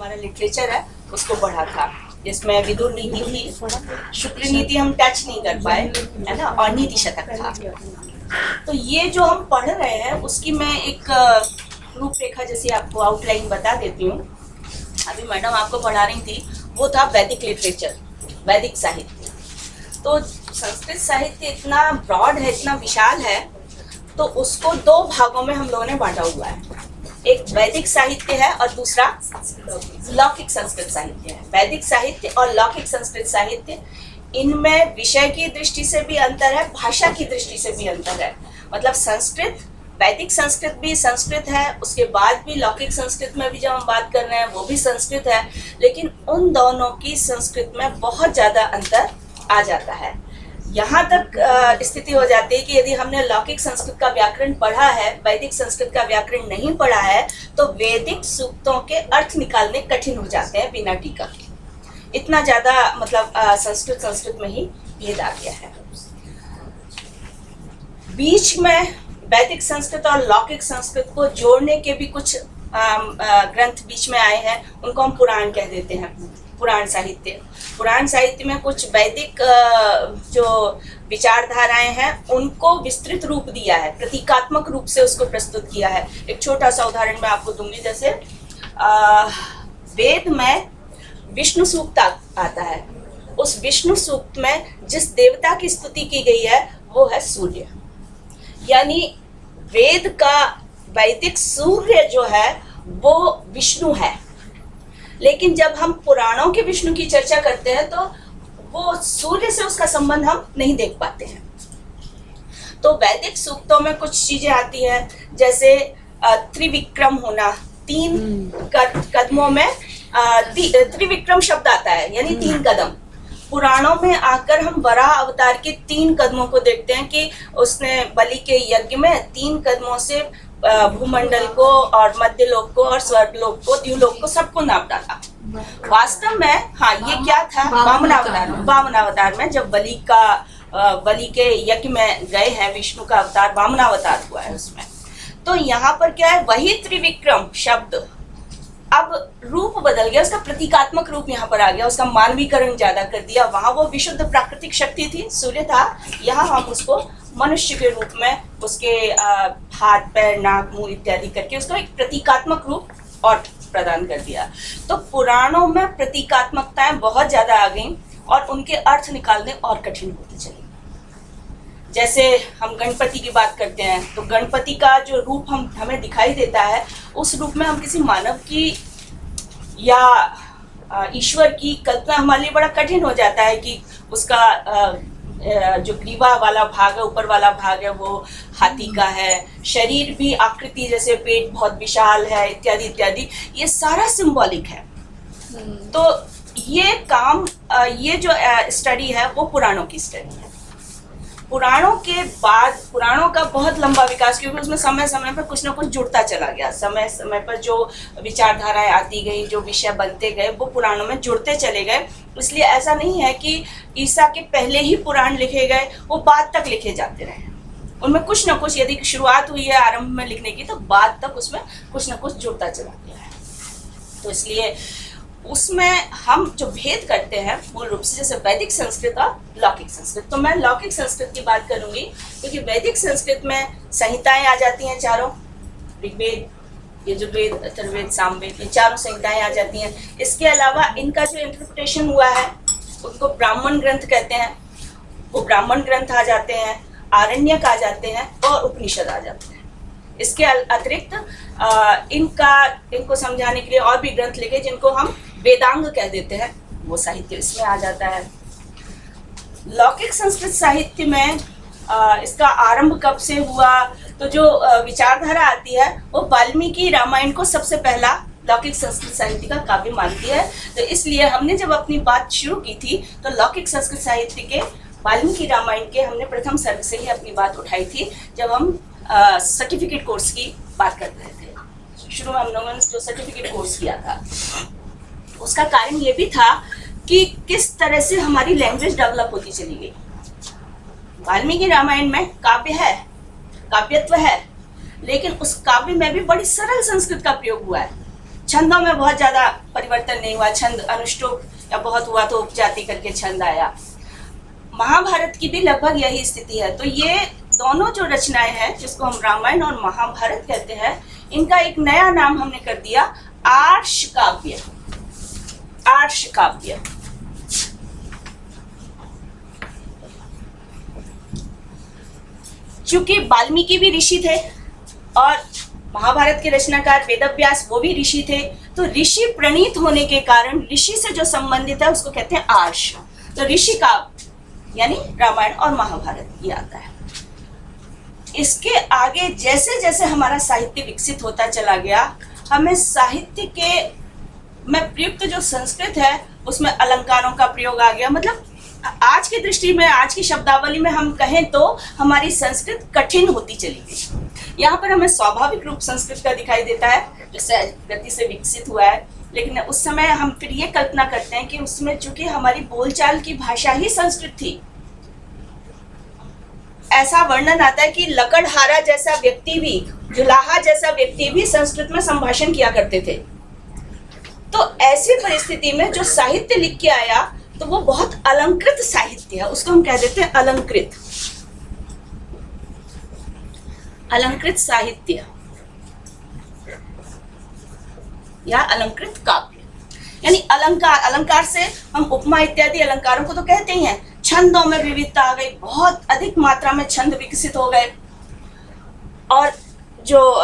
हमारा लिटरेचर है उसको पढ़ा था, जिसमें विदुर नीति थी, शुक्ल नीति हम टच नहीं कर पाए, है ना, और नीति शतक था। तो ये जो हम पढ़ रहे हैं उसकी मैं एक रूपरेखा जैसे आपको आउटलाइन बता देती हूँ। अभी मैडम आपको पढ़ा रही थी, वो था वैदिक लिटरेचर, वैदिक साहित्य। तो संस्कृत साहित्य इतना ब्रॉड है, इतना विशाल है, तो उसको दो भागों में हम लोगों ने बांटा हुआ है। एक वैदिक साहित्य है और दूसरा लौकिक संस्कृत साहित्य है। वैदिक साहित्य और लौकिक संस्कृत साहित्य, इनमें विषय की दृष्टि से भी अंतर है, भाषा की दृष्टि से भी अंतर है। मतलब संस्कृत, वैदिक संस्कृत भी संस्कृत है, उसके बाद भी लौकिक संस्कृत में भी जब हम बात कर रहे हैं वो भी संस्कृत है, लेकिन उन दोनों की संस्कृत में बहुत ज़्यादा अंतर आ जाता है। यहाँ तक स्थिति हो जाती है कि यदि हमने लौकिक संस्कृत का व्याकरण पढ़ा है, वैदिक संस्कृत का व्याकरण नहीं पढ़ा है, तो वैदिक सूक्तों के अर्थ निकालने कठिन हो जाते हैं बिना टीका के। इतना ज़्यादा मतलब संस्कृत में ही भेद आ गया है। बीच में वैदिक संस्कृत और लौकिक संस्कृत को जोड़ने के भी कुछ ग्रंथ बीच में आए हैं, उनको हम पुराण कह देते हैं, पुराण साहित्य। पुराण साहित्य में कुछ वैदिक जो विचारधाराएं हैं उनको विस्तृत रूप दिया है, प्रतीकात्मक रूप से उसको प्रस्तुत किया है। एक छोटा सा उदाहरण मैं आपको दूंगी, जैसे वेद में विष्णु सूक्त आता है। उस विष्णु सूक्त में जिस देवता की स्तुति की गई है वो है सूर्य, यानी वेद का वैदिक सूर्य जो है वो विष्णु है। लेकिन जब हम पुराणों के विष्णु की चर्चा करते हैं तो वो सूर्य से उसका संबंध हम नहीं देख पाते हैं। तो वैदिक सूक्तों में कुछ चीजें आती हैं, जैसे त्रिविक्रम होना, 3 कदमों में त्रिविक्रम शब्द आता है, यानी 3 कदम। पुराणों में आकर हम वराह अवतार के 3 कदमों को देखते हैं कि उसने बलि के यज्ञ में 3 कदमों से भूमंडल को और मध्य लोक को और स्वर्गलोक को, द्युलोक को, सबको नाप डाला। वास्तव में हाँ, ये क्या था, वामनावतार में जब बलि के यज्ञ में गए हैं, विष्णु का अवतार वामनावतार हुआ है उसमें। तो यहाँ पर क्या है, वही त्रिविक्रम शब्द अब रूप बदल गया, उसका प्रतीकात्मक रूप यहाँ पर आ गया, उसका मानवीकरण ज्यादा कर दिया। वहां वो विशुद्ध प्राकृतिक शक्ति थी, सूर्य था, यहाँ हम उसको मनुष्य के रूप में, उसके हाथ पैर नाक मुंह इत्यादि करके उसको एक प्रतीकात्मक रूप और प्रदान कर दिया। तो पुराणों में प्रतीकात्मकताएं बहुत ज्यादा आ गई और उनके अर्थ निकालने और कठिन होते चले। जैसे हम गणपति की बात करते हैं, तो गणपति का जो रूप हमें दिखाई देता है, उस रूप में हम किसी मानव की या ईश्वर की कल्पना हमारे लिए बड़ा कठिन हो जाता है कि उसका जो ग्रीवा वाला भाग है, ऊपर वाला भाग है, वो हाथी का है, शरीर भी आकृति जैसे पेट बहुत विशाल है, इत्यादि इत्यादि, ये सारा सिंबॉलिक है। तो ये काम, ये जो स्टडी है वो पुराणों की स्टडी है। पुराणों के बाद पुराणों का बहुत लंबा विकास, क्योंकि उसमें समय समय पर कुछ ना कुछ जुड़ता चला गया, समय समय पर जो विचारधाराएं आती गई, जो विषय बनते गए, वो पुराणों में जुड़ते चले गए। इसलिए ऐसा नहीं है कि ईसा के पहले ही पुराण लिखे गए, वो बाद तक लिखे जाते रहे। उनमें कुछ ना कुछ, यदि शुरुआत हुई है आरंभ में लिखने की, तो बाद तक उसमें कुछ ना कुछ जुड़ता चला गया है। तो इसलिए उसमें हम जो भेद करते हैं मूल रूप से, जैसे वैदिक संस्कृत और लौकिक संस्कृत। तो मैं लौकिक संस्कृत की बात करूंगी, क्योंकि वैदिक संस्कृत में संहिताएं आ जाती हैं चारों, ऋग्वेद, यजुर्वेद, अथर्ववेद, सामवेद, ये चारों संहिताएं आ जाती हैं। इसके अलावा इनका जो इंटरप्रिटेशन हुआ है उनको ब्राह्मण ग्रंथ कहते हैं, वो ब्राह्मण ग्रंथ आ जाते हैं, आरण्यक आ जाते हैं और उपनिषद आ जाते हैं। इसके अतिरिक्त इनको समझाने के लिए और भी ग्रंथ लिखे जिनको हम वेदांग कह देते हैं, वो साहित्य इसमें आ जाता है। लौकिक संस्कृत साहित्य में इसका आरंभ कब से हुआ, तो जो विचारधारा आती है वो वाल्मीकि रामायण को सबसे पहला लौकिक संस्कृत साहित्य का काव्य मानती है। तो इसलिए हमने जब अपनी बात शुरू की थी तो लौकिक संस्कृत साहित्य के वाल्मीकि रामायण के हमने प्रथम सर्ग से ही अपनी बात उठाई थी, जब हम सर्टिफिकेट कोर्स की बात कर रहे थे। शुरू में हम लोगों ने जो सर्टिफिकेट कोर्स किया था, उसका कारण ये भी था कि किस तरह से हमारी लैंग्वेज डेवलप होती चली गई। वाल्मीकि रामायण में काव्य है, काव्यत्व है, लेकिन उस काव्य में भी बड़ी सरल संस्कृत का प्रयोग हुआ है। छंदों में बहुत ज्यादा परिवर्तन नहीं हुआ, छंद अनुष्टुप या बहुत हुआ तो उपजाति करके छंद आया। महाभारत की भी लगभग यही स्थिति है। तो ये दोनों जो रचनाएं हैं जिसको हम रामायण और महाभारत कहते हैं, इनका एक नया नाम हमने कर दिया आर्ष काव्य। आर्ष काव्य। चूंकि वाल्मीकि भी ऋषि थे और महाभारत के रचनाकार वेदव्यास वो भी ऋषि थे, तो ऋषि प्रणीत होने के कारण ऋषि से जो संबंधित है उसको कहते हैं आर्ष। तो ऋषि काव्य यानी रामायण और महाभारत ये आता है। इसके आगे जैसे जैसे हमारा साहित्य विकसित होता चला गया, हमें साहित्य के में प्रयुक्त जो संस्कृत है उसमें अलंकारों का प्रयोग आ गया। मतलब आज की दृष्टि में, आज की शब्दावली में हम कहें तो हमारी संस्कृत कठिन होती चली गई। यहाँ पर हमें स्वाभाविक रूप संस्कृत का दिखाई देता है, जैसे गति से विकसित हुआ है, लेकिन उस समय हम फिर ये कल्पना करते हैं कि उसमें चूंकि हमारी बोलचाल की भाषा ही संस्कृत थी। ऐसा वर्णन आता है कि लकड़हारा जैसा व्यक्ति भी, जुलाहा जैसा व्यक्ति भी संस्कृत में संभाषण किया करते थे। तो ऐसी परिस्थिति में जो साहित्य लिख के आया तो वो बहुत अलंकृत साहित्य है, उसको हम कह देते हैं अलंकृत। अलंकृत साहित्य या अलंकृत काव्य यानी अलंकार। अलंकार से हम उपमा इत्यादि अलंकारों को तो कहते ही हैं। छंदों में विविधता आ गई, बहुत अधिक मात्रा में छंद विकसित हो गए, और जो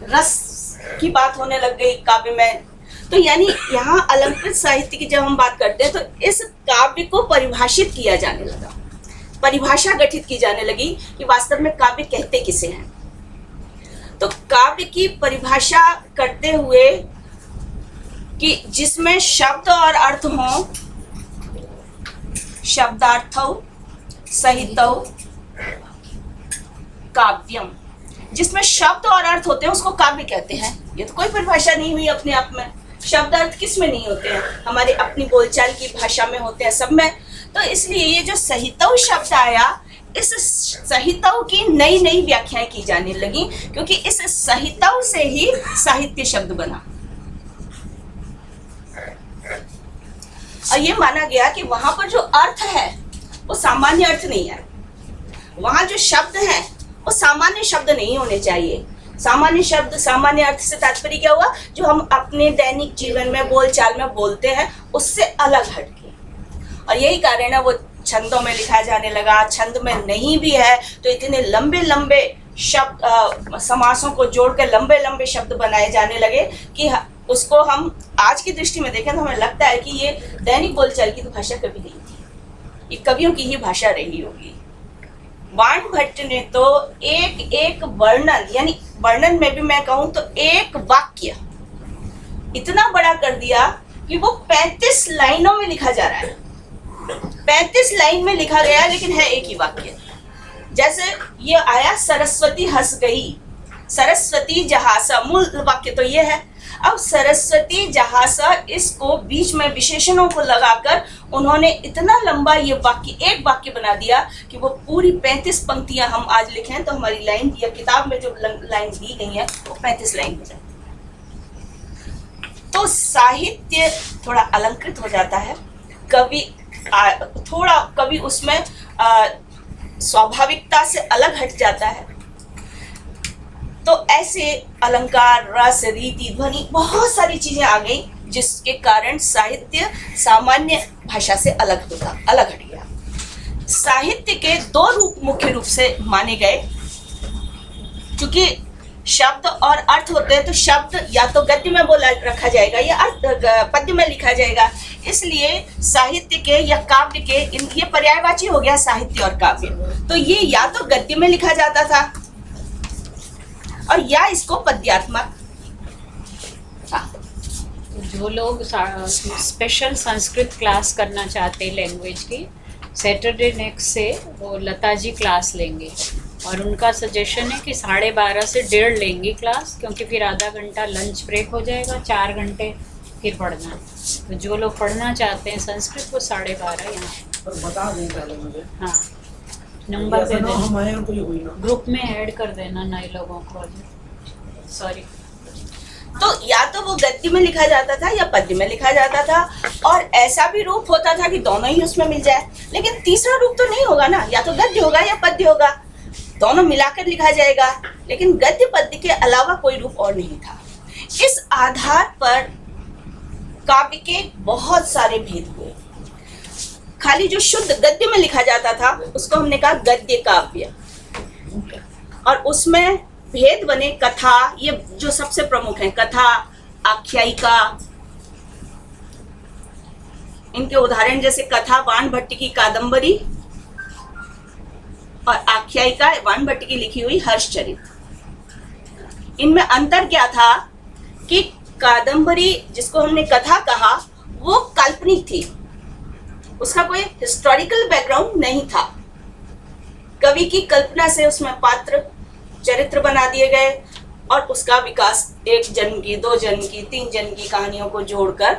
रस की बात होने लग गई काव्य में। तो यानी यहाँ अलंकृत साहित्य की जब हम बात करते हैं तो इस काव्य को परिभाषित किया जाने लगा, परिभाषा गठित की जाने लगी कि वास्तव में काव्य कहते किसे हैं। तो काव्य की परिभाषा करते हुए कि जिसमें शब्द और अर्थ हों, शब्दार्थौ सहितौ काव्यम, जिसमें शब्द और अर्थ होते हैं उसको काव्य कहते हैं। ये तो कोई परिभाषा नहीं हुई अपने आप में। शब्द अर्थ किस में नहीं होते हैं? हमारे अपनी बोलचाल की भाषा में होते हैं, सब में। तो इसलिए ये जो सहितौ शब्द आया, इस सहितौ की नई नई व्याख्याएं की जाने लगी, क्योंकि इस सहितौ से ही साहित्य शब्द बना। और ये माना गया कि वहां पर जो अर्थ है वो सामान्य अर्थ नहीं है, वहां जो शब्द हैं वो सामान्य शब्द नहीं होने चाहिए। सामान्य शब्द, सामान्य अर्थ से तात्पर्य क्या हुआ? जो हम अपने दैनिक जीवन में बोलचाल में बोलते हैं उससे अलग हटके। और यही कारण है वो छंदों में लिखा जाने लगा। छंद में नहीं भी है तो इतने लंबे लंबे शब्द, समासों को जोड़कर लंबे लंबे शब्द बनाए जाने लगे कि उसको हम आज की दृष्टि में देखें तो हमें लगता है कि ये दैनिक बोलचाल की तो भाषा कभी नहीं थी, ये कवियों की ही भाषा रही होगी। वाण भट्ट ने तो एक एक वर्णन, यानी वर्णन में भी मैं कहूं तो एक वाक्य इतना बड़ा कर दिया कि वो 35 लाइनों में लिखा जा रहा है। 35 लाइन में लिखा गया लेकिन है एक ही वाक्य। जैसे ये आया सरस्वती हंस गई, सरस्वती जहासा, मूल वाक्य तो ये है। अब सरस्वती जहासा, इसको बीच में विशेषणों को लगाकर उन्होंने इतना लंबा ये वाक्य, एक वाक्य बना दिया कि वो पूरी 35 पंक्तियां हम आज लिखें तो हमारी लाइन या किताब में जो लाइन दी गई है वो 35 लाइन हो जाती है। तो साहित्य थोड़ा अलंकृत हो जाता है, कवि उसमें स्वाभाविकता से अलग हट जाता है। तो ऐसे अलंकार, रस, रीति, ध्वनि, बहुत सारी चीजें आ गई जिसके कारण साहित्य सामान्य भाषा से अलग हट गया। साहित्य के 2 रूप मुख्य रूप से माने गए। क्योंकि शब्द और अर्थ होते हैं तो शब्द या तो गद्य में बोला रखा जाएगा या अर्थ पद्य में लिखा जाएगा। इसलिए साहित्य के या काव्य के ये पर्यायवाची हो गया, साहित्य और काव्य। तो ये या तो गद्य में लिखा जाता था और या इसको पद्यात्मक। जो लोग स्पेशल संस्कृत क्लास करना चाहते हैं लैंग्वेज की, सैटरडे नेक्स्ट से वो लता जी क्लास लेंगे और उनका सजेशन है कि 12:30 से 1:30 लेंगी क्लास, क्योंकि फिर आधा घंटा लंच ब्रेक हो जाएगा, 4 घंटे फिर पढ़ना। तो जो लोग पढ़ना चाहते हैं संस्कृत वो 12:30 यहाँ बता दें पहले मुझे। हाँ, नंबर दे देना, ग्रुप में ऐड कर देना नए लोगों को। सॉरी। तो या तो वो गद्य में लिखा जाता था या पद्य में लिखा जाता था, और ऐसा भी रूप होता था कि दोनों ही उसमें मिल जाए। लेकिन तीसरा रूप तो नहीं होगा ना, या तो गद्य होगा या पद्य होगा, दोनों मिलाकर लिखा जाएगा। लेकिन गद्य पद्य के अलावा कोई रूप और नहीं था। इस आधार पर काव्य के बहुत सारे भेद हुए। खाली जो शुद्ध गद्य में लिखा जाता था उसको हमने कहा गद्य काव्य, और उसमें भेद बने कथा, ये जो सबसे प्रमुख है, कथा, आख्यायिका। इनके उदाहरण जैसे कथा वाणभट्ट की कादंबरी और आख्यायिका वाणभट्ट की लिखी हुई हर्षचरित। इनमें अंतर क्या था कि कादंबरी, जिसको हमने कथा कहा, वो काल्पनिक थी, उसका कोई हिस्टोरिकल बैकग्राउंड नहीं था। कवि की कल्पना से उसमें पात्र चरित्र बना दिए गए और उसका विकास एक जन्म की, दो जन्म की, तीन जन्म की कहानियों को जोड़कर,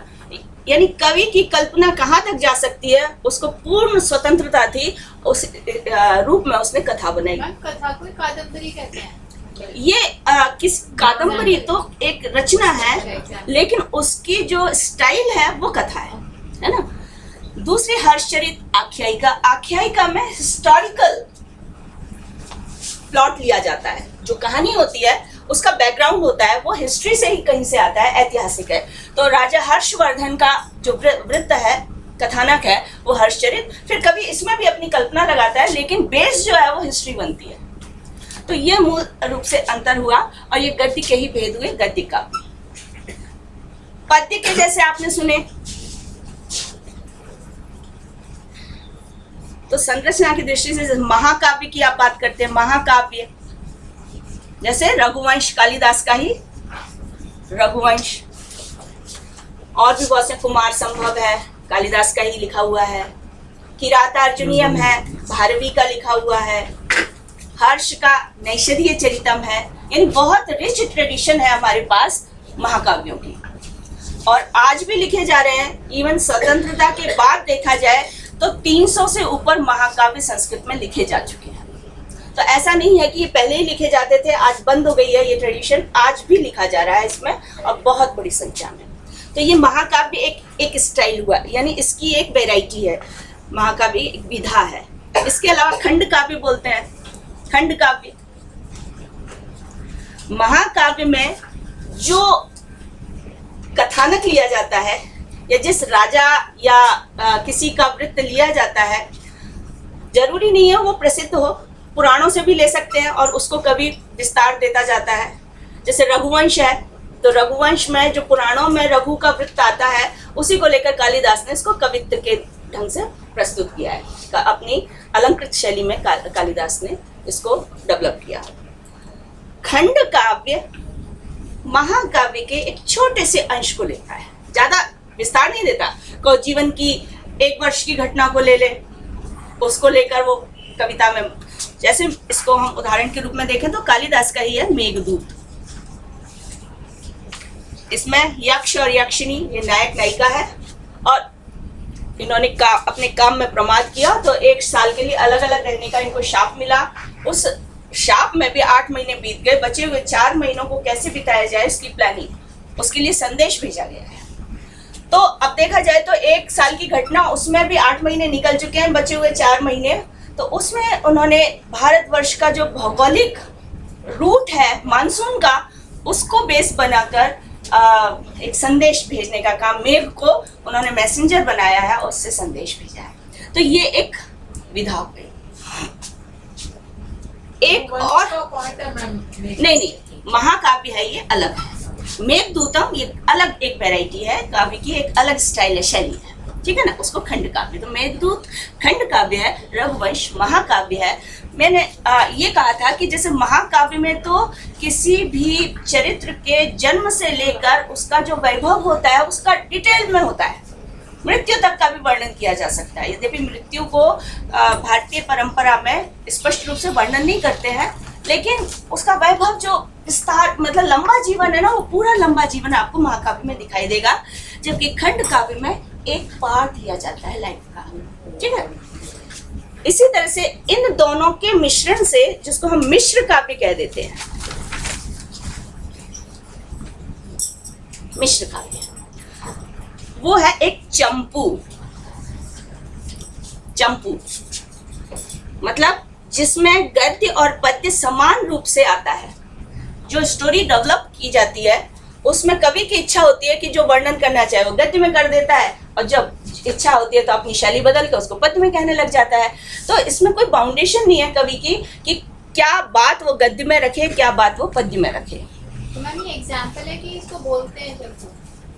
यानी कवि की कल्पना कहाँ तक जा सकती है उसको पूर्ण स्वतंत्रता थी। उस रूप में उसने कथा बनाई। कथा को कादंबरी कहते हैं। ये किस कादंबरी तो एक रचना है, लेकिन उसकी जो स्टाइल है वो कथा है ना। दूसरी हर्षचरित आख्यायिका। आख्यायिका में हिस्टोरिकल प्लॉट लिया जाता है, जो कहानी होती है उसका बैकग्राउंड होता है, वो हिस्ट्री से ही कहीं से आता है, ऐतिहासिक है। तो राजा हर्षवर्धन का जो वृत्त है, कथानक है, वो हर्षचरित। फिर कभी इसमें भी अपनी कल्पना लगाता है, लेकिन बेस जो है वो हिस्ट्री बनती है। तो ये मूल रूप से अंतर हुआ, और ये गद्य के ही भेद हुए, गद्य का। पद्य के जैसे आपने सुने, तो संरचना की दृष्टि से महाकाव्य की आप बात करते हैं, महाकाव्य जैसे रघुवंश, कालिदास का ही रघुवंश, और भी बहुत से, कुमार संभव है, कालिदास का ही लिखा हुआ है। किरातार्जुनीयम है, भारवी का लिखा हुआ है। हर्ष का नैषधीय चरितम है। यानी बहुत रिच ट्रेडिशन है हमारे पास महाकाव्यों की, और आज भी लिखे जा रहे हैं। इवन स्वतंत्रता के बाद देखा जाए तो 300 से ऊपर महाकाव्य संस्कृत में लिखे जा चुके हैं। तो ऐसा नहीं है कि ये पहले ही लिखे जाते थे, आज बंद हो गई है ये ट्रेडिशन, आज भी लिखा जा रहा है इसमें, और बहुत बड़ी संख्या में। तो ये महाकाव्य एक स्टाइल हुआ, यानी इसकी एक वैरायटी है। महाकाव्य एक विधा है। इसके अलावा खंड काव्य बोलते हैं। खंड काव्य, महाकाव्य में जो कथानक लिया जाता है, या जिस राजा या किसी का वृत्त लिया जाता है, जरूरी नहीं है वो प्रसिद्ध हो, पुराणों से भी ले सकते हैं और उसको कभी विस्तार देता जाता है। जैसे रघुवंश है, तो रघुवंश में जो पुराणों में रघु का वृत्त आता है, उसी को लेकर कालिदास ने इसको कवित्व के ढंग से प्रस्तुत किया है। अपनी अलंकृत शैली में कालिदास ने इसको डेवलप किया। खंड काव्य महाकाव्य के एक छोटे से अंश को लेता है, ज्यादा विस्तार नहीं देता। को जीवन की एक वर्ष की घटना को ले ले, उसको लेकर वो कविता में, जैसे इसको हम उदाहरण के रूप में देखें तो कालिदास का ही है मेघदूत। इसमें यक्ष और यक्षिणी ये नायक नायिका है, और इन्होंने अपने काम में प्रमाद किया, तो 1 साल के लिए अलग अलग रहने का इनको शाप मिला। उस शाप में भी 8 महीने बीत गए, बचे हुए 4 महीनों को कैसे बिताया जाए इसकी प्लानिंग, उसके लिए संदेश भेजा गया है। तो अब देखा जाए तो 1 साल की घटना, उसमें भी 8 महीने निकल चुके हैं, बचे हुए 4 महीने। तो उसमें उन्होंने भारतवर्ष का जो भौगोलिक रूट है मानसून का, उसको बेस बनाकर एक संदेश भेजने का काम, मेघ को उन्होंने मैसेंजर बनाया है और उससे संदेश भेजा है। तो ये एक विधा हो गई। एक और नहीं, महाकाव्य है, ये अलग है। मेघदूतम ये अलग एक वैरायटी है, काव्य की एक अलग स्टाइल है, शैली है, ठीक है ना। उसको खंड काव्य, तो मेघदूत खंड काव्य है, रघुवंश महाकाव्य है। मैंने ये कहा था कि जैसे महाकाव्य में तो किसी भी चरित्र के जन्म से लेकर उसका जो वैभव होता है उसका डिटेल में होता है, मृत्यु तक का भी वर्णन किया जा सकता है। यद्यपि मृत्यु को भारतीय परंपरा में स्पष्ट रूप से वर्णन नहीं करते हैं, लेकिन उसका वैभव जो विस्तार, मतलब लंबा जीवन है ना, वो पूरा लंबा जीवन आपको महाकाव्य में दिखाई देगा। जबकि खंड काव्य में एक पार्ट दिया जाता है लाइफ का, ठीक है। इसी तरह से इन दोनों के मिश्रण से, जिसको हम मिश्र काव्य कह देते हैं, मिश्र काव्य, वो है एक चंपू। चंपू मतलब जिसमें गद्य और पद्य समान रूप से आता है। जो स्टोरी डेवलप की जाती है उसमें कवि की इच्छा होती है कि जो वर्णन करना चाहे वो गद्य में कर देता है, और जब इच्छा होती है तो अपनी शैली बदल के उसको पद्य में कहने लग जाता है। तो इसमें कोई बाउंडेशन नहीं है कवि की कि क्या बात वो गद्य में रखे, क्या बात वो पद्य में रखे। तो मैम ये एग्जांपल है कि इसको बोलते हैं चंपू।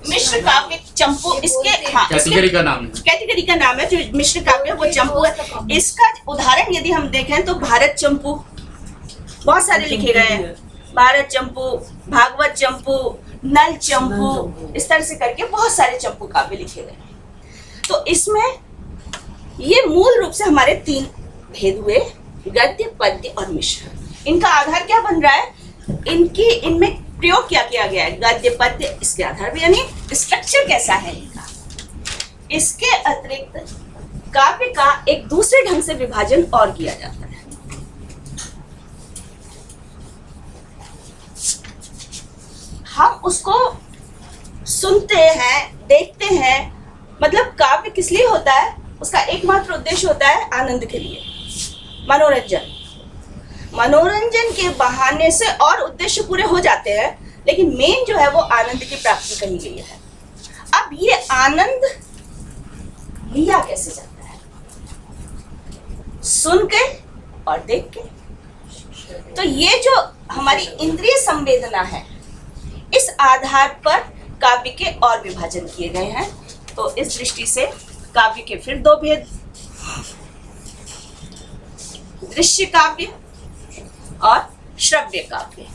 मिश्र काव्य चंपू, इसके हाँ कैटेगरी का नाम है। कैटेगरी का नाम है जो मिश्र काव्य वो चंपू है। इसका उदाहरण यदि हम देखें तो भारत चंपू बहुत सारे लिखे गए हैं। भारत चंपू, भागवत चंपू, नल चंपू, इस तरह से करके बहुत सारे चंपू काव्य लिखे गए हैं। तो इसमें ये मूल रूप से हमारे 3 भेद हुए, गद्य, पद्य और मिश्र। इनका आधार क्या बन रहा है, इनमें प्रयोग क्या किया गया है, गद्य पद्य, इसके आधार भी यानी स्ट्रक्चर कैसा है इनका। इसके अतिरिक्त काव्य का एक दूसरे ढंग से विभाजन और किया जाता है। हम उसको सुनते हैं, देखते हैं, मतलब काव्य किस लिए होता है, उसका एकमात्र उद्देश्य होता है आनंद के लिए, मनोरंजन। मनोरंजन के बहाने से और उद्देश्य पूरे हो जाते हैं, लेकिन मेन जो है वो आनंद की प्राप्ति कही गई है। अब ये आनंद लिया कैसे जाता है, सुन के और देख के। तो ये जो हमारी इंद्रिय संवेदना है, इस आधार पर काव्य के और विभाजन किए गए हैं। तो इस दृष्टि से काव्य के फिर 2 भेद, दृश्य काव्य और श्रव्य काव्य।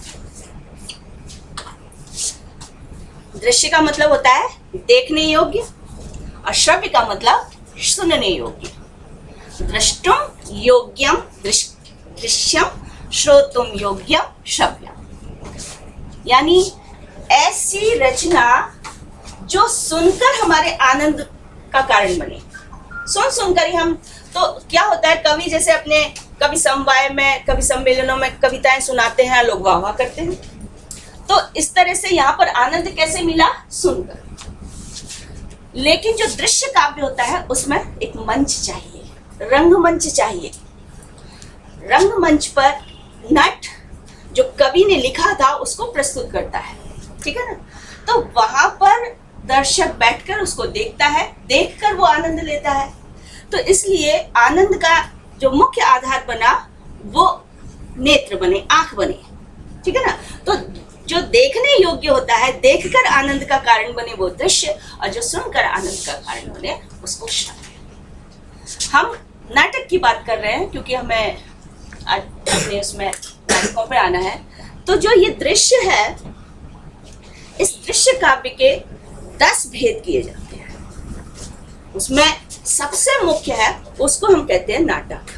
दृश्य का मतलब होता है देखने योग्य और श्रव्य का मतलब सुनने योग्य। द्रष्टुम योग्यम दृश्यम, श्रोतुम योग्यम श्रव्यम। यानी ऐसी रचना जो सुनकर हमारे आनंद का कारण बने। सुनकर ही हम, तो क्या होता है, कवि जैसे अपने कभी समवाय में, कभी सम्मेलनों में कविताएं सुनाते हैं, लोग वाह वाह करते हैं। तो इस तरह से यहाँ पर आनंद कैसे मिला, सुनकर। लेकिन जो दृश्य काव्य होता है उसमें एक मंच चाहिए, रंगमंच चाहिए। रंगमंच पर नट जो कवि ने लिखा था उसको प्रस्तुत करता है, ठीक है ना। तो वहां पर दर्शक बैठकर उसको देखता है, देखकर वो आनंद लेता है। तो इसलिए आनंद का जो मुख्य आधार बना वो नेत्र बने, आंख बने, ठीक है ना। तो जो देखने योग्य होता है, देखकर आनंद का कारण बने वो दृश्य, और जो सुनकर आनंद का कारण बने उसको श्रव्य। हम नाटक की बात कर रहे हैं क्योंकि हमें आज अपने उसमें नाटकों पे आना है। तो जो ये दृश्य है, इस दृश्य काव्य के 10 भेद किए जाते हैं। उसमें सबसे मुख्य है, उसको हम कहते हैं नाटक।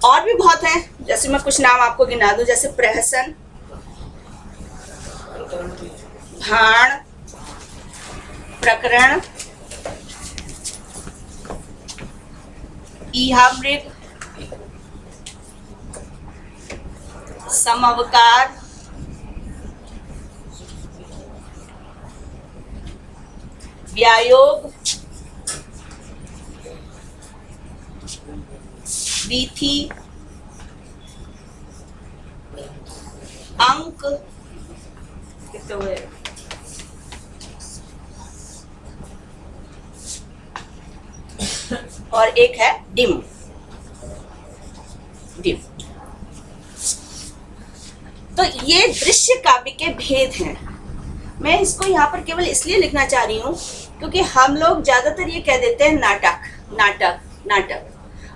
और भी बहुत हैं, जैसे मैं कुछ नाम आपको गिना दूं, जैसे प्रहसन, भाण, प्रकरण, ईहामृग, समअवकार, व्यायोग, वीथी, अंक, कितने हुए, और एक है डिम। तो ये दृश्य काव्य के भेद हैं। मैं इसको यहाँ पर केवल इसलिए लिखना चाह रही हूँ क्योंकि हम लोग ज्यादातर ये कह देते हैं नाटक नाटक नाटक।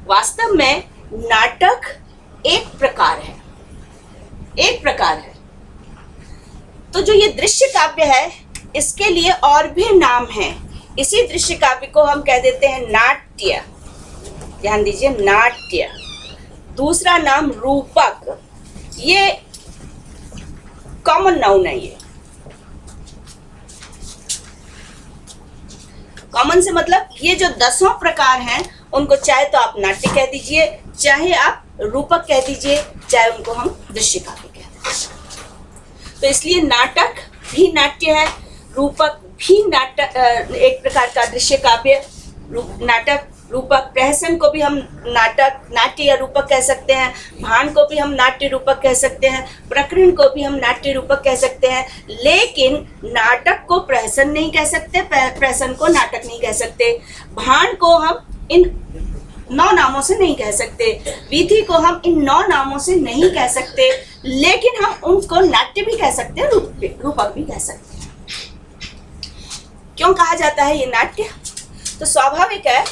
वास्तव में नाटक एक प्रकार है, एक प्रकार है। तो जो ये दृश्य काव्य है, इसके लिए और भी नाम हैं। इसी दृश्य काव्य को हम कह देते हैं नाट्य, ध्यान दीजिए, नाट्य। दूसरा नाम रूपक, ये कॉमन नाउन है। ये कॉमन से मतलब ये जो 10 प्रकार हैं उनको चाहे तो आप नाट्य कह दीजिए, चाहे आप रूपक कह दीजिए, चाहे उनको हम दृश्य काव्य कह दीजिए। तो इसलिए नाटक भी नाट्य है, रूपक भी नाटक, एक प्रकार का दृश्य काव्य, नाटक रूपक। प्रहसन को भी हम नाटक, नाट्य या रूपक कह सकते हैं, भाण को भी हम नाट्य रूपक कह सकते हैं, प्रकरण को भी हम नाट्य रूपक कह सकते हैं। लेकिन नाटक को प्रहसन नहीं कह सकते, प्रहसन को नाटक नहीं कह सकते, भाण को हम इन 9 नामों से नहीं कह सकते, विधि को हम इन 9 नामों से नहीं कह सकते, लेकिन हम उनको नाट्य भी कह सकते हैं, रूपक भी कह सकते हैं। क्यों कहा जाता है ये नाट्य? तो स्वाभाविक है,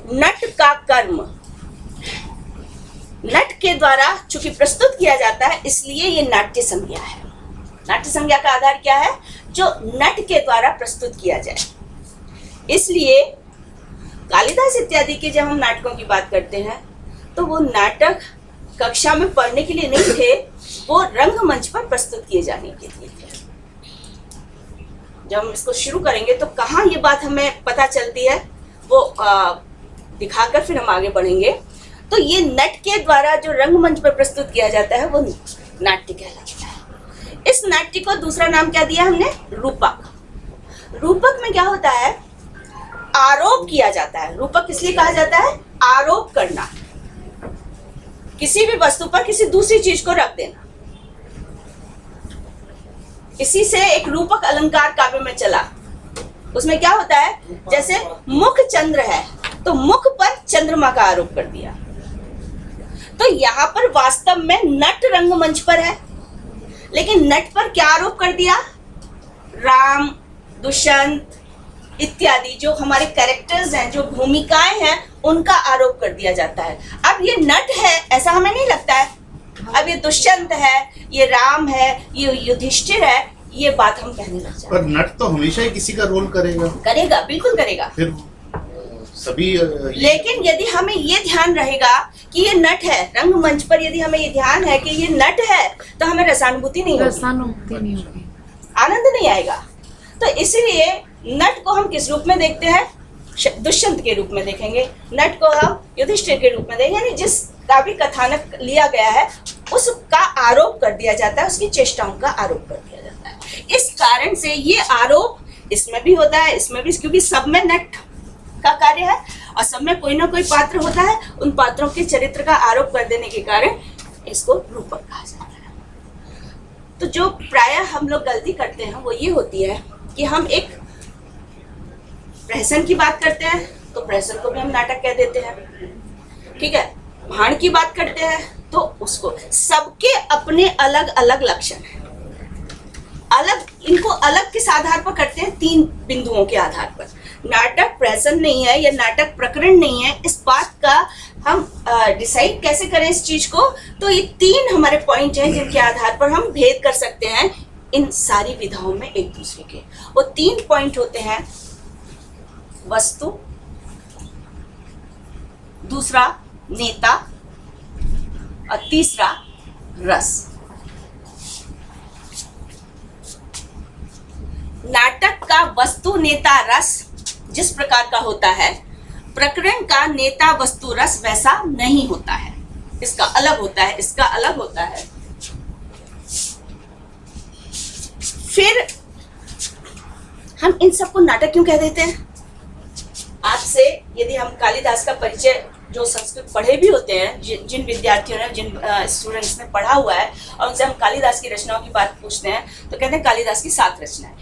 नट का कर्म नट के द्वारा चूंकि प्रस्तुत किया जाता है, इसलिए ये नाट्य संज्ञा है। नाट्य संज्ञा का आधार क्या है? जो नट के द्वारा प्रस्तुत किया जाए। इसलिए कालिदास इत्यादि के जब हम नाटकों की बात करते हैं तो वो नाटक कक्षा में पढ़ने के लिए नहीं थे, वो रंगमंच पर प्रस्तुत किए जाने के लिए थे। जब हम इसको शुरू करेंगे तो कहाँ ये बात हमें पता चलती है, वो दिखाकर फिर हम आगे बढ़ेंगे। तो ये नट के द्वारा जो रंगमंच पर प्रस्तुत किया जाता है वो नाट्य कहलाता है। इस नाट्य को दूसरा नाम क्या दिया हमने? रूपक। रूपक में क्या होता है? आरोप किया जाता है। रूपक इसलिए कहा जाता है, आरोप करना, किसी भी वस्तु पर किसी दूसरी चीज को रख देना। इसी से एक रूपक अलंकार काव्य में चला। उसमें क्या होता है? जैसे मुख चंद्र है तो मुख पर चंद्रमा का आरोप कर दिया। तो यहाँ पर वास्तव में नट रंगमंच पर है, लेकिन नट पर क्या आरोप कर दिया? राम, दुष्यंत इत्यादि जो हमारे कैरेक्टर्स हैं, जो भूमिकाएं हैं, उनका आरोप कर दिया जाता है। अब ये नट है ऐसा हमें नहीं लगता है, अब ये दुष्यंत है, ये राम है, ये युधिष्ठिर है, ये बात हम कहने लग जाते हैं। पर नट तो हमेशा ही किसी का रोल करेगा, बिल्कुल करेगा। फिर सभी लेकिन यदि हमें ये ध्यान रहेगा कि ये नट है, रंगमंच पर यदि हमें ये ध्यान है कि ये नट है, तो हमें रसानुभूति नहीं होगी, आनंद नहीं आएगा। तो इसलिए नट को हम किस रूप में देखते हैं? दुष्यंत के रूप में देखेंगे। नट को हम युधिष्ठिर के रूप में देखेंगे, यानी जिसका भी कथानक लिया गया है उसका आरोप कर दिया जाता है, उसकी चेष्टाओं का आरोप कर दिया जाता है। इस कारण से ये आरोप इसमें भी होता है, इसमें भी, क्योंकि सब में नट का कार्य है और सब में कोई ना कोई पात्र होता है। उन पात्रों के चरित्र का आरोप कर देने के कारण इसको रूपक कहा जाता है। तो जो प्रायः हम लोग गलती करते हैं वो ये होती है कि हम एक प्रहसन की बात करते हैं तो प्रहसन को भी हम नाटक कह देते हैं, ठीक है। भाण की बात करते हैं तो उसको, सबके अपने अलग अलग लक्षण हैं, अलग, इनको अलग किस आधार पर करते हैं? 3 बिंदुओं के आधार पर। नाटक प्रहसन नहीं है या नाटक प्रकरण नहीं है, इस बात का हम डिसाइड कैसे करें इस चीज को? तो ये 3 हमारे पॉइंट हैं जिनके आधार पर हम भेद कर सकते हैं इन सारी विधाओं में एक दूसरे के। वो 3 पॉइंट होते हैं, वस्तु, दूसरा नेता और तीसरा रस। नाटक का वस्तु नेता रस जिस प्रकार का होता है, प्रकरण का नेता वस्तु रस वैसा नहीं होता है, इसका अलग होता है, इसका अलग होता है। फिर हम इन सबको नाटक क्यों कह देते हैं? आपसे यदि हम कालिदास का परिचय, जो संस्कृत पढ़े भी होते हैं, जिन विद्यार्थियों ने, जिन स्टूडेंट्स ने पढ़ा हुआ है, और उनसे हम कालिदास की रचनाओं की बात पूछते हैं तो कहते हैं कालिदास की 7 रचनाएं।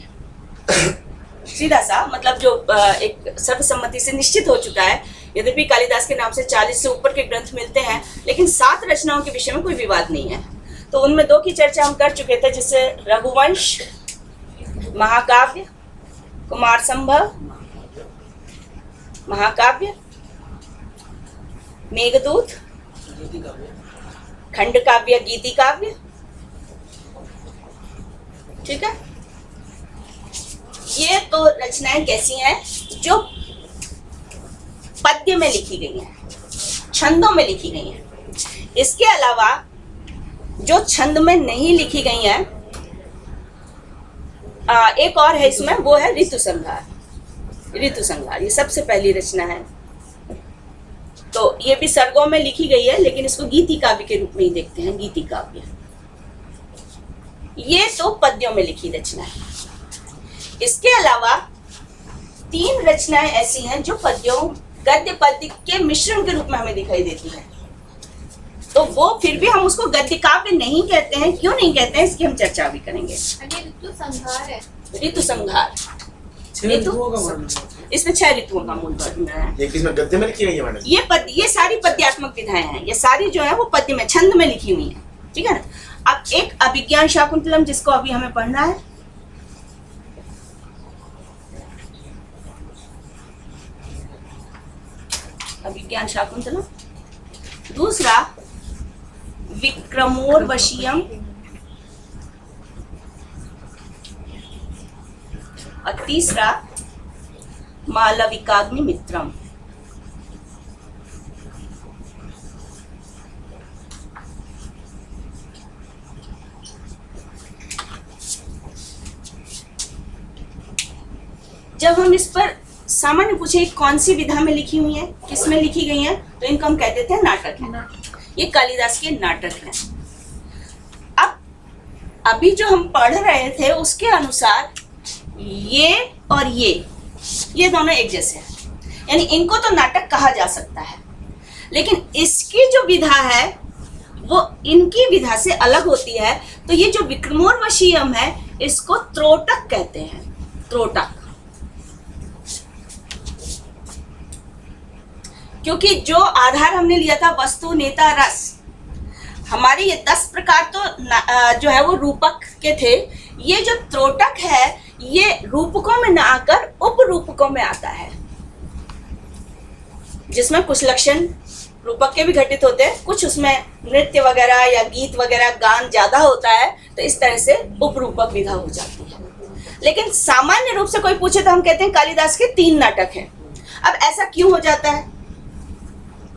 सीधा सा मतलब जो एक सर्वसम्मति से निश्चित हो चुका है। यद्यपि कालिदास के नाम से 40 से ऊपर के ग्रंथ मिलते हैं, लेकिन 7 रचनाओं के विषय में कोई विवाद नहीं है। तो उनमें 2 की चर्चा हम कर चुके थे, जिससे रघुवंश, महाकाव्य, कुमार संभव महाकाव्य, मेघदूत, खंड काव्य, गीति काव्य, ठीक है। ये तो रचनाएं कैसी हैं? जो पद्य में लिखी गई हैं, छंदों में लिखी गई हैं। इसके अलावा जो छंद में नहीं लिखी गई हैं, एक और है इसमें, वो है ऋतु संहार। ऋतु संहार ये सबसे पहली रचना है। तो ये भी सर्गों में लिखी गई है, लेकिन इसको गीति काव्य के रूप में ही देखते हैं, गीति काव्य। ये तो पद्यों में लिखी रचना है। इसके अलावा 3 रचनाएं ऐसी हैं जो पद्यों गद्य पद्य के मिश्रण के रूप में हमें दिखाई देती है, तो वो फिर भी हम उसको गद्य काव्य नहीं कहते हैं। क्यों नहीं कहते हैं, इसकी हम चर्चा भी करेंगे। ये ऋतु संहार है। ऋतु संहार, इसमें 6 ऋतुओं का मूल वर्णन है। ये किसमें गद्य में लिखी गई है मैडम? ये सारी पद्यात्मक विधाएं हैं, ये सारी जो है वो पद्य में छंद में लिखी हुई हैं, ठीक है ना। अब एक अभिज्ञान शाकुंतलम जिसको अभी हमें पढ़ना है, अभिज्ञान शाकुंतलम, दूसरा विक्रमोर्वशीयम, और तीसरा मालविकाग्निमित्रम। जब हम इस पर सामान्य पूछे कौन सी विधा में लिखी हुई है, किस में लिखी गई है, तो इनको हम कह देते हैं नाटक है। ये कालिदास के नाटक हैं। अब अभी जो हम पढ़ रहे थे उसके अनुसार ये और ये दोनों एक जैसे हैं, यानी इनको तो नाटक कहा जा सकता है, लेकिन इसकी जो विधा है वो इनकी विधा से अलग होती है। तो ये जो विक्रमोर्वशीयम है इसको त्रोटक कहते हैं, त्रोटक। क्योंकि जो आधार हमने लिया था वस्तु नेता रस, हमारे ये 10 प्रकार तो जो है वो रूपक के थे। ये जो त्रोटक है ये रूपकों में न आकर उपरूपकों में आता है, जिसमें कुछ लक्षण रूपक के भी घटित होते हैं, कुछ उसमें नृत्य वगैरह या गीत वगैरह गान ज्यादा होता है, तो इस तरह से उपरूपक विधा हो जाती है। लेकिन सामान्य रूप से कोई पूछे तो हम कहते हैं कालिदास के 3 नाटक हैं। अब ऐसा क्यों हो जाता है,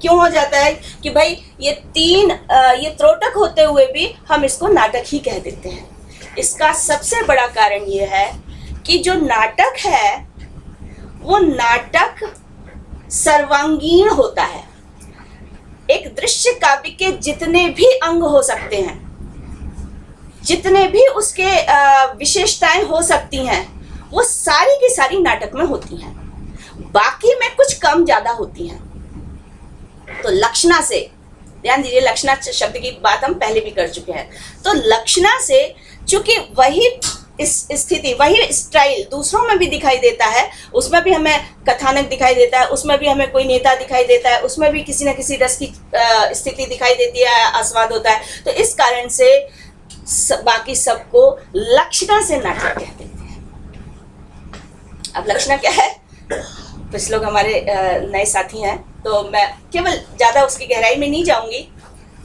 क्यों हो जाता है कि भाई ये 3 ये त्रोटक होते हुए भी हम इसको नाटक ही कह देते हैं? इसका सबसे बड़ा कारण ये है कि जो नाटक है वो नाटक सर्वांगीण होता है। एक दृश्य काव्य के जितने भी अंग हो सकते हैं, जितने भी उसके विशेषताएं हो सकती हैं, वो सारी की सारी नाटक में होती हैं। बाकी में कुछ कम ज्यादा होती हैं। तो लक्षणा से, ध्यान दीजिए, लक्षणा शब्द की बात हम पहले भी कर चुके हैं। तो लक्षणा से चूंकि वही इस स्थिति, वही स्टाइल दूसरों में भी दिखाई देता है, उसमें भी हमें कथानक दिखाई देता है, उसमें भी हमें कोई नेता दिखाई देता है, उसमें भी किसी न किसी रस की स्थिति दिखाई देती है, आस्वाद होता है। तो इस कारण से बाकी सबको लक्षणा से नाटक कह देते हैं। अब लक्षणा क्या है, कुछ लोग हमारे नए साथी हैं, तो मैं केवल ज़्यादा उसकी गहराई में नहीं जाऊंगी।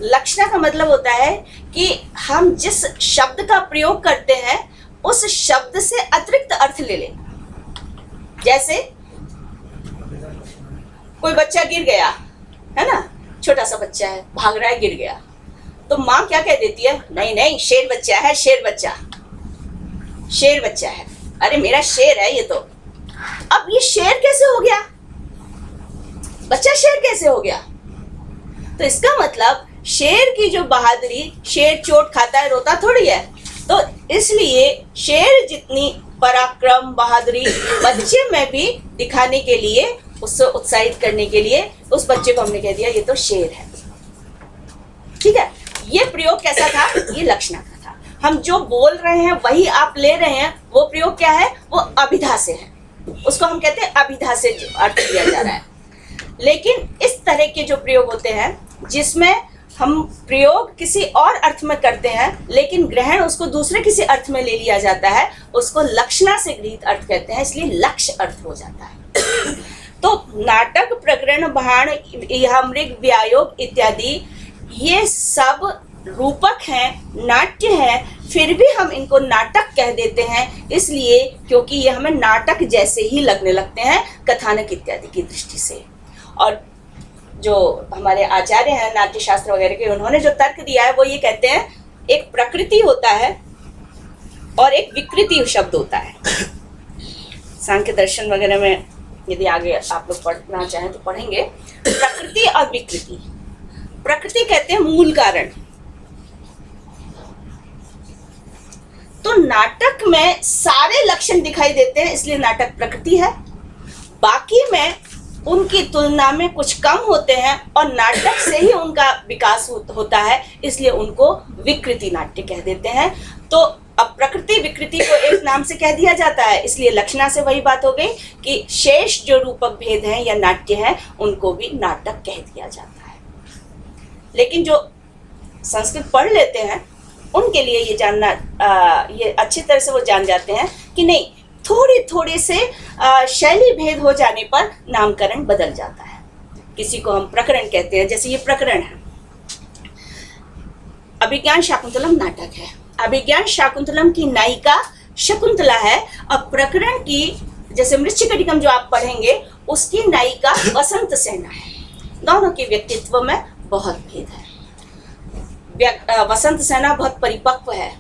लक्षणा का मतलब होता है कि हम जिस शब्द का प्रयोग करते हैं उस शब्द से अतिरिक्त अर्थ ले लेना। जैसे कोई बच्चा गिर गया है ना, छोटा सा बच्चा है, भाग रहा है, गिर गया, तो माँ क्या कह देती है, नहीं नहीं शेर बच्चा है, शेर बच्चा, शेर बच्चा है, अरे मेरा शेर है ये तो। अब ये शेर कैसे हो गया, बच्चा शेर कैसे हो गया? तो इसका मतलब शेर की जो बहादुरी, शेर चोट खाता है रोता थोड़ी है, तो इसलिए शेर जितनी पराक्रम बहादुरी बच्चे में भी दिखाने के लिए, उससे उत्साहित करने के लिए उस बच्चे को हमने कह दिया ये तो शेर है। ठीक है, ये प्रयोग कैसा था, ये लक्षणा का था। हम जो बोल रहे हैं वही आप ले रहे हैं, वो प्रयोग क्या है, वो अभिधा से है, उसको हम कहते हैं अभिधा से अर्थ दिया जा रहा है। लेकिन इस तरह के जो प्रयोग होते हैं जिसमें हम प्रयोग किसी और अर्थ में करते हैं लेकिन ग्रहण उसको दूसरे किसी अर्थ में ले लिया जाता है, उसको लक्षणा से गृहीत अर्थ कहते हैं, इसलिए लक्ष्य अर्थ हो जाता है। तो नाटक, प्रकरण, भाण, यह मृग, व्यायोग इत्यादि ये सब रूपक हैं, नाट्य हैं, फिर भी हम इनको नाटक कह देते हैं, इसलिए क्योंकि ये हमें नाटक जैसे ही लगने लगते हैं कथानक इत्यादि की दृष्टि से। और जो हमारे आचार्य हैं नाट्य शास्त्र वगैरह के, उन्होंने जो तर्क दिया है वो ये कहते हैं एक प्रकृति होता है और एक विकृति शब्द होता है। सांख्य दर्शन वगैरह में यदि आगे आप लोग पढ़ना चाहें तो पढ़ेंगे। प्रकृति और विकृति। प्रकृति कहते हैं मूल कारण। तो नाटक में सारे लक्षण दिखाई देते हैं, इसलिए नाटक प्रकृति है। बाकी में उनकी तुलना में कुछ कम होते हैं और नाटक से ही उनका विकास होता है, इसलिए उनको विकृति नाट्य कह देते हैं। तो अब प्रकृति विकृति को एक नाम से कह दिया जाता है, इसलिए लक्षणा से वही बात हो गई कि शेष जो रूपक भेद हैं या नाट्य हैं उनको भी नाटक कह दिया जाता है। लेकिन जो संस्कृत पढ़ लेते हैं उनके लिए ये जानना ये अच्छी तरह से वो जान जाते हैं कि नहीं, थोड़ी थोड़ी से शैली भेद हो जाने पर नामकरण बदल जाता है। किसी को हम प्रकरण कहते हैं, जैसे ये प्रकरण है। अभिज्ञान शाकुंतलम नाटक है। अभिज्ञान शाकुंतलम की नायिका शकुंतला है और प्रकरण की जैसे मृच्छकटिकम जो आप पढ़ेंगे उसकी नायिका वसंत सेना है। दोनों के व्यक्तित्व में बहुत भेद है। वसंत सेना बहुत परिपक्व है,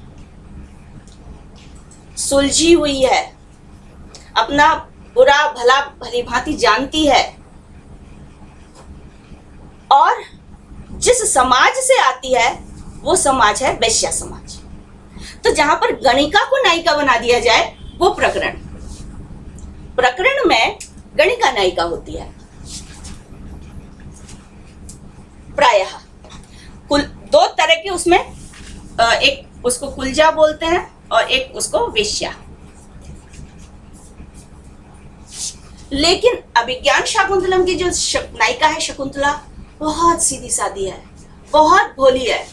सुलझी हुई है, अपना बुरा भला भली भांति जानती है और जिस समाज से आती है वो समाज है वैश्या समाज। तो जहां पर गणिका को नायिका बना दिया जाए वो प्रकरण। प्रकरण में गणिका नायिका होती है प्रायः। कुल दो तरह के उसमें, एक उसको कुलजा बोलते हैं और एक उसको वेश्या। लेकिन अभिज्ञान शाकुंतलम की जो नायिका है शकुंतला बहुत सीधी सादी है, बहुत भोली है।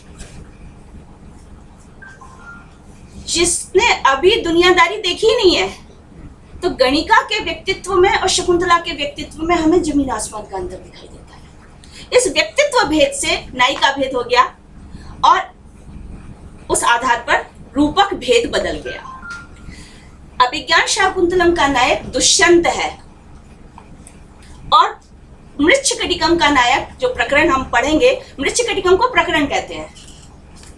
जिसने अभी दुनियादारी देखी नहीं है, तो गणिका के व्यक्तित्व में और शकुंतला के व्यक्तित्व में हमें जमीन आसमान का अंतर दिखाई देता है। इस व्यक्तित्व भेद से नायिका भेद हो गया और उस आधार पर रूपक भेद बदल गया। अभिज्ञान शाकुंतलम का नायक दुष्यंत है और मृच्छकटिकम का नायक, जो प्रकरण हम पढ़ेंगे, मृच्छकटिकम को प्रकरण कहते हैं।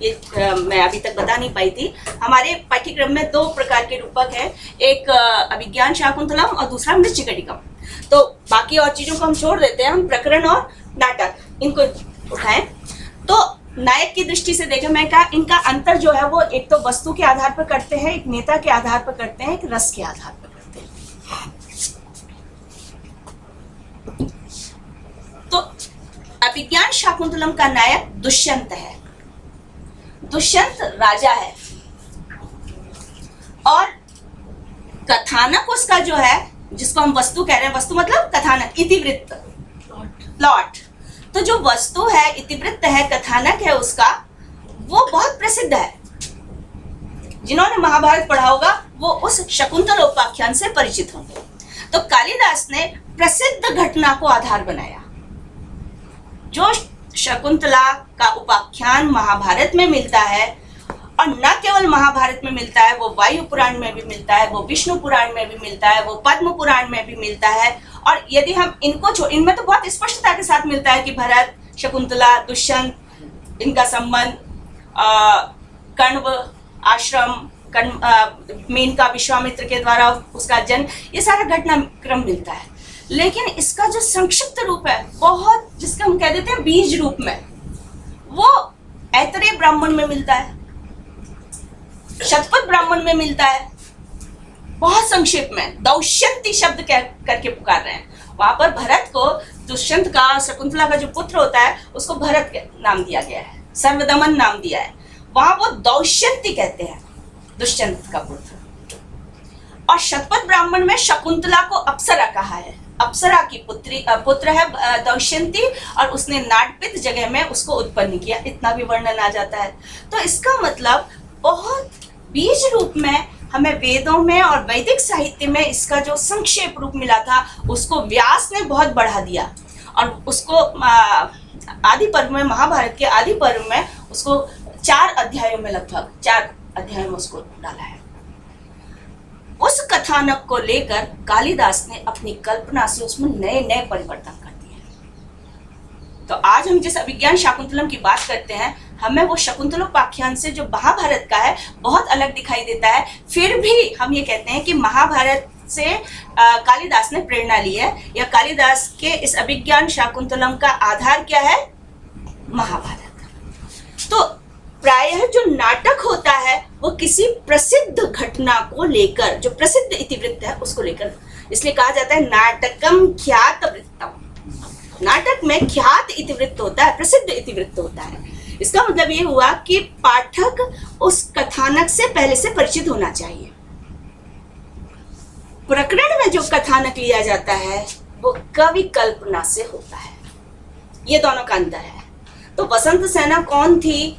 ये मैं अभी तक बता नहीं पाई थी। हमारे पाठ्यक्रम में दो प्रकार के रूपक हैं, एक अभिज्ञान शाकुंतलम और दूसरा मृच्छकटिकम। तो बाकी और चीजों को हम छोड़ देते हैं, हम प्रकरण और नाटक इनको उठाएं। तो नायक की दृष्टि से देखें, मैं कहा इनका अंतर जो है वो एक तो वस्तु के आधार पर करते हैं, एक नेता के आधार पर करते हैं, एक रस के आधार पर करते हैं। तो अभिज्ञान शाकुंतलम का नायक दुष्यंत है। दुष्यंत राजा है और कथानक उसका जो है, जिसको हम वस्तु कह रहे हैं, वस्तु मतलब कथानक, इतिवृत्त, प्लॉट। तो जो वस्तु है, इतिवृत्त है, कथानक है उसका, वो बहुत प्रसिद्ध है। जिन्होंने महाभारत पढ़ा होगा वो उस शकुंतला उपाख्यान से परिचित होंगे। तो कालिदास ने प्रसिद्ध घटना को आधार बनाया। जो शकुंतला का उपाख्यान महाभारत में मिलता है, और न केवल महाभारत में मिलता है, वो वायु पुराण में भी मिलता है, वो विष्णु पुराण में भी मिलता है, वो पद्म पुराण में भी मिलता है। और यदि हम इनको इनमें तो बहुत स्पष्टता के साथ मिलता है कि भरत, शकुंतला, दुष्यंत, इनका संबंध, कण्व आश्रम, मेनका विश्वामित्र के द्वारा उसका जन्म, ये सारा घटनाक्रम मिलता है। लेकिन इसका जो संक्षिप्त रूप है, बहुत जिसका हम कह देते हैं बीज रूप में, वो ऐतरेय ब्राह्मण में मिलता है, शतपथ ब्राह्मण में मिलता है, बहुत संक्षेप में दौष्यंती शब्द करके पुकार रहे हैं। वहां पर भरत को, दुष्यंत का, शकुंतला का जो पुत्र होता है उसको भरत के नाम दिया गया है, सर्वदमन नाम दिया है। वहां वो दौष्यंती कहते हैं दुष्यंत का पुत्र। और शतपथ ब्राह्मण में शकुंतला को अप्सरा कहा है। अप्सरा की पुत्र है दौष्यंती, और उसने नाटपित जगह में उसको उत्पन्न किया, इतना भी वर्णन आ जाता है। तो इसका मतलब बहुत बीज रूप में हमें वेदों में और वैदिक साहित्य में इसका जो संक्षेप रूप मिला था, उसको व्यास ने बहुत बढ़ा दिया और उसको आदि पर्व में, महाभारत के आदि पर्व में उसको 4 अध्यायों में, लगभग 4 अध्यायों में उसको डाला है। उस कथानक को लेकर कालिदास ने अपनी कल्पना से उसमें नए नए परिवर्तन कर दिए। तो आज हम जिस अभिज्ञान शाकुंतलम की बात करते हैं, हमें वो शकुंतलोपाख्यान से जो महाभारत का है बहुत अलग दिखाई देता है। फिर भी हम ये कहते हैं कि महाभारत से कालिदास ने प्रेरणा ली है, या कालिदास के इस अभिज्ञान शाकुंतलम का आधार क्या है? महाभारत। तो प्रायः जो नाटक होता है वो किसी प्रसिद्ध घटना को लेकर, जो प्रसिद्ध इतिवृत्त है उसको लेकर, इसलिए कहा जाता है नाटकम ख्यात वृत्तम। नाटक में ख्यात इतिवृत्त होता है, प्रसिद्ध इतिवृत्त होता है। इसका मतलब ये हुआ कि पाठक उस कथानक से पहले से परिचित होना चाहिए। प्रकरण में जो कथानक लिया जाता है वो कवि कल्पना से होता है। ये दोनों का अंतर है। तो वसंत सेना कौन थी?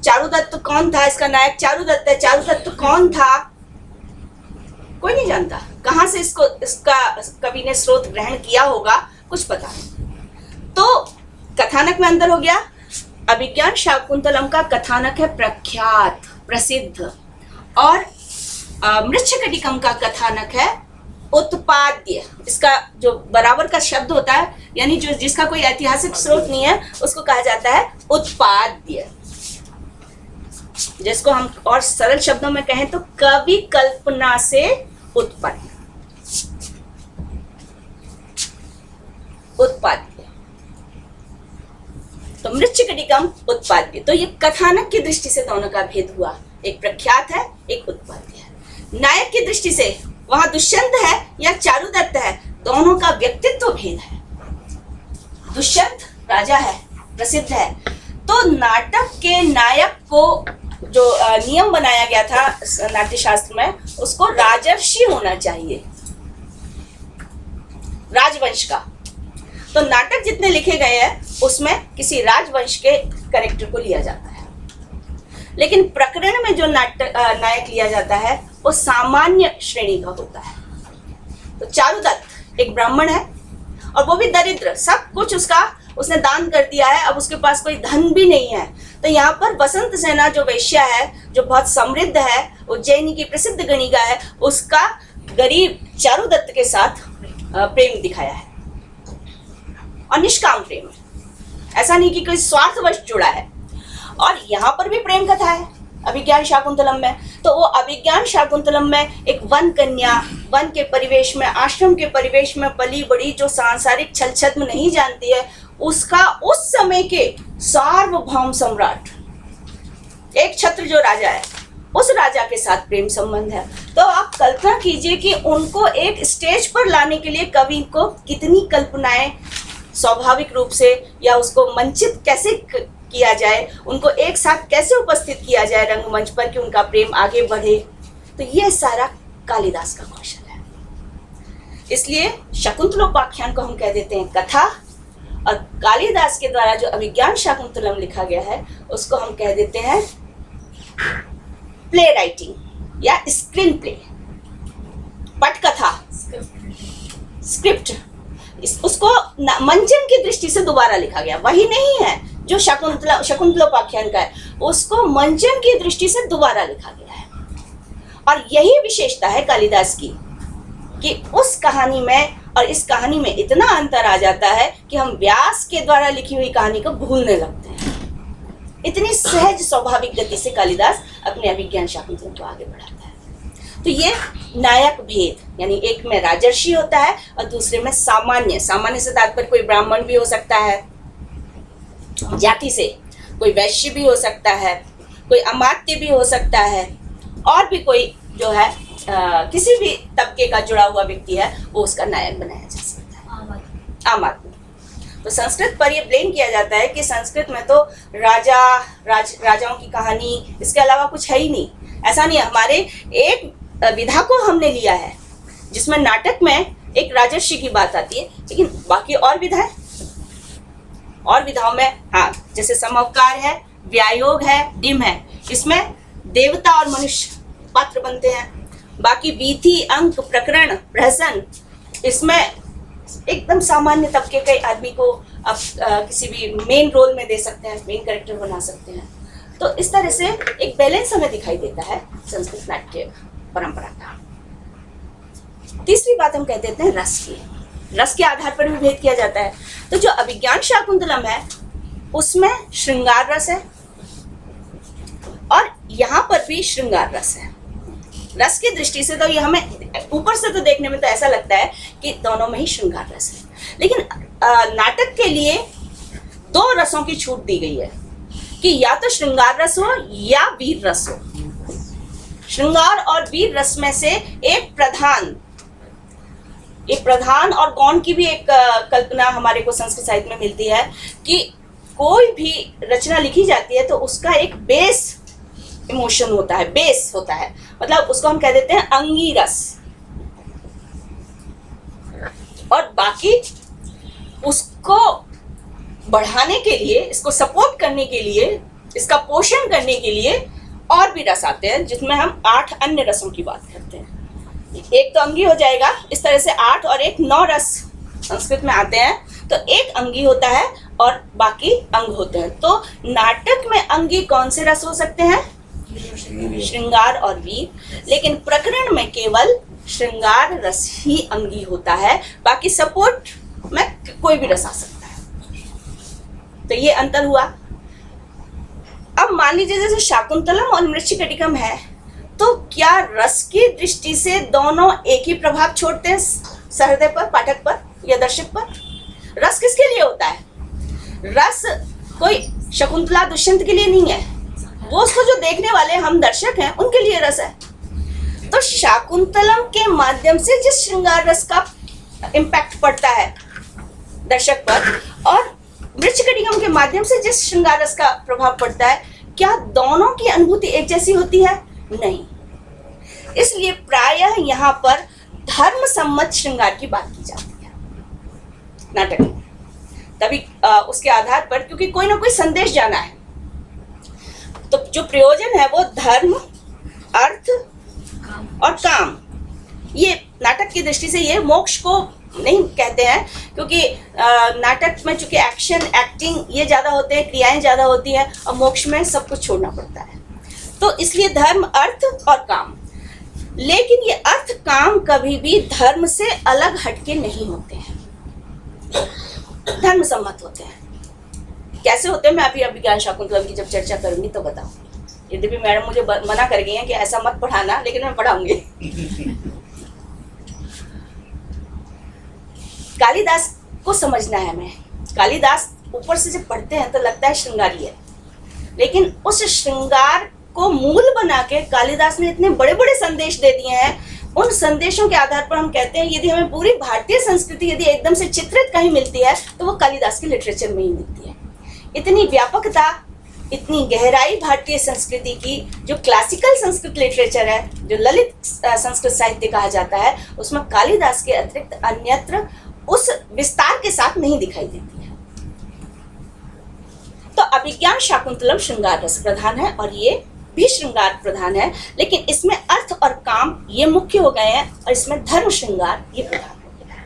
चारुदत्त कौन था? इसका नायक चारुदत्त है। चारुदत्त कौन था? कोई नहीं जानता। कहाँ से इसका कवि ने स्रोत ग्रहण किया होगा, कुछ पता नहीं। तो कथानक में अंतर हो गया। अभिज्ञान शाकुंतलम का कथानक है प्रख्यात, प्रसिद्ध, और मृच्छकटिकम का कथानक है उत्पाद्य। इसका जो बराबर का शब्द होता है, यानी जो जिसका कोई ऐतिहासिक स्रोत नहीं है, उसको कहा जाता है उत्पाद्य। जिसको हम और सरल शब्दों में कहें तो कवि कल्पना से उत्पन्न, उत्पाद्य। तो मृच्छकटिकम, उत्पाद्य। तो ये कथानक की दृष्टि से दोनों का भेद हुआ, एक प्रख्यात है, एक उत्पाद्य है। नायक की दृष्टि से वहां दुष्यंत है या चारुदत्त है, दोनों का व्यक्तित्व भेद है। दुष्यंत राजा है, प्रसिद्ध है, तो नाटक के नायक को जो नियम बनाया गया था नाट्य शास्त्र में, उसको राजर्षि होना चाहिए, राजवंश का। तो नाटक जितने लिखे गए हैं उसमें किसी राजवंश के कैरेक्टर को लिया जाता है। लेकिन प्रकरण में जो नायक लिया जाता है वो सामान्य श्रेणी का होता है। तो चारुदत्त एक ब्राह्मण है और वो भी दरिद्र, सब कुछ उसने दान कर दिया है, अब उसके पास कोई धन भी नहीं है। तो यहाँ पर वसंत सेना जो वैश्या है, जो बहुत समृद्ध है, उज्जैनी की प्रसिद्ध गणिका है, उसका गरीब चारुदत्त के साथ प्रेम दिखाया है, और निष्काम प्रेम, ऐसा नहीं कि कोई स्वार्थवश जुड़ा है। और यहाँ पर भी प्रेम कथा है अभिज्ञान शाकुंतलम में। तो वो अभिज्ञान शाकुंतलम में एक वन कन्या, वन के परिवेश में, आश्रम के परिवेश में पली बड़ी, जो सांसारिक छल छद्म नहीं जानती है, उसका उस समय के सार्वभौम सम्राट, एक छत्र जो राजा है, उस राजा के साथ प्रेम संबंध है। तो आप कल्पना कीजिए कि उनको एक स्टेज पर लाने के लिए कवि को कितनी कल्पनाएं स्वाभाविक रूप से, या उसको मंचित कैसे किया जाए, उनको एक साथ कैसे उपस्थित किया जाए रंगमंच पर कि उनका प्रेम आगे बढ़े। तो ये सारा कालिदास का कौशल है। इसलिए शकुंतलोपाख्यान को हम कह देते हैं कथा, और कालिदास के द्वारा जो अभिज्ञान शाकुंतलम लिखा गया है उसको हम कह देते हैं प्ले राइटिंग या स्क्रीन प्ले, पटकथा, स्क्रिप्ट। उसको मंचन की दृष्टि से दोबारा लिखा गया, वही नहीं है जो शकुंतलोपाख्यान का है, उसको मंचन की दृष्टि से दोबारा लिखा गया है। और यही विशेषता है कालिदास की कि उस कहानी में और इस कहानी में इतना अंतर आ जाता है कि हम व्यास के द्वारा लिखी हुई कहानी को भूलने लगते हैं। इतनी सहज स्वाभाविक गति से कालिदास अपने अभिज्ञान शाकुंतलम को आगे बढ़ाता है। तो ये नायक भेद, यानी एक में राजर्षि होता है और दूसरे में सामान्य। सामान्य से तात्पर्य कोई ब्राह्मण भी हो सकता है जाति से, कोई वैश्य भी हो सकता है, कोई अमात्य भी हो सकता है, और भी कोई जो है किसी भी तबके का जुड़ा हुआ व्यक्ति है, वो उसका नायक बनाया जा सकता है, आम आदमी। तो संस्कृत पर ये ब्लेम किया जाता है कि संस्कृत में तो राजाओं की कहानी, इसके अलावा कुछ है ही नहीं। ऐसा नहीं है। हमारे एक विधा को हमने लिया है जिसमें नाटक में एक राजर्षि की बात आती है, लेकिन बाकी और विधाएं, और विधाओं में हाँ, जैसे समअवकार है, व्यायोग है, डिम है, इसमें देवता और मनुष्य पात्र बनते हैं। बाकी वीथी, अंक, प्रकरण, प्रहसन, इसमें एकदम सामान्य तबके के आदमी को आप किसी भी मेन रोल में दे सकते हैं, मेन कैरेक्टर बना सकते हैं। तो इस तरह से एक बैलेंस हमें दिखाई देता है संस्कृत नाट्य परंपरा का। तीसरी बात हम कह देते हैं रस की। रस के आधार पर भी भेद किया जाता है। तो जो अभिज्ञान शाकुंतलम है उसमें श्रृंगार रस है, और यहाँ पर भी श्रृंगार रस है। रस की दृष्टि से तो ये हमें ऊपर से तो देखने में तो ऐसा लगता है कि दोनों में ही श्रृंगार रस है, लेकिन नाटक के लिए 2 रसों की छूट दी गई है कि या तो श्रृंगार रस हो या वीर रस हो। श्रृंगार और वीर रस में से एक प्रधान और गौण की भी एक कल्पना हमारे को संस्कृत साहित्य में मिलती है कि कोई भी रचना लिखी जाती है तो उसका एक बेस इमोशन होता है, बेस होता है, मतलब उसको हम कह देते हैं अंगी रस, और बाकी उसको बढ़ाने के लिए, इसको सपोर्ट करने के लिए, इसका पोषण करने के लिए और भी रस आते हैं, जिसमें हम 8 अन्य रसों की बात करते हैं। एक तो अंगी हो जाएगा, इस तरह से 8 और 1 9 रस संस्कृत में आते हैं। तो एक अंगी होता है और बाकी अंग होते हैं। तो नाटक में अंगी कौन से रस हो सकते हैं? श्रृंगार और वीर। लेकिन प्रकरण में केवल श्रृंगार रस ही अंगी होता है, बाकी सपोर्ट में कोई भी रस आ सकता है। तो ये अंतर हुआ। अब मान लीजिए जैसे शाकुंतलम और मृच्छकटिकम है, तो क्या रस की दृष्टि से दोनों एक ही प्रभाव छोड़ते हैं सहृदय पर, पाठक पर या दर्शक पर? रस किसके लिए होता है? रस कोई शकुंतला दुष्यंत के लिए नहीं है, वो उसको जो देखने वाले हम दर्शक हैं उनके लिए रस है। तो शाकुंतलम के माध्यम से जिस श्रृंगार रस का इम्पैक्ट पड़ता है दर्शक पर, और मृच्छकटिकम के माध्यम से जिस श्रृंगार रस का प्रभाव पड़ता है, क्या दोनों की अनुभूति एक जैसी होती है? नहीं। इसलिए प्रायः यहाँ पर धर्म सम्मत श्रृंगार की बात की जाती है नाटक में। तभी उसके आधार पर, क्योंकि कोई ना कोई संदेश जाना है, तो जो प्रयोजन है वो धर्म, अर्थ और काम। ये नाटक की दृष्टि से ये मोक्ष को नहीं कहते हैं, क्योंकि नाटक में चूंकि एक्शन, एक्टिंग ये ज़्यादा होते हैं, क्रियाएं ज़्यादा होती हैं, और मोक्ष में सब कुछ छोड़ना पड़ता है। तो इसलिए धर्म, अर्थ और काम। लेकिन ये अर्थ काम कभी भी धर्म से अलग हटके नहीं होते हैं, धर्म सम्मत होते हैं। कैसे होते हैं मैं अभी अभिज्ञान शाकुंतलम की जब चर्चा करूंगी तो बताऊंगी। यद्यपि मैडम मुझे मना कर गई हैं कि ऐसा मत पढ़ाना, लेकिन मैं पढ़ाऊंगी। कालिदास को समझना है हमें। कालिदास ऊपर से जब पढ़ते हैं तो लगता है श्रृंगारी है, लेकिन उस श्रृंगार को मूल बना के कालिदास ने इतने बड़े बड़े संदेश दे दिए हैं। उन संदेशों के आधार पर हम कहते हैं यदि हमें पूरी भारतीय संस्कृति यदि एकदम से चित्रित कहीं मिलती है तो वो कालिदास के लिटरेचर में ही मिलती है। इतनी व्यापकता, इतनी गहराई भारतीय संस्कृति की, जो क्लासिकल संस्कृत लिटरेचर है, जो ललित संस्कृत साहित्य कहा जाता है, उसमें कालिदास के अतिरिक्त अन्यत्र उस विस्तार के साथ नहीं दिखाई देती है। तो अभिज्ञान शाकुंतलम श्रृंगार रस प्रधान है और ये भी श्रृंगार प्रधान है, लेकिन इसमें अर्थ और काम ये मुख्य हो गए हैं और इसमें धर्म श्रृंगार ये प्रधान हो गया है।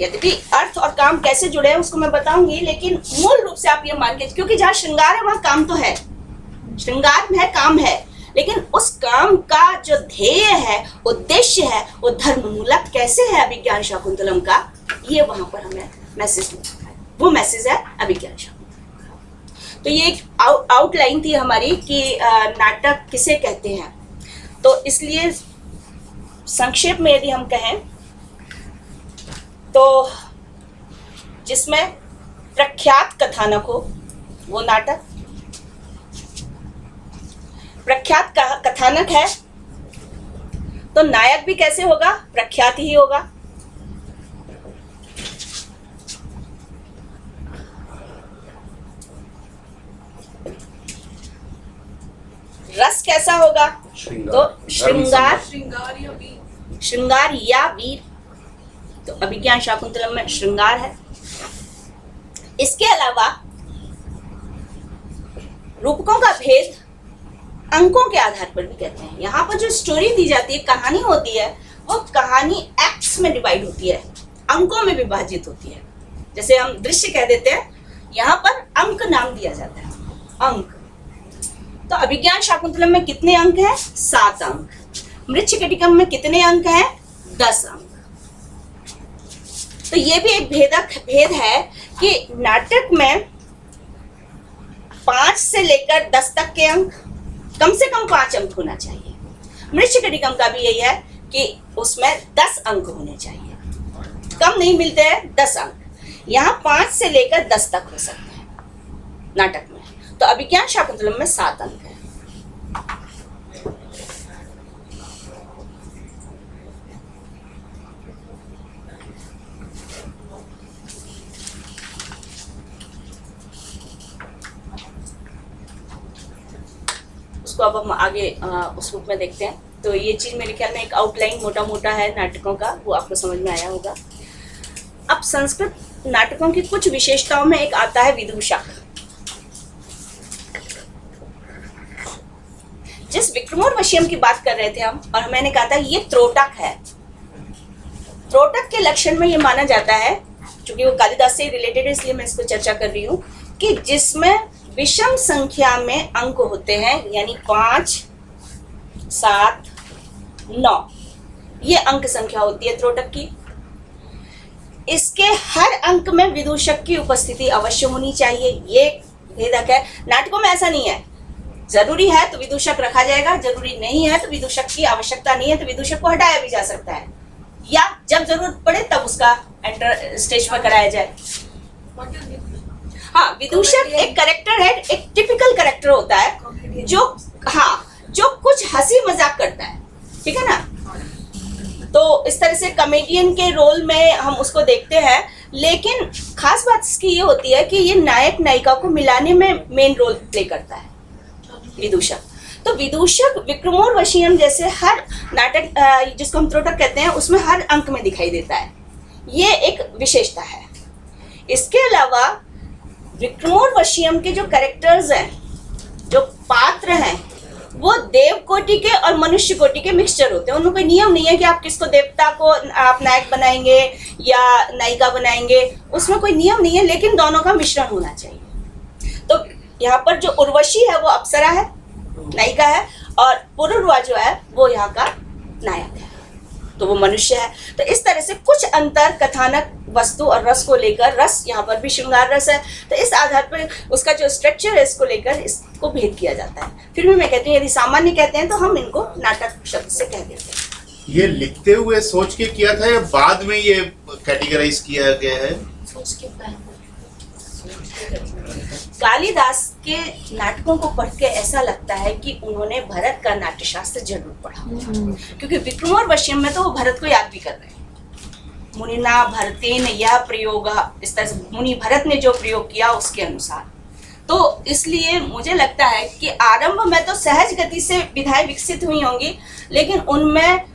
यद्यपि अर्थ और काम कैसे जुड़े हैं उसको मैं बताऊंगी, लेकिन मूल रूप से आप ये मान के, क्योंकि जहाँ श्रृंगार है वहाँ काम तो है, श्रृंगार है, काम है, लेकिन उस काम का जो ध्येय है, उद्देश्य है, वो धर्म मूलक कैसे है अभिज्ञान शाकुंतलम का, ये वहां पर हमें मैसेज मिलता है। वो मैसेज है अभिज्ञान शाकुंतलम। तो ये एक आउटलाइन थी हमारी कि नाटक किसे कहते हैं। तो इसलिए संक्षेप में यदि हम कहें तो जिसमें प्रख्यात कथानक हो वो नाटक। प्रख्यात कथानक है तो नायक भी कैसे होगा? प्रख्यात ही होगा। रस कैसा होगा? तो श्रृंगार या वीर। तो अभिज्ञान शाकुंतलम में श्रृंगार है। इसके अलावा रूपकों का भेद अंकों के आधार पर भी कहते हैं। यहाँ पर जो स्टोरी दी जाती है, कहानी होती है, वो कहानी एक्ट्स में डिवाइड होती है, अंकों में विभाजित होती है। जैसे हम दृश्य कह देते हैं, यहाँ पर अंक नाम दिया जाता है, अंक। तो अभिज्ञान शाकुंतलम में कितने अंक हैं? 7 अंक। मृच्छकटिकम में कितने अंक हैं? 10 अंक। तो ये भी एक भेद है कि नाटक में 5 से लेकर 10 तक के अंक, कम से कम 5 अंक होना चाहिए। मृच्छकटिकम का भी यही है कि उसमें 10 अंक होने चाहिए, कम नहीं मिलते हैं, 10 अंक। यहाँ 5 से लेकर 10 तक हो सकते हैं नाटक में। तो अभिज्ञान शाकुंतलम में 7 अंक है। उसको अब हम आगे उस रूप में देखते हैं। तो ये चीज़ मेरे ख्याल में एक आउटलाइन मोटा मोटा है नाटकों का, वो आपको समझ में आया होगा। अब संस्कृत नाटकों की कुछ विशेषताओं में एक आता है विदूषक। जिस विक्रमोर्वशीयम की बात कर रहे थे हम, और मैंने कहा था ये त्रोटक है। त्रोटक के लक्षण में ये माना जाता है, क्योंकि वो कालिदास से रिलेटेड है इसलिए मैं इसको चर्चा कर रही हूँ, कि जिसमें विषम संख्या में अंक होते हैं, यानी 5, 7, 9 ये अंक संख्या होती है त्रोटक की। इसके हर अंक में विदूषक की उपस्थिति अवश्य होनी चाहिए, ये भेदक है। नाटकों में ऐसा नहीं है, जरूरी है तो विदूषक रखा जाएगा, जरूरी नहीं है तो विदूषक की आवश्यकता नहीं है तो विदूषक को हटाया भी जा सकता है, या जब जरूरत पड़े तब उसका एंटर स्टेज पर कराया जाए। हाँ, विदूषक एक कैरेक्टर है, एक टिपिकल कैरेक्टर होता है जो, हाँ, जो कुछ हंसी मजाक करता है, ठीक है ना। तो इस तरह से कॉमेडियन के रोल में हम उसको देखते हैं, लेकिन खास बात इसकी ये होती है कि ये नायक नायिका को मिलाने में मेन रोल प्ले करता है विदूषक। तो विदूषक विक्रमोर्वशीयम जैसे हर नाटक जिसको हम त्रोटक कहते हैं उसमें हर अंक में दिखाई देता है, ये एक विशेषता है। इसके अलावा विक्रमोर्वशीयम के जो कैरेक्टर्स हैं, जो पात्र हैं, वो देव कोटि के और मनुष्य कोटि के मिक्सचर होते हैं। उनमें कोई नियम नहीं है कि आप किसको देवता को आप नायक बनाएंगे या नायिका बनाएंगे, उसमें कोई नियम नहीं है, लेकिन दोनों का मिश्रण होना चाहिए। तो यहाँ पर जो उर्वशी है वो अप्सरा है, नायिका है, और पुरुरवा जो है वो यहाँ का नायक है, तो वो मनुष्य है। तो इस तरह से कुछ अंतर कथानक वस्तु और रस को लेकर, रस यहाँ पर भी श्रृंगार रस है, तो इस आधार पर उसका जो स्ट्रक्चर है इसको लेकर इसको भेद किया जाता है। फिर भी मैं कहती हूँ यदि सामान्य कहते हैं तो हम इनको नाटक शब्द से कह देते हैं। ये लिखते हुए सोच के किया था या बाद में ये कैटेगराइज किया गया है? कालिदास के नाटकों को पढ़ के ऐसा लगता है कि उन्होंने भरत का नाट्यशास्त्र जरूर पढ़ा, क्योंकि विक्रमोर्वशीयम में तो वो भरत को याद भी कर रहे हैं। मुनिना भरतेन यह प्रयोग, इस तरह से मुनि भरत ने जो प्रयोग किया उसके अनुसार। तो इसलिए मुझे लगता है कि आरंभ में तो सहज गति से विधाएं विकसित हुई होंगी, लेकिन उनमें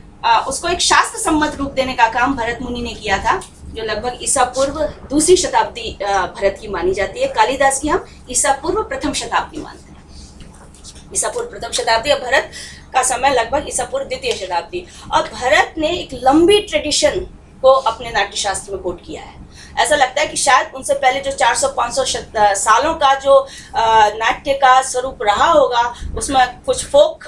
उसको एक शास्त्र सम्मत रूप देने का काम भरत मुनि ने किया था, जो लगभग ईसा पूर्व 2री शताब्दी भरत की मानी जाती है। कालिदास की हम ईसा पूर्व 1म शताब्दी मानते हैं। ईसा पूर्व 1म शताब्दी और भरत का समय लगभग ईसा पूर्व 2य शताब्दी। और भरत ने एक लंबी ट्रेडिशन को अपने नाट्यशास्त्र में कोट किया है। ऐसा लगता है कि शायद उनसे पहले जो 400-500 सालों का जो नाट्य का स्वरूप रहा होगा, उसमें कुछ फोक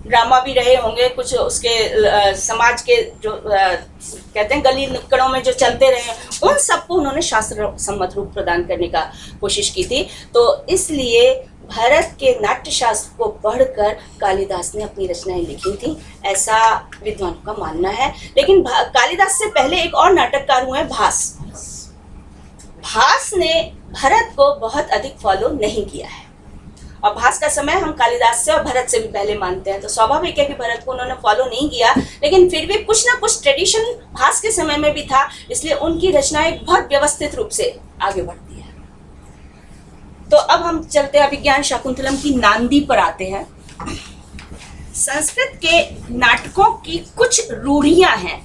ड्रामा भी रहे होंगे, कुछ उसके समाज के जो कहते हैं गली नुक्कड़ों में जो चलते रहे, उन सबको उन्होंने शास्त्र सम्मत रूप प्रदान करने का कोशिश की थी। तो इसलिए भरत के नाट्यशास्त्र को पढ़कर कालिदास ने अपनी रचनाएं लिखी थी, ऐसा विद्वानों का मानना है। लेकिन कालिदास से पहले एक और नाटककार हुए भास। भास ने भरत को बहुत अधिक फॉलो नहीं किया है, और भास का समय हम कालिदास से और भरत से भी पहले मानते हैं। तो स्वाभाविक है कि भरत को उन्होंने फॉलो नहीं किया, लेकिन फिर भी कुछ ना कुछ ट्रेडिशन भास के समय में भी था, इसलिए उनकी रचनाएं बहुत व्यवस्थित रूप से आगे बढ़ती है। तो अब हम चलते हैं अभिज्ञान शाकुंतलम की नांदी पर आते हैं। संस्कृत के नाटकों की कुछ रूढ़ियां हैं,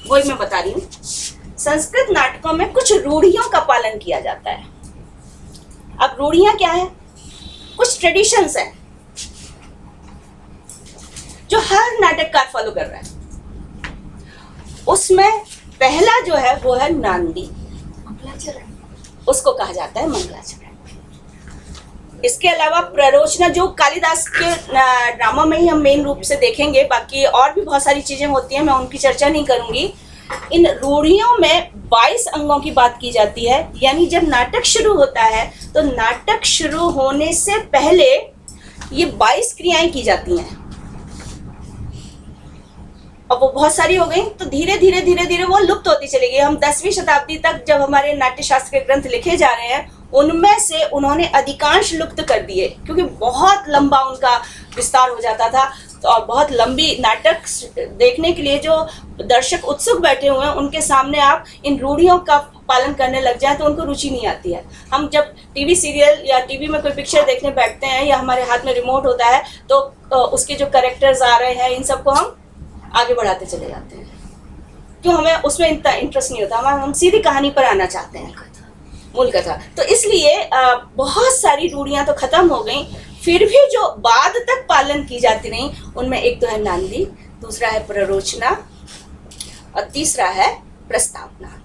वही मैं बता रही हूँ। संस्कृत नाटकों में कुछ रूढ़ियों का पालन किया जाता है। अब रूढ़ियां क्या है? कुछ ट्रेडिशंस हैं जो हर नाटककार फॉलो कर रहा है। उसमें पहला जो है वो है नांदी, उसको कहा जाता है मंगलाचरण। इसके अलावा प्ररोचना, जो कालिदास के ड्रामा में ही हम मेन रूप से देखेंगे, बाकी और भी बहुत सारी चीजें होती हैं, मैं उनकी चर्चा नहीं करूंगी। इन रूढ़ियों में 22 अंगों की बात की जाती है, यानी जब नाटक शुरू होता है तो नाटक शुरू होने से पहले ये 22 क्रियाएं की जाती हैं। अब वो बहुत सारी हो गई, तो धीरे धीरे वो लुप्त होती चली गई। हम 10वीं शताब्दी तक जब हमारे नाट्य शास्त्र के ग्रंथ लिखे जा रहे हैं, उनमें से उन्होंने अधिकांश लुप्त कर दिए, क्योंकि बहुत लंबा उनका विस्तार हो जाता था। तो और बहुत लंबी नाटक देखने के लिए जो दर्शक उत्सुक बैठे हुए हैं, उनके सामने आप इन रूढ़ियों का पालन करने लग जाए तो उनको रुचि नहीं आती है। हम जब टीवी सीरियल या टीवी में कोई पिक्चर देखने बैठते हैं, या हमारे हाथ में रिमोट होता है, तो उसके जो कैरेक्टर्स आ रहे हैं, इन सबको हम आगे बढ़ाते चले जाते हैं, क्यों? हमें उसमें इतना इंटरेस्ट नहीं होता, हम सीधी कहानी पर आना चाहते हैं, मूल कथा। तो इसलिए बहुत सारी रूढ़ियां तो खत्म हो गई, फिर भी जो बाद तक पालन की जाती रही, उनमें एक तो है नांदी, दूसरा है प्ररोचना, और तीसरा है प्रस्तावना।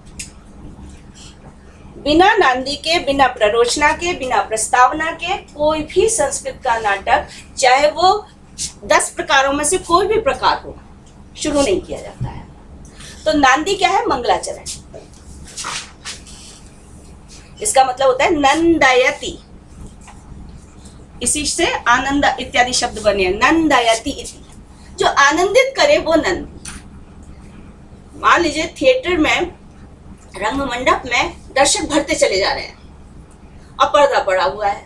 बिना नांदी के, बिना प्ररोचना के, बिना प्रस्तावना के कोई भी संस्कृत का नाटक, चाहे वो 10 प्रकारों में से कोई भी प्रकार हो, शुरू नहीं किया जाता है। तो नांदी क्या है? मंगलाचरण। इसका मतलब होता है नंदयति, इसी से आनंद इत्यादि शब्द बने हैं, नंदयति इति, जो आनंदित करे वो नंद। मान लीजिए थिएटर में, रंग मंडप में दर्शक भरते चले जा रहे हैं और पर्दा पड़ा हुआ है,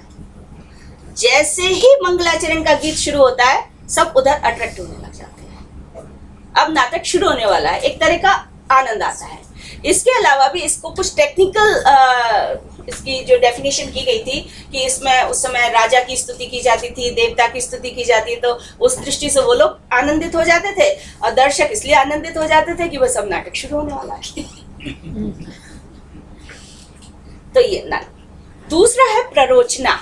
जैसे ही मंगलाचरण का गीत शुरू होता है, सब उधर अट्रैक्ट होने लग जाते हैं। अब नाटक शुरू होने वाला है, एक तरह का आनंद आता है। इसके अलावा भी इसको कुछ टेक्निकल इसकी जो डेफिनेशन की गई थी कि इसमें उस समय राजा की स्तुति की जाती थी, देवता की स्तुति की जाती, तो उस दृष्टि से वो लोग आनंदित हो जाते थे, और दर्शक इसलिए आनंदित हो जाते थे कि बस अब नाटक शुरू होने वाला है। तो ये ना। दूसरा है प्ररोचना।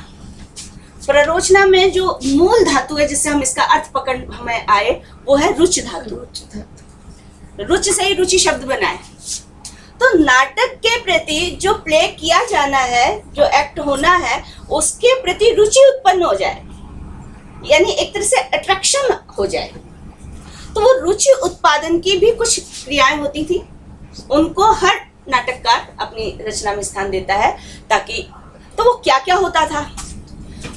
प्ररोचना में जो मूल धातु है, जिससे हम इसका अर्थ पकड़ हमें आए, वो है रुच धातु। रुच से ही रुचि शब्द बना है। तो नाटक के प्रति जो प्ले किया जाना है, जो एक्ट होना है, उसके प्रति रुचि उत्पन्न हो जाए, यानी एक तरह से अट्रैक्शन हो जाए। तो वो रुचि उत्पादन की भी कुछ क्रियाएं होती थी, उनको हर नाटककार अपनी रचना में स्थान देता है, ताकि तो वो क्या क्या होता था,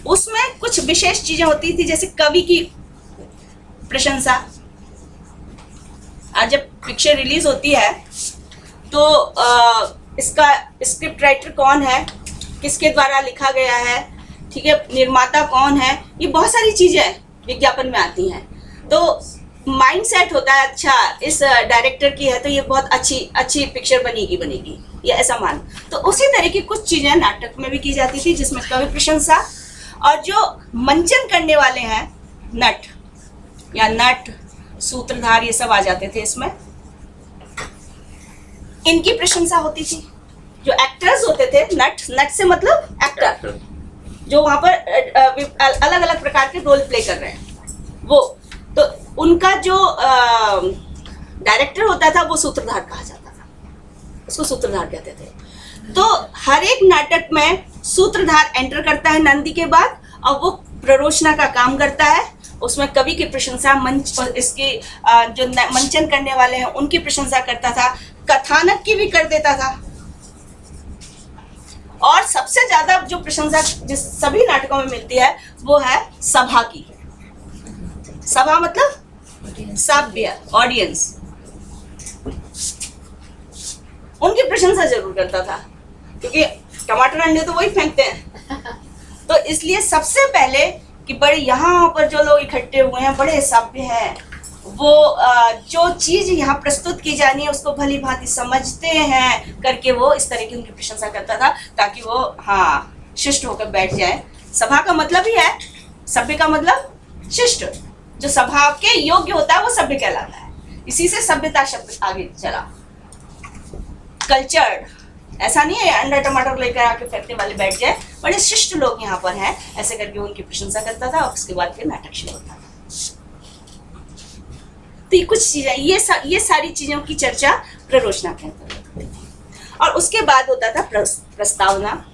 उसमें कुछ विशेष चीजें होती थी, जैसे कवि की प्रशंसा। आज जब पिक्चर रिलीज होती है तो इसका स्क्रिप्ट राइटर कौन है, किसके द्वारा लिखा गया है, ठीक है, निर्माता कौन है, ये बहुत सारी चीजें विज्ञापन में आती हैं। तो माइंड सेट होता है, अच्छा इस डायरेक्टर की है तो ये बहुत अच्छी पिक्चर बनेगी, ये ऐसा मान। तो उसी तरह की कुछ चीजें नाटक में भी की जाती थी, जिसमें कवि प्रशंसा, और जो मंचन करने वाले हैं, नट या नट, सूत्रधार, ये सब आ जाते थे इसमें, इनकी प्रशंसा होती थी। जो एक्टर्स होते थे, नट से मतलब एक्टर, जो वहां पर अलग अलग प्रकार के रोल प्ले कर रहे हैं, वो तो उनका जो डायरेक्टर होता था, वो सूत्रधार कहा जाता था, उसको सूत्रधार कहते थे। तो हर एक नाटक में सूत्रधार एंटर करता है नंदी के बाद, और वो प्ररोचना का काम करता है। उसमें कवि की प्रशंसा, मंच और इसके जो मंचन करने वाले हैं उनकी प्रशंसा करता था, कथानक की भी कर देता था। और सबसे ज्यादा जो प्रशंसा जिस सभी नाटकों में मिलती है, वो है सभा की। सभा मतलब सभ्य, ऑडियंस, उनकी प्रशंसा जरूर करता था, क्योंकि टमाटर अंडे तो वही फेंकते हैं। तो इसलिए सबसे पहले कि बड़े यहाँ पर जो लोग इकट्ठे हुए हैं बड़े सभ्य हैं, वो जो चीज यहाँ प्रस्तुत की जानी है उसको भली भांति समझते हैं करके वो इस तरह की उनकी प्रशंसा करता था, ताकि वो शिष्ट होकर बैठ जाए। सभा का मतलब ही है, सभ्य का मतलब शिष्ट, जो सभा के योग्य होता है वो सभ्य कहलाता है। इसी से सभ्यता शब्द आगे चला। कल्चर्ड, ऐसा नहीं है अंडा टमाटर लेकर आके फेंकने वाले बैठ जाए, बड़े शिष्ट लोग यहाँ पर हैं, ऐसे करके उनकी प्रशंसा करता था, और उसके बाद फिर नाटक शुरू होता था। तो ये कुछ चीजें, ये सारी चीजों की चर्चा प्ररोचना के अंतर्गत होती थी। और उसके बाद होता था प्रस्तावना।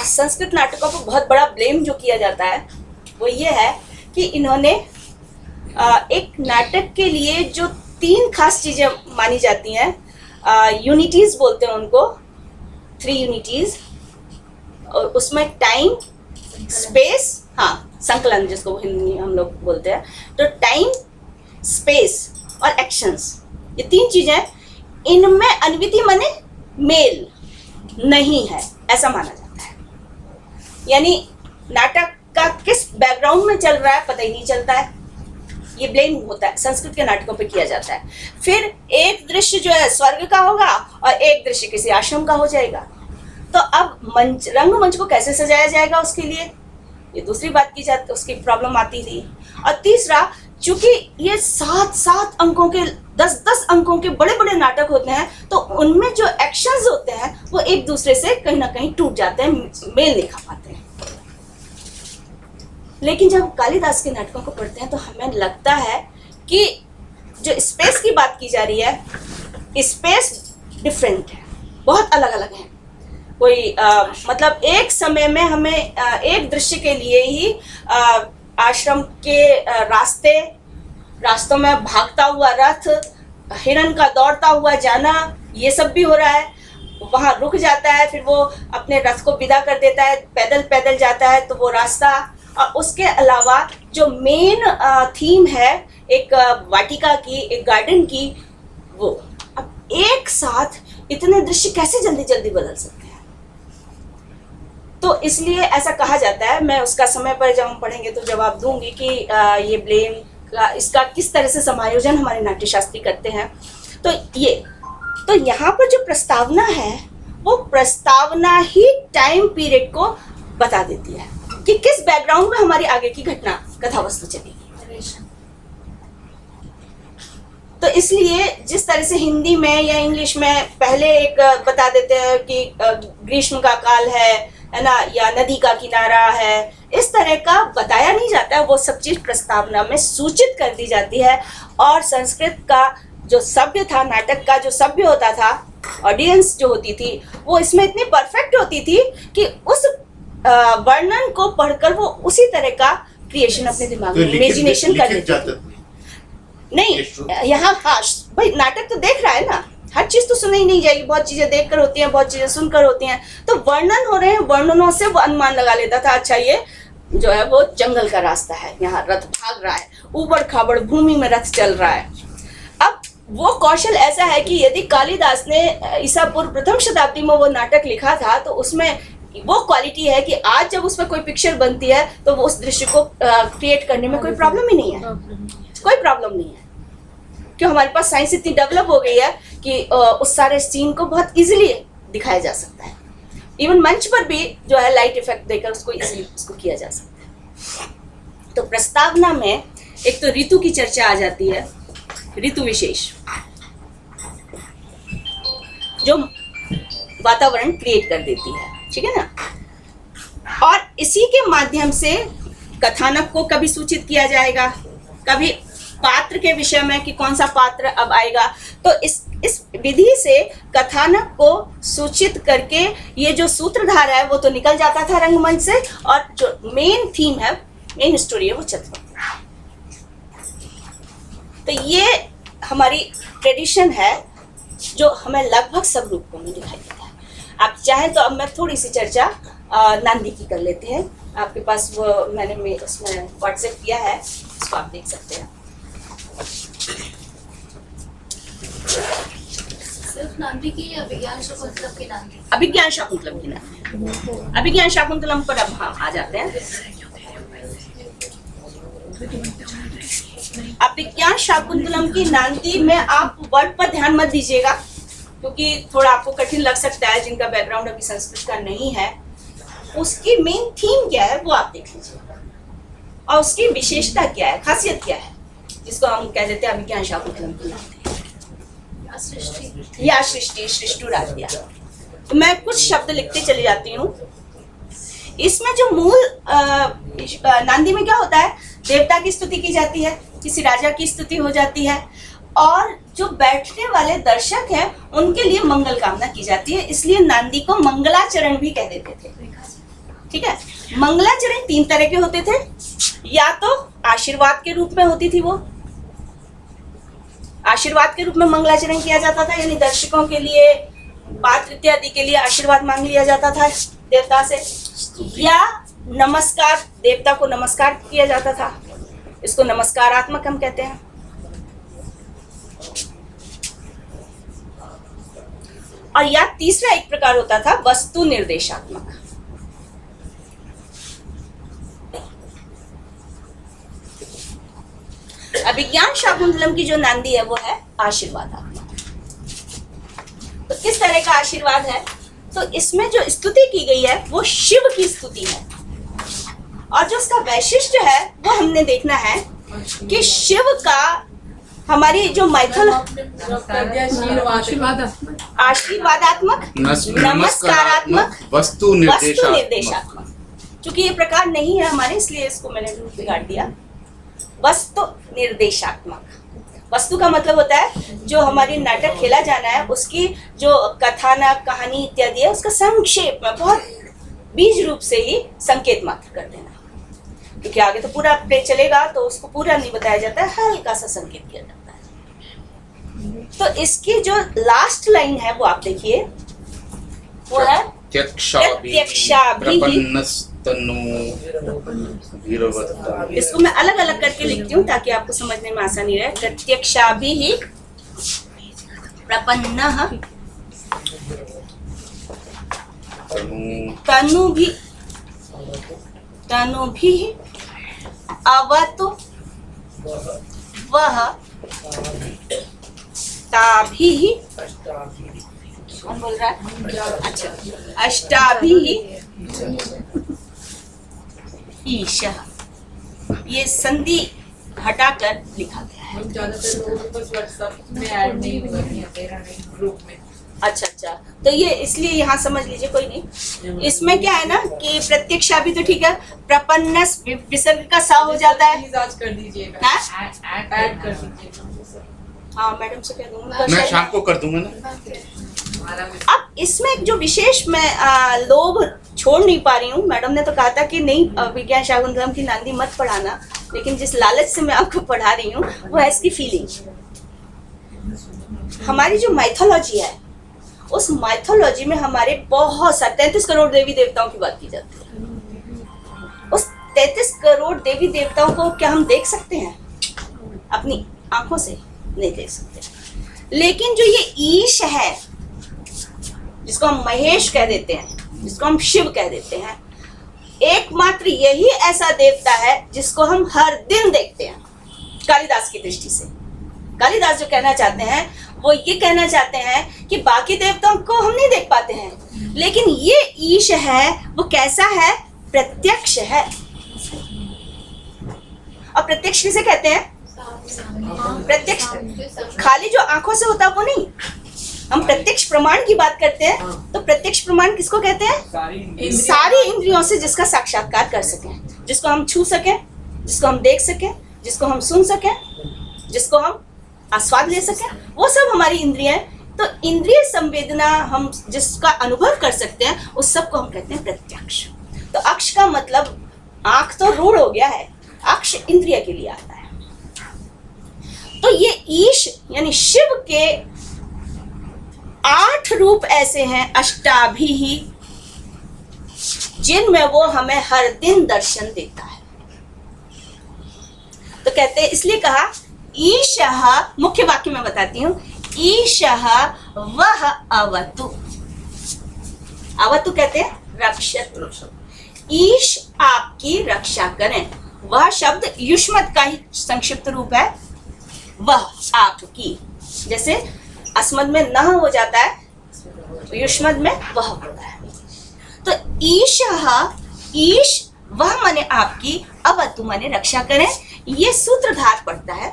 संस्कृत नाटकों पर बहुत बड़ा ब्लेम जो किया जाता है वो ये है कि इन्होंने एक नाटक के लिए जो 3 खास चीजें मानी जाती हैं, यूनिटीज बोलते हैं उनको, 3 यूनिटीज, और उसमें टाइम, स्पेस, संकलन जिसको हिंदी हम लोग बोलते हैं, तो टाइम, स्पेस और एक्शंस, ये 3 चीजें, इनमें अन्विति माने मेल नहीं है ऐसा माना जाता है। यानी नाटक का किस बैकग्राउंड में चल रहा है पता ही नहीं चलता है, ये ब्लेम होता है, संस्कृत के नाटकों पे किया जाता है। फिर एक दृश्य जो है स्वर्ग का होगा और एक दृश्य किसी आश्रम का हो जाएगा, तो अब मंच, रंगमंच को कैसे सजाया जाएगा उसके लिए, ये दूसरी बात की जाती, उसकी प्रॉब्लम आती थी। और तीसरा, चूंकि ये 7-7 अंकों के 10-10 अंकों के बड़े बड़े नाटक होते हैं, तो उनमें जो एक्शंस होते हैं वो एक दूसरे से कहीं ना कहीं टूट जाते हैं, मेल नहीं खा पाते हैं। लेकिन जब कालिदास के नाटकों को पढ़ते हैं तो हमें लगता है कि जो स्पेस की बात की जा रही है, स्पेस डिफरेंट है, बहुत अलग अलग है। कोई मतलब एक समय में हमें एक दृश्य के लिए ही आश्रम के रास्तों में भागता हुआ रथ, हिरण का दौड़ता हुआ जाना, ये सब भी हो रहा है। वहाँ रुक जाता है, फिर वो अपने रथ को विदा कर देता है, पैदल पैदल जाता है, तो वो रास्ता। और उसके अलावा जो मेन थीम है एक वाटिका की, एक गार्डन की, वो अब एक साथ इतने दृश्य कैसे जल्दी जल्दी बदल सकते हैं। तो इसलिए ऐसा कहा जाता है, मैं उसका समय पर जब हम पढ़ेंगे तो जवाब दूंगी कि ये ब्लेम का, इसका किस तरह से समायोजन हमारे नाट्यशास्त्री करते हैं। तो यहाँ पर जो प्रस्तावना है वो प्रस्तावना ही टाइम पीरियड को बता देती है कि किस बैकग्राउंड में हमारी आगे की घटना कथा वस्तु चलेगी। तो इसलिए जिस तरह से हिंदी में या इंग्लिश में पहले एक बता देते हैं कि ग्रीष्म का काल है ना, या नदी का किनारा है, इस तरह का बताया नहीं जाता, वो सब चीज प्रस्तावना में सूचित कर दी जाती है। और संस्कृत का जो सभ्य था, नाटक का जो सभ्य होता था, ऑडियंस जो होती थी, वो इसमें इतनी परफेक्ट होती थी कि उस वर्णन को पढ़कर वो उसी तरह का क्रिएशन अपने दिमाग में, इमेजिनेशन कर लेती थी। नहीं, यहाँ हाँ भाई, नाटक तो देख रहा है ना, हर चीज तो सुनी ही नहीं जाएगी, बहुत चीजें देखकर होती हैं, बहुत चीजें सुनकर होती हैं। तो वर्णन हो रहे हैं, वर्णनों से वो अनुमान लगा लेता था, अच्छा ये जो है वो जंगल का रास्ता है, यहाँ रथ भाग रहा है, ऊबड़ खाबड़ भूमि में रथ चल रहा है। अब वो कौशल ऐसा है कि यदि कालिदास ने ईसा पूर्व प्रथम शताब्दी में वो नाटक लिखा था, तो उसमें वो क्वालिटी है कि आज जब उसमें कोई पिक्चर बनती है तो वो उस दृश्य को क्रिएट करने में कोई प्रॉब्लम ही नहीं है, कोई प्रॉब्लम नहीं है, क्यों हमारे पास साइंस इतनी डेवलप हो गई है कि उस सारे सीन को बहुत इजीली दिखाया जा सकता है। इवन मंच पर भी जो है लाइट इफेक्ट देकर उसको इजीली उसको किया जा सकता है। तो प्रस्तावना में एक तो ऋतु की चर्चा आ जाती है, ऋतु विशेष जो वातावरण क्रिएट कर देती है, ठीक है ना। और इसी के माध्यम से कथानक को कभी सूचित किया जाएगा, कभी पात्र के विषय में कि कौन सा पात्र अब आएगा। तो इस विधि से कथानक को सूचित करके ये जो सूत्रधार है वो तो निकल जाता था रंगमंच से, और जो मेन थीम है, मेन स्टोरी है, वो चलती है। तो ये हमारी ट्रेडिशन है जो हमें लगभग सब रूपों में दिखाई देता है। आप चाहें तो अब मैं थोड़ी सी चर्चा नांदी की कर लेते हैं। आपके पास वो मैंने उसमें व्हाट्सएप किया है, उसको आप देख सकते हैं। सिर्फ नांदी की या अभिज्ञान शाकुंतलम की नांदी? अभिज्ञान शाकुंतलम की नांदी। अभिज्ञान शाकुंतलम पर अब हम आ जाते हैं। अभिज्ञान शाकुंतलम की नांदी में आप वर्ड पर ध्यान मत दीजिएगा, क्योंकि थोड़ा आपको कठिन लग सकता है, जिनका बैकग्राउंड अभी संस्कृत का नहीं है। उसकी मेन थीम क्या है वो आप देख लीजिए, और उसकी विशेषता क्या है, खासियत क्या है, जिसको हम कह देते हैं अभिज्ञान शाकुंतलम की नांदी या सृष्टि, सृष्टुराध्या। तो मैं कुछ शब्द लिखते चली जाती हूँ। इसमें जो मूल नांदी में क्या होता है, देवता की स्तुति की जाती है, किसी राजा की स्तुति हो जाती है, और जो बैठने वाले दर्शक हैं उनके लिए मंगल कामना की जाती है। इसलिए नांदी को मंगलाचरण भी कह देते थे, ठीक है। मंगलाचरण 3 तरह के होते थे, या तो आशीर्वाद के रूप में होती थी, वो आशीर्वाद के रूप में मंगलाचरण किया जाता था, यानी दर्शकों के लिए, पात्र इत्यादि के लिए आशीर्वाद मांग लिया जाता था देवता से, या नमस्कार, देवता को नमस्कार किया जाता था, इसको नमस्कारात्मक हम कहते हैं। और या तीसरा एक प्रकार होता था वस्तु निर्देशात्मक। अभिज्ञान शाकुंतलम की जो नांदी है वो है आशीर्वादात्मक। तो किस तरह का आशीर्वाद है? तो इसमें जो स्तुति की गई है वो शिव की स्तुति है, और जो उसका वैशिष्ट्य है वो हमने देखना है कि शिव का हमारी जो माइथल आशीर्वादात्मक, नमस्कारात्मक, वस्तु निर्देशात्मक। चूंकि ये प्रकार नहीं है हमारे, इसलिए इसको मैंने बिगाड़ दिया। वस्तु निर्देशात्मक, वस्तु का मतलब होता है जो हमारी नाटक खेला जाना है उसकी जो कथानक, कहानी इत्यादि है उसका संक्षेप में बहुत बीज रूप से ही संकेत मात्र कर देना, क्योंकि आगे तो पूरा प्ले चलेगा तो उसको पूरा नहीं बताया जाता है, हल्का सा संकेत किया जाता है। तो इसकी जो लास्ट लाइन है वो आप देखिए, वो है इसको मैं अलग अलग करके लिखती हूँ ताकि आपको समझने में आसानी रहे। प्रत्यक्षाभिः प्रपन्नः तनुभिः अवतु वह ताभिः, कौन बोल रहा है? अच्छा, अष्टाभिः ईशः, ये संधि हटाकर लिखा गया है। अच्छा, तो ये इसलिए यहाँ समझ लीजिए, कोई नहीं। इसमें क्या है ना कि प्रत्यक्षा भी तो ठीक है, प्रपन्न विसर्ग का सा हो जाता है। कर दीजिएगा, ऐड कर दीजिएगा। हाँ, मैडम से कह दूंगा, मैं शाम को कर दूंगा ना। अब इसमें एक जो विशेष मैं लोभ छोड़ नहीं पा रही हूँ, मैडम ने तो कहा था कि नहीं अभिज्ञान शाकुंतलम की नांदी मत पढ़ाना, लेकिन जिस लालच से मैं आपको पढ़ा रही हूँ वो है इसकी फीलिंग। हमारी जो माइथोलॉजी है उस माइथोलॉजी में हमारे बहुत सारे 33 करोड़ देवी देवताओं की बात की जाती है। उस 33 करोड़ देवी देवताओं को क्या हम देख सकते हैं? अपनी आंखों से नहीं देख सकते, लेकिन जो ये ईश है जिसको हम महेश कह देते हैं, जिसको हम शिव कह देते हैं, एकमात्र यही ऐसा देवता है जिसको हम हर दिन देखते हैं। कालिदास की दृष्टि से कालिदास जो कहना चाहते हैं वो ये कहना चाहते हैं कि बाकी देवताओं को हम नहीं देख पाते हैं, लेकिन ये ईश है वो कैसा है? प्रत्यक्ष है। और प्रत्यक्ष किसे कहते हैं? प्रत्यक्ष खाली जो आंखों से होता वो नहीं। हम प्रत्यक्ष प्रमाण की बात करते हैं तो प्रत्यक्ष प्रमाण किसको कहते हैं? सारी इंद्रियों से जिसका साक्षात्कार कर सकें, जिसको हम छू सकें, जिसको हम देख सकें, जिसको हम सुन सकें, जिसको हम आस्वाद ले सकें, वो सब हमारी इंद्रियां। तो इंद्रिय संवेदना हम जिसका अनुभव कर सकते हैं उस सब को हम कहते हैं प्रत्यक्ष। तो अक्ष का मतलब आंख तो रूढ़ हो गया है, अक्ष इंद्रिय के लिए आता है। तो ये ईश यानी शिव के 8 रूप ऐसे हैं, अष्टाभिः, जिनमें वो हमें हर दिन दर्शन देता है। तो कहते हैं, इसलिए कहा ईशः, मुख्य वाक्य में बताती हूँ, ईशः वह अवतु। अवतु कहते हैं रक्षतु। ईश आपकी रक्षा करें। वह शब्द युष्मत का ही संक्षिप्त रूप है, वह आपकी। जैसे अस्मद में न हो जाता है तो युष्मद में वह होता है। तो ईशः, ईश वह माने आपकी, अवतु माने रक्षा करें। ये सूत्रधार पड़ता है।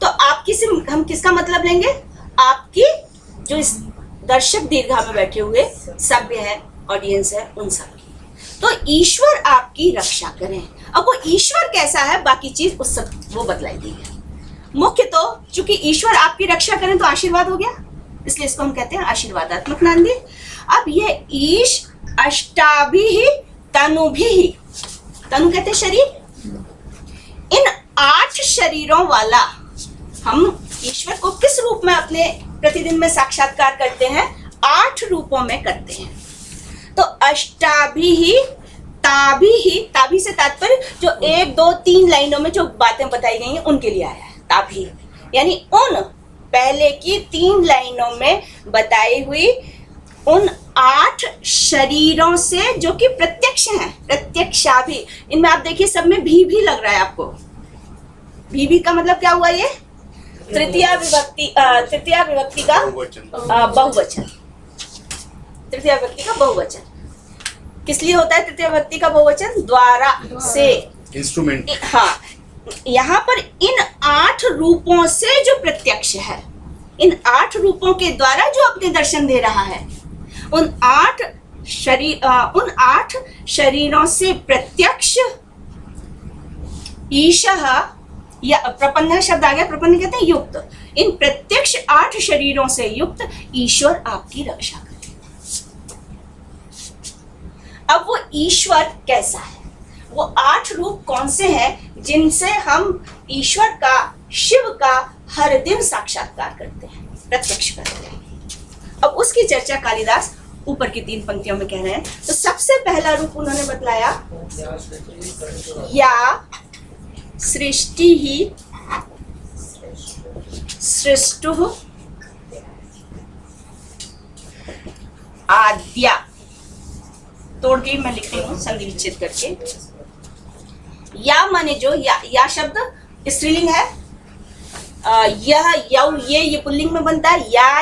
तो आपकी से हम किसका मतलब लेंगे? आपकी जो इस दर्शक दीर्घा में बैठे हुए सभ्य है, ऑडियंस है, उन सब की। तो ईश्वर आपकी रक्षा करें। अब वो ईश्वर कैसा है बाकी चीज उस सब वो बतलाई गई है। मुख्य तो चूंकि ईश्वर आपकी रक्षा करें तो आशीर्वाद हो गया, इसलिए इसको हम कहते हैं आशीर्वादात्मक नांदी। अब ये ईश अष्टाभिः तनुभिः, तनु कहते हैं शरीर, इन 8 शरीरों वाला हम ईश्वर को किस रूप में अपने प्रतिदिन में साक्षात्कार करते हैं? 8 रूपों में करते हैं। तो अष्टाभिः ताभिः, ताभि से तात्पर्य जो 1, 2, 3 लाइनों में जो बातें बताई गई हैं उनके लिए आया है। ताभि यानी उन पहले की 3 लाइनों में बताई हुई उन 8 शरीरों से जो कि प्रत्यक्ष हैं, प्रत्यक्षाभि। इनमें आप देखिए सब में भी लग रहा है आपको। भी का मतलब क्या हुआ? ये तृतीया विभक्ति का बहुवचन। तृतीया विभक्ति का बहुवचन किस लिए होता है? तृतीया विभक्ति का बहुवचन द्वारा से, इंस्ट्रूमेंट। हाँ, यहाँ पर इन 8 रूपों से जो प्रत्यक्ष है, इन 8 रूपों के द्वारा जो अपने दर्शन दे रहा है, उन 8 शरीरों से प्रत्यक्ष ईशः, या प्रपन्न शब्द आ गया, प्रपन्न कहते हैं युक्त। इन प्रत्यक्ष 8 शरीरों से युक्त ईश्वर आपकी रक्षा करे। अब वो ईश्वर कैसा है? वो 8 रूप कौन से हैं जिनसे हम ईश्वर का, शिव का हर दिन साक्षात्कार करते हैं, प्रत्यक्ष करते हैं। अब उसकी चर्चा कालिदास ऊपर की 3 पंक्तियों में कह रहे हैं। तो सबसे पहला रूप उन्होंने बतलाया, या सृष्टि ही सृष्टुः आद्या। तोड़ के मैं लिख रही हूँ संधि विच्छेद करके। या माने जो, या शब्द स्त्रीलिंग है, यह, यौ, ये पुल्लिंग में बनता है। या,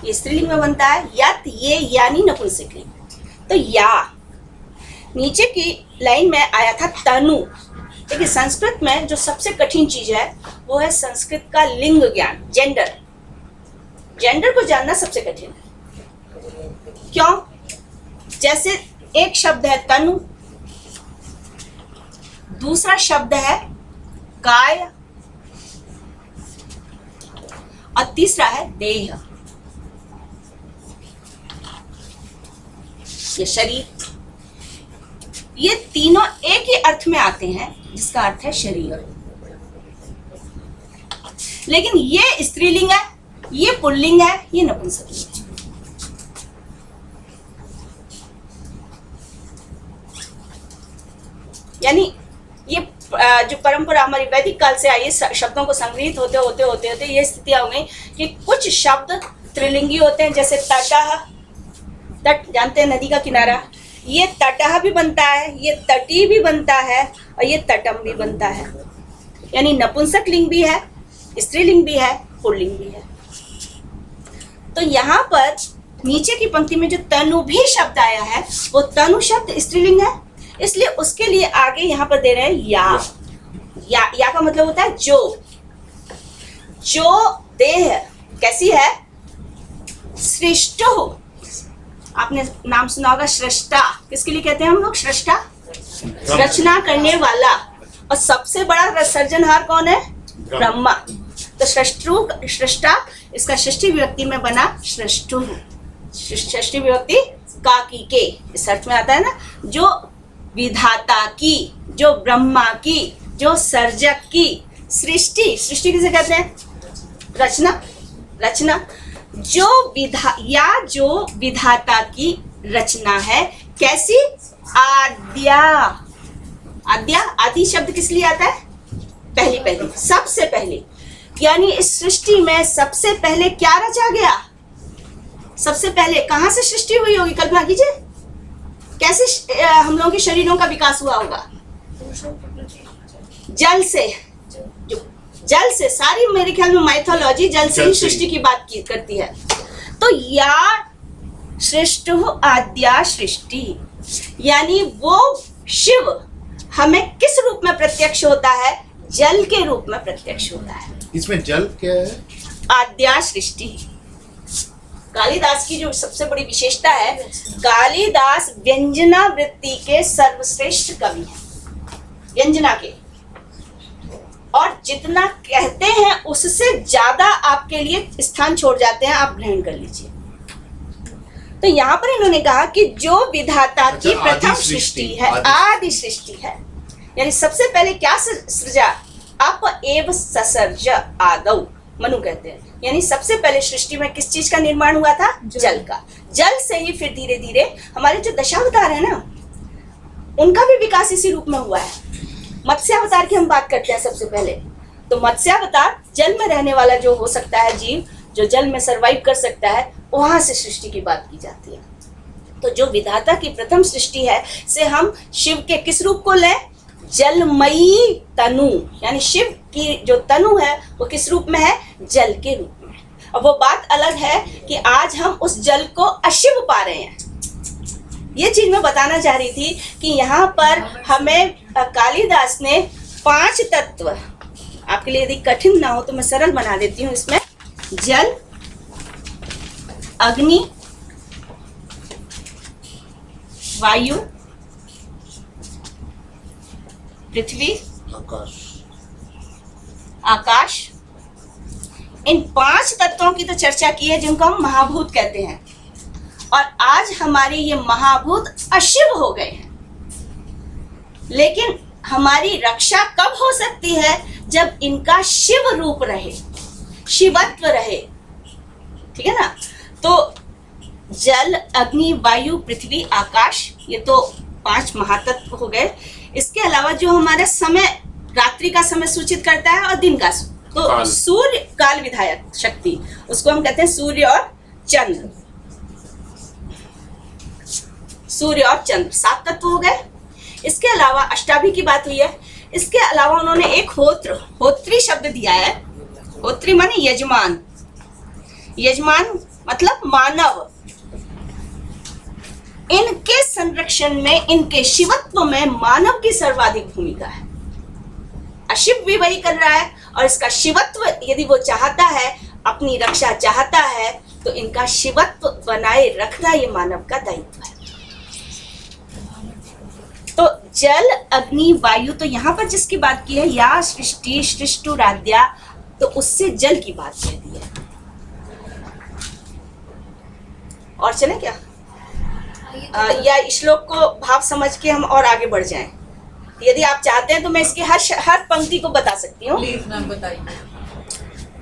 ये स्त्रीलिंग में बनता है। यत, ये, यानी नपुंसकलिंग। तो या नीचे की लाइन में आया था तनु। देखिए संस्कृत में जो सबसे कठिन चीज है वो है संस्कृत का लिंग ज्ञान, जेंडर। जेंडर को जानना सबसे कठिन है। क्यों? जैसे एक शब्द है तनु, दूसरा शब्द है काय, और तीसरा है देह, ये शरीर। ये तीनों एक ही अर्थ में आते हैं, जिसका अर्थ है शरीर। लेकिन ये स्त्रीलिंग है, ये पुल्लिंग है, ये नपुंसकलिंग है। यानी ये जो परंपरा हमारी वैदिक काल से आई, शब्दों को संग्रहित होते ये स्थितियां हो गई कि कुछ शब्द त्रिलिंगी होते हैं। जैसे तटः, तट जानते हैं, नदी का किनारा। ये तटः भी बनता है, ये तटी भी बनता है, और ये तटम भी बनता है। यानी नपुंसक लिंग भी है, स्त्रीलिंग भी है, पुल्लिंग भी है। तो यहाँ पर नीचे की पंक्ति में जो तनु भी शब्द आया है, वो तनु शब्द स्त्रीलिंग है, इसलिए उसके लिए आगे यहाँ पर दे रहे हैं या का मतलब होता है जो देह कैसी है? सृष्टु। आपने नाम सुना होगा सृष्टा। किसके लिए कहते हैं हम लोग? सृष्टा, रचना करने वाला। और सबसे बड़ा सृजनहार कौन है? ब्रह्मा। तो सृष्टा, इसका षष्ठी विभक्ति में बना सृष्टु। षष्ठी विभक्ति का की के इस अर्थ में आता है ना, जो विधाता की, जो ब्रह्मा की, जो सर्जक की सृष्टि। सृष्टि किसे कहते हैं? रचना। जो विधाता की रचना है। कैसी? आद्या। आदि शब्द किस लिए आता है? पहली, सबसे पहले। यानी इस सृष्टि में सबसे पहले क्या रचा गया? सबसे पहले कहां से सृष्टि हुई होगी? कल्पना कीजिए, कैसे हम लोगों के शरीरों का विकास हुआ होगा? जल से। जल से सारी, मेरे ख्याल में माइथोलॉजी जल से ही सृष्टि की बात करती है। तो या सृष्टु आद्या सृष्टि, यानी वो शिव हमें किस रूप में प्रत्यक्ष होता है? जल के रूप में प्रत्यक्ष होता है। इसमें जल क्या है? आद्या सृष्टि। कालिदास की जो सबसे बड़ी विशेषता है, कालिदास व्यंजना वृत्ति के सर्वश्रेष्ठ कवि हैं। व्यंजना के, और जितना कहते हैं उससे ज्यादा आपके लिए स्थान छोड़ जाते हैं, आप ग्रहण कर लीजिए। तो यहाँ पर इन्होंने कहा कि जो विधाता की प्रथम सृष्टि है, आदि सृष्टि है, यानी सबसे पहले क्या सृजा? अप एव ससर्ज आदौ, मनु कहते हैं। यानी सबसे पहले सृष्टि में किस चीज का निर्माण हुआ था? जल का। जल से ही फिर धीरे धीरे हमारे जो दशावतार है ना, उनका भी विकास इसी रूप में हुआ है। मत्स्य अवतार की हम बात करते हैं सबसे पहले, तो मत्स्यावतार जल में रहने वाला जो हो सकता है जीव, जो जल में सरवाइव कर सकता है, वहां से सृष्टि की बात की जाती है। तो जो विधाता की प्रथम सृष्टि है से हम शिव के किस रूप को लें? जलमयी तनु, यानी शिव की जो तनु है वो किस रूप में है? जल के रूप में। अब वो बात अलग है कि आज हम उस जल को अशिव पा रहे हैं। ये चीज मैं बताना चाह रही थी कि यहाँ पर हमें कालिदास ने 5 तत्व, आपके लिए यदि कठिन ना हो तो मैं सरल बना देती हूँ इसमें। जल, अग्नि, वायु, पृथ्वी, आकाश, इन 5 तत्वों की तो चर्चा की है जिनको हम महाभूत कहते हैं। और आज हमारे ये महाभूत अशिव हो गए हैं। लेकिन हमारी रक्षा कब हो सकती है? जब इनका शिव रूप रहे, शिवत्व रहे, ठीक है ना। तो जल, अग्नि, वायु, पृथ्वी, आकाश, ये तो 5 महातत्व हो गए। इसके अलावा जो हमारा समय, रात्रि का समय सूचित करता है और दिन का, तो सूर्य काल विधायक शक्ति, उसको हम कहते हैं सूर्य और चंद्र। सूर्य और चंद्र 7 तत्व हो गए। इसके अलावा अष्टाभी की बात हुई है। इसके अलावा उन्होंने एक होत्री शब्द दिया है। होत्री माने यजमान, यजमान मतलब मानव। इनके संरक्षण में, इनके शिवत्व में मानव की सर्वाधिक भूमिका है। अशिव भी वही कर रहा है, और इसका शिवत्व यदि वो चाहता है, अपनी रक्षा चाहता है, तो इनका शिवत्व बनाए रखना ये मानव का दायित्व है। तो जल, अग्नि, वायु, तो यहाँ पर जिसकी बात की है या सृष्टि सृष्टुराद्या, तो उससे जल की बात कह दी है। और चले क्या? या श्लोक को भाव समझ के हम और आगे बढ़ जाएं। यदि आप चाहते हैं तो मैं इसकी हर पंक्ति को बता सकती हूँ। प्लीज मैम बताइए।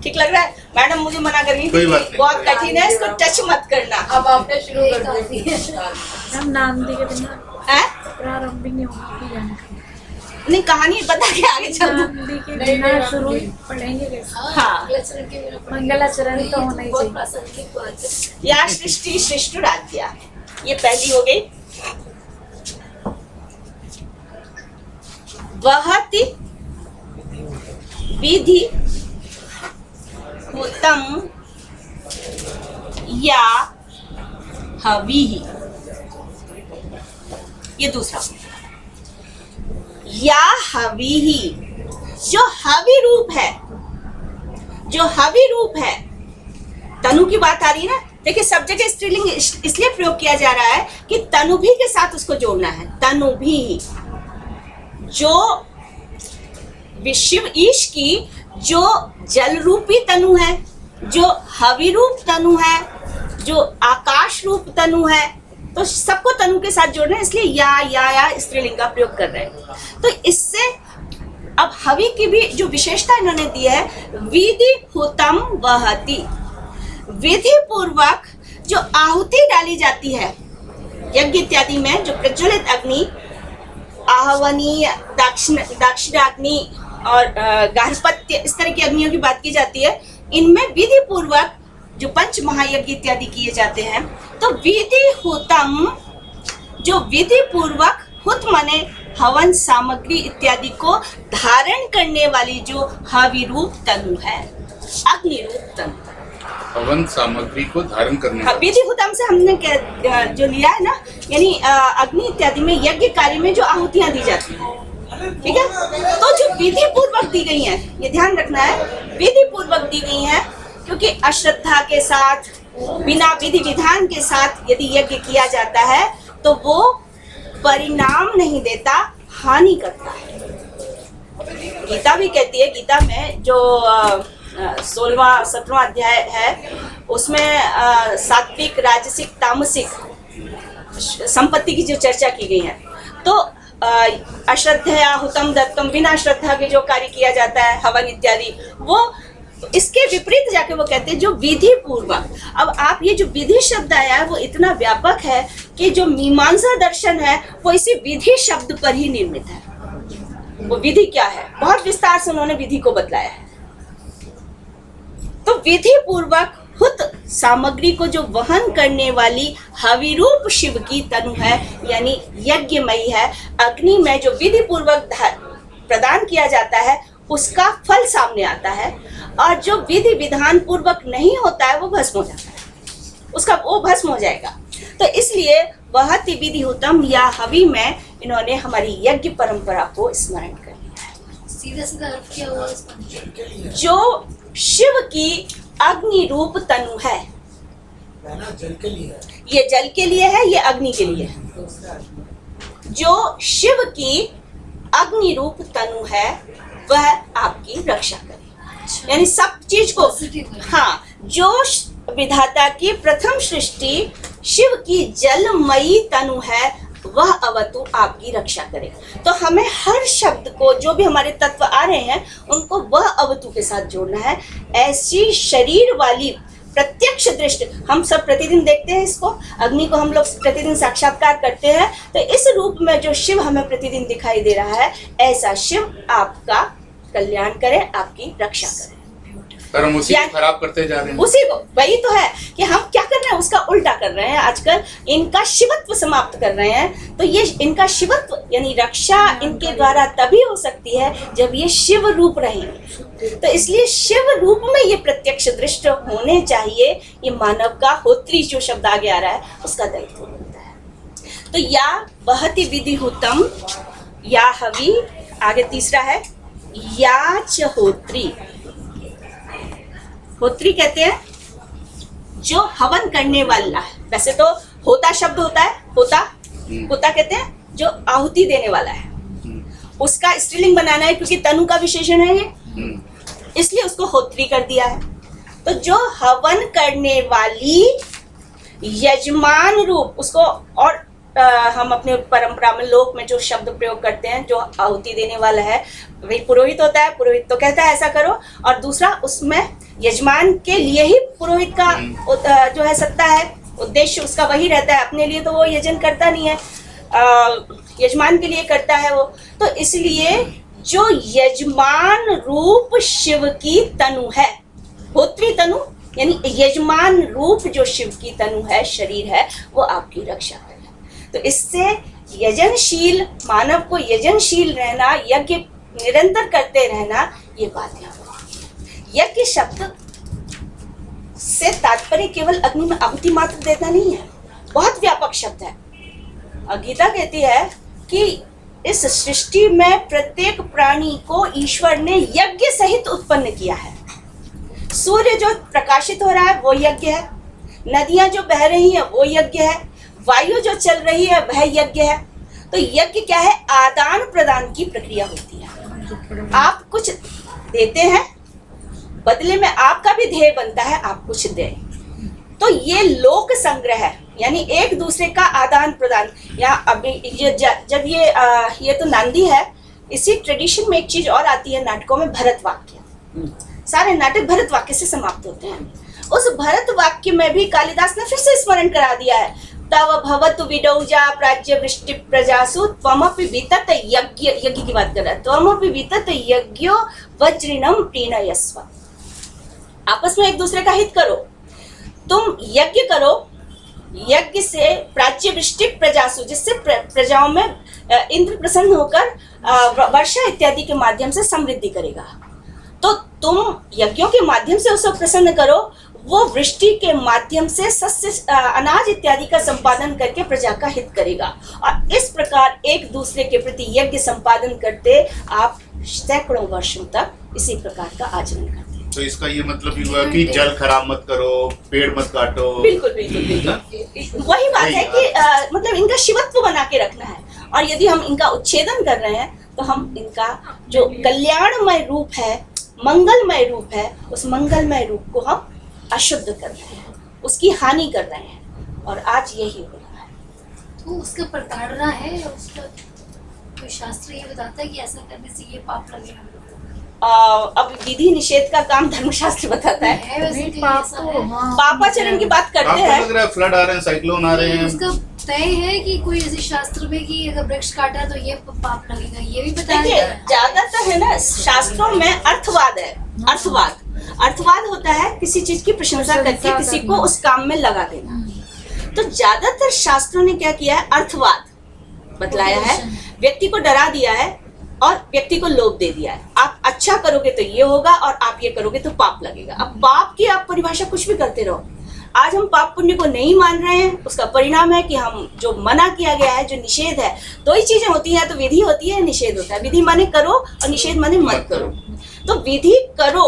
ठीक लग रहा है? मैडम मुझे मना कर रही थी कि बहुत कठिन है, इसको टच मत करना। अब आपने शुरू कर दिया। हम नाम दे के बिना है? प्रारंभ भी नहीं होगी जानकारी। नहीं, कहानी बता के आगे चल। नाम दे के बिना शुरू पढ़ेंगे कैसे? हाँ, मंगलाचरण तो होना ही बहुत चाहिए। प्रासंगिक बात है। या सृष्टि सृष्टुराद्या, ये पहली हो गई। वहति विधि हुतम या हविः, ये दूसरा। या हविः, जो हवि रूप है, जो हवि रूप है, तनु की बात आ रही है ना। देखिए सब जगह स्त्रीलिंग इसलिए प्रयोग किया जा रहा है कि तनु भी के साथ उसको जोड़ना है। तनु भी, जो शिव ईश की जो जल रूपी तनु है, जो हवि रूप तनु है, जो आकाश रूप तनु है, तो सबको तनु के साथ जोड़ना है। इसलिए या स्त्रीलिंग का प्रयोग कर रहे हैं। तो इससे अब हवि की भी जो विशेषता इन्होंने दी है, विधि हुतम वहति, विधि पूर्वक जो आहुति डाली जाती है यज्ञ इत्यादि में, जो प्रज्वलित अग्नि, आहवनीय, दाक्षिणाग्नि और गार्हपत्य, इस तरह की अग्नियों की बात की जाती है। इनमें विधि पूर्वक जो पंच महायज्ञ इत्यादि किए जाते हैं, तो विधि हुतम, जो विधि पूर्वक, हुत माने हवन सामग्री इत्यादि को धारण करने वाली जो हवि रूप तनु है, अग्नि रूप तनु, हवन सामग्री को धारण करने हाँ, विधि हुतम से हमने जो लिया है ना, यानी अग्नि इत्यादि में, यज्ञ कार्य में जो आहुतियां दी जाती हैं, ठीक है। तो जो विधि पूर्वक दी गई हैं, ये ध्यान रखना है, विधि पूर्वक दी गई हैं, क्योंकि अश्रद्धा के साथ, बिना विधि विधान के साथ यदि यज्ञ किया जाता है तो वो परिणाम नहीं देता, हानि करता है। गीता भी कहती है, गीता में जो 16वां 17वां अध्याय है, उसमें सात्विक, राजसिक, तामसिक संपत्ति की जो चर्चा की गई है। तो अश्रद्धया हुतम दत्तम, बिना श्रद्धा के जो कार्य किया जाता है, हवन इत्यादि, वो इसके विपरीत जाके वो कहते हैं जो विधि पूर्वक। अब आप ये जो विधि शब्द आया है वो इतना व्यापक है कि जो मीमांसा दर्शन है वो इसी विधि शब्द पर ही निर्मित है। वो विधि क्या है, बहुत विस्तार से उन्होंने विधि को बतलाया है। तो विधि पूर्वक हुत सामग्री को जो वहन करने वाली हविरूप शिव की तनु है, यानी यज्ञमयी है, अग्नि में जो विधि पूर्वक प्रदान किया जाता है उसका फल सामने आता है, और जो विधि विधान पूर्वक नहीं होता है वो भस्म हो जाता है, उसका वो भस्म हो जाएगा। तो इसलिए वह विधि हुतम या हवि में इन्होंने हमारी यज्ञ परंपरा को स्मरण कर लिया है। सीधा सीधा अर्थ क्या हुआ इस पंक्ति? जो शिव की अग्नि रूप तनु है, जल के लिए है, ये जल के लिए है, ये अग्नि के लिए है। जो शिव की अग्नि रूप तनु है वह आपकी रक्षा करे, यानी सब चीज को, हाँ, जो विधाता की प्रथम सृष्टि शिव की जलमयी तनु है वह अवतु आपकी रक्षा करे। तो हमें हर शब्द को, जो भी हमारे तत्व आ रहे हैं उनको वह अवतु के साथ जोड़ना है। ऐसी शरीर वाली प्रत्यक्ष दृष्टि हम सब प्रतिदिन देखते हैं, इसको अग्नि को हम लोग प्रतिदिन साक्षात्कार करते हैं। तो इस रूप में जो शिव हमें प्रतिदिन दिखाई दे रहा है, ऐसा शिव आपका कल्याण करे, आपकी रक्षा करे। पर हम उसी को खराब करते जा रहे हैं। उसी को, वही तो है कि हम क्या कर रहे हैं, उसका उल्टा कर रहे हैं। आजकल इनका शिवत्व समाप्त कर रहे हैं। तो ये इनका शिवत्व यानी रक्षा इनके द्वारा तभी हो सकती है जब ये शिव रूप रहेंगे। तो इसलिए शिव रूप में ये प्रत्यक्ष दृष्ट होने चाहिए। ये मानव का होत्री जो शब्द आगे आ रहा है उसका दायित्व होता है। तो या बहति विधि हुतम या हवि, आगे तीसरा है या च होत्री। होत्री कहते हैं जो हवन करने वाला है। वैसे तो होता शब्द होता है, होता कहते हैं जो आहुति देने वाला है, उसका स्त्रीलिंग बनाना है क्योंकि तनु का विशेषण है ये, इसलिए उसको होत्री कर दिया है। तो जो हवन करने वाली यजमान रूप, उसको और हम अपने परंपरा में लोक में जो शब्द प्रयोग करते हैं, जो आहुति देने वाला है वही पुरोहित होता है। पुरोहित तो कहता है ऐसा करो, और दूसरा उसमें यजमान के लिए ही पुरोहित का जो है सत्ता है, उद्देश्य उसका वही रहता है। अपने लिए तो वो यजन करता नहीं है, यजमान के लिए करता है वो। तो इसलिए जो यजमान रूप शिव की तनु है, होत्री तनु यानी यजमान रूप जो शिव की तनु है, शरीर है, वो आपकी रक्षा करे। तो इससे यजनशील मानव को यजनशील रहना, यज्ञ निरंतर करते रहना, ये बात है। यज्ञ शब्द से तात्पर्य केवल अग्नि में आहुति मात्र देना नहीं है, बहुत व्यापक शब्द है। गीता कहती है कि इस सृष्टि में प्रत्येक प्राणी को ईश्वर ने यज्ञ सहित उत्पन्न किया है। सूर्य जो प्रकाशित हो रहा है वो यज्ञ है, नदियां जो बह रही हैं वो यज्ञ है, वायु जो चल रही है वह यज्ञ है। तो यज्ञ क्या है, आदान प्रदान की प्रक्रिया होती है। आप कुछ देते हैं, बदले में आपका भी ध्येय बनता है आप कुछ दें। तो ये लोक संग्रह है, यानी एक दूसरे का आदान प्रदान। या अभी जब ये तो नांदी है, इसी ट्रेडिशन में एक चीज और आती है नाटकों में, भरत वाक्य। सारे नाटक भरत वाक्य से समाप्त होते हैं। उस भरत वाक्य में भी कालिदास ने फिर से स्मरण करा दिया है, तव भवतु विडौजा प्राज्य वृष्टि प्रजासु त्वमपि वितत यज्ञ, यज्ञ की बात कर रहा है, त्वमपि वितत यज्ञो वज्रिणम प्रीणयस्व। आपस में एक दूसरे का हित करो, तुम यज्ञ करो, यज्ञ से प्राच्य वृष्टि प्रजासु, जिससे प्रजाओं में इंद्र प्रसन्न होकर वर्षा इत्यादि के माध्यम से समृद्धि करेगा। तो तुम यज्ञों के माध्यम से उसको प्रसन्न करो, वो वृष्टि के माध्यम से सस्य अनाज इत्यादि का संपादन करके प्रजा का हित करेगा। और इस प्रकार एक दूसरे के प्रति यज्ञ संपादन करते आप सैकड़ों वर्षों तक इसी प्रकार का आचरण करते हैं। तो इसका ये मतलब ही हुआ कि जल खराब मत करो, पेड़ मत काटो। बिल्कुल बिल्कुल बिल्कुल वही बात है कि मतलब इनका शिवत्व बना के रखना है। और यदि हम इनका उच्छेदन कर रहे हैं तो हम इनका जो कल्याणमय रूप है, मंगलमय रूप है, उस मंगलमय रूप को हम अशुद्ध कर रहे हैं, उसकी हानि कर रहे हैं। और आज यही हो रहा है। तो उसका प्रताड़ना है, उसका कोई शास्त्र ये बताता है कि ऐसा करने से ये पाप लगेगा। अब विधि निषेध का काम धर्मशास्त्र बताता है। वैसे नहीं, कि पाप ऐसा तो है। हाँ, पापाचरण की बात करते आपको हैं। लग रहा है फ्लड आ रहे हैं, साइक्लोन आ रहे हैं, उसका तय है कि कोई ऐसे शास्त्र में कि अगर वृक्ष काटा तो ये पाप लगेगा, ये भी बताया देखिए गया है? ज्यादातर है ना शास्त्रों में अर्थवाद है। अर्थवाद होता है किसी चीज की प्रशंसा करके किसी को उस काम में लगा देना। तो ज्यादातर शास्त्रों ने क्या किया है, अर्थवाद बतलाया है, व्यक्ति को डरा दिया है और व्यक्ति को लोभ दे दिया है। आप अच्छा करोगे तो ये होगा और आप ये करोगे तो पाप लगेगा। अब पाप की आप परिभाषा कुछ भी करते रहो। आज हम पाप पुण्य को नहीं मान रहे हैं, उसका परिणाम है कि हम जो मना किया गया है, जो निषेध है, दो ही चीजें होती हैं, तो विधि होती है, निषेध होता है। विधि माने करो और निषेध माने मत करो। तो विधि करो,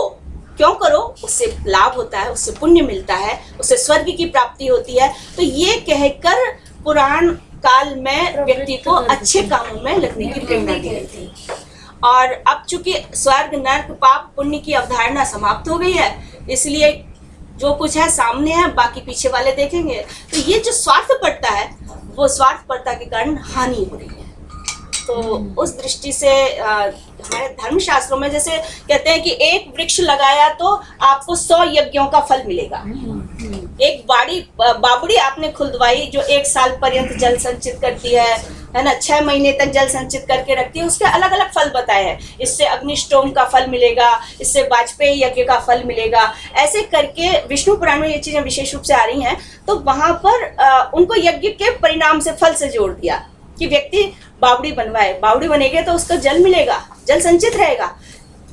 क्यों करो? उससे लाभ होता है, उससे पुण्य मिलता है, उससे स्वर्ग की प्राप्ति होती है। तो ये कहकर पुराण काल में व्यक्ति को अच्छे कामों में लगने की प्रेरणा दी गई थी। और अब चूंकि स्वर्ग नरक पाप पुण्य की अवधारणा समाप्त हो गई है, इसलिए जो कुछ है सामने है, बाकी पीछे वाले देखेंगे। तो ये जो स्वार्थपरता है, वो स्वार्थपरता के कारण हानि हो रही है। तो उस दृष्टि से हमारे धर्मशास्त्रों में जैसे कहते हैं कि एक वृक्ष लगाया तो आपको 100 यज्ञों का फल मिलेगा। एक बावड़ी आपने खुलवाई जो 1 साल पर्यंत जल संचित करती है ना, 6 महीने तक जल संचित करके रखती है, उसके अलग अलग फल बताए हैं। इससे अग्निष्टोम का फल मिलेगा, इससे वाजपेयी यज्ञ का फल मिलेगा। ऐसे करके विष्णु पुराण में ये चीजें विशेष रूप से आ रही हैं। तो वहां पर उनको यज्ञ के परिणाम से, फल से जोड़ दिया कि व्यक्ति बावड़ी बनवाए, बावड़ी बनेगा तो उसको जल मिलेगा, जल संचित रहेगा।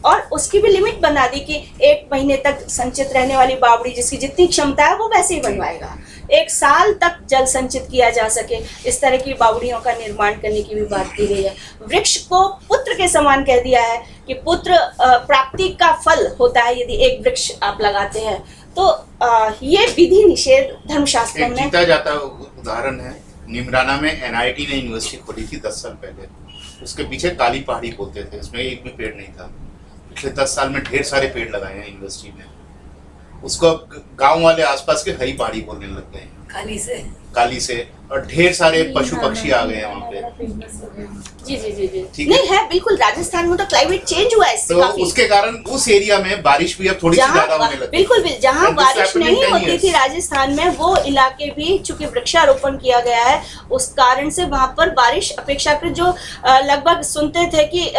और उसकी भी लिमिट बना दी कि 1 महीने तक संचित रहने वाली बावड़ी, जिसकी जितनी क्षमता है वो वैसे ही बनवाएगा। 1 साल तक जल संचित किया जा सके, इस तरह की बावड़ियों का निर्माण करने की भी बात की गई है। वृक्ष को पुत्र के समान कह दिया है कि पुत्र प्राप्ति का फल होता है यदि एक वृक्ष आप लगाते हैं। तो ये विधि निषेध धर्मशास्त्रों में जीता जाता उदाहरण है, निमराना में NIT ने यूनिवर्सिटी खोली थी 10 साल पहले। उसके पीछे काली पहाड़ी बोलते थे, उसमें एक भी पेड़ नहीं था। पिछले 10 साल में ढेर सारे पेड़ लगाए हैं यूनिवर्सिटी में। उसको गांव वाले आसपास के हरी पहाड़ी बोलने लग गए हैं, काली से। और ढेर सारे पशु पक्षी आ गए हैं वहाँ पे। जी ठीक नहीं है, बिल्कुल। राजस्थान में तो क्लाइमेट चेंज हुआ है इससे तो काफी। उसके कारण उस एरिया में बारिश भी अब थोड़ी सी ज्यादा होने लगी। बिल्कुल जहाँ And this बारिश happened in नहीं 10 होती years. थी राजस्थान में, वो इलाके भी चूंकि वृक्षारोपण किया गया है, उस कारण से वहां पर बारिश अपेक्षाकृत जो लगभग सुनते थे कि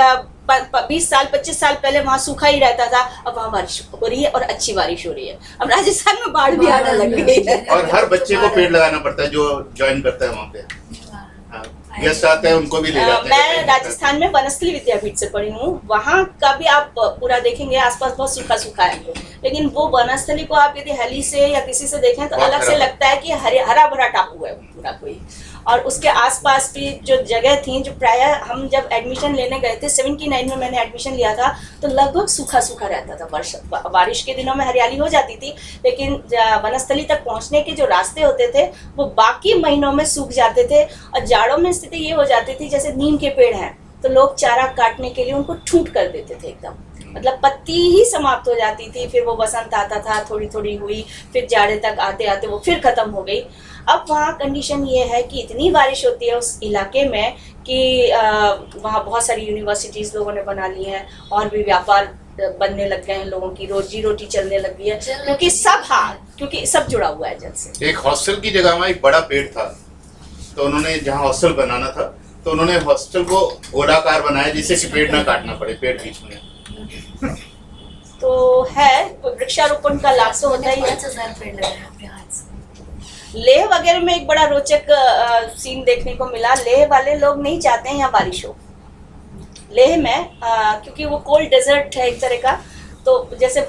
20 साल 25 साल पहले वहां सूखा ही रहता था, अब वहां बारिश हो रही है और अच्छी बारिश हो रही है। अब राजस्थान में बाढ़ भी आने लग गई है। और हर बच्चे को पेड़ लगाना पड़ता है जो ज्वाइन करता है वहाँ पे। गेस्ट आते हैं उनको भी ले जाते हैं। मैं राजस्थान में वनस्थली विद्यापीठ से पढ़ी हूँ। वहाँ का भी आप पूरा देखेंगे, आसपास बहुत सूखा सूखा है, लेकिन वो वनस्थली को आप यदि हेली से या किसी से देखें तो अलग से लगता है कि हरा भरा टापू है पूरा कोई। और उसके आसपास भी जो जगह थी, जो प्रायः हम जब एडमिशन लेने गए थे 79 में मैंने एडमिशन लिया था, तो लगभग सूखा सूखा रहता था। बारिश के दिनों में हरियाली हो जाती थी, लेकिन वनस्थली तक पहुंचने के जो रास्ते होते थे वो बाकी महीनों में सूख जाते थे। और जाड़ों में स्थिति ये हो जाती थी, जैसे नीम के पेड़ हैं तो लोग चारा काटने के लिए उनको ठूंठ कर देते थे एकदम, मतलब पत्ती ही समाप्त हो जाती थी। फिर वो बसंत आता था, थोड़ी थोड़ी हुई, फिर जाड़े तक आते आते वो फिर खत्म हो गई। अब वहाँ कंडीशन ये है कि इतनी बारिश होती है उस इलाके में कि वहाँ बहुत सारी यूनिवर्सिटीज़ लोगों ने बना ली हैं और भी व्यापार बनने लग गए हैं, लोगों की रोजी रोटी चलने लग गई है, क्योंकि सब जुड़ा हुआ है जल से। एक हॉस्टल की जगह में एक बड़ा पेड़ था, तो उन्होंने जहाँ हॉस्टल बनाना था तो उन्होंने हॉस्टल को गोलाकार बनाया जिससे कि पेड़ ना काटना पड़े, पेड़ बीच में। तो है वृक्षारोपण का लाभ तो होता ही है। 5,000 पेड़ लगाए अपने हाथ से। लेह वगैरह में एक बड़ा रोचक सीन देखने को मिला। लेह वाले लोग नहीं चाहते हैं यहाँ बारिश हो। लेह में क्योंकि वो कोल्ड डेजर्ट है एक तरह का, तो जैसे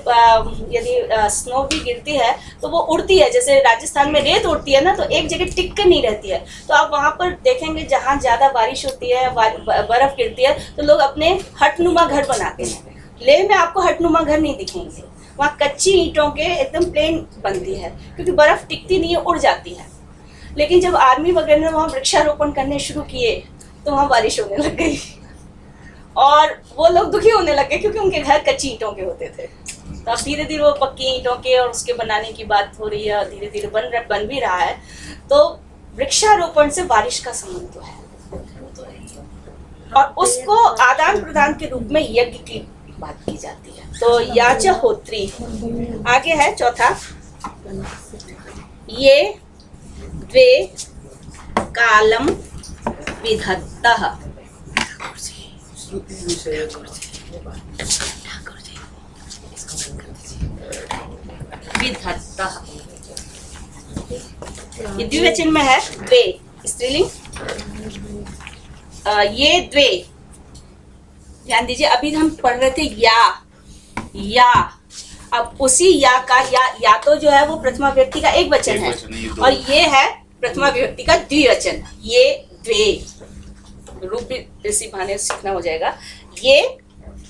यदि स्नो भी गिरती है तो वो उड़ती है, जैसे राजस्थान में रेत उड़ती है ना, तो एक जगह टिक कर नहीं रहती है। तो आप वहाँ पर देखेंगे जहाँ ज़्यादा बारिश होती है, बर्फ़ गिरती है, तो लोग अपने हटनुमा घर बनाते हैं। लेह में आपको हटनुमा घर नहीं दिखेंगे, वहाँ कच्ची ईंटों के एकदम प्लेन बनती है, क्योंकि बर्फ़ टिकती नहीं है, उड़ जाती है। लेकिन जब आर्मी वगैरह ने वहाँ वृक्षारोपण करने शुरू किए तो वहाँ बारिश होने लग गई और वो लोग दुखी होने लगे क्योंकि उनके घर कच्ची ईंटों के होते थे। तो अब धीरे धीरे वो पक्की ईंटों के और उसके बनाने की बात हो रही है और धीरे धीरे बन भी रहा है। तो वृक्षारोपण से बारिश का संबंध तो है और उसको आदान प्रदान के रूप में यज्ञ की बात की जाती है। तो याच होत्री आगे है चौथा, ये द्वे कालम विधत्तः। श्रुति विषय विधत्तः ये द्विवचन में है, द्वे स्त्रीलिंग। ये द्वे, ध्यान दीजिए, अभी हम पढ़ रहे थे या, अब उसी या का या तो जो है वो प्रथमा व्यक्ति का एक वचन है, और ये है प्रथमा विभक्ति का द्विवचन। ये द्वे रूप भी इसी बहाने सीखना हो जाएगा। ये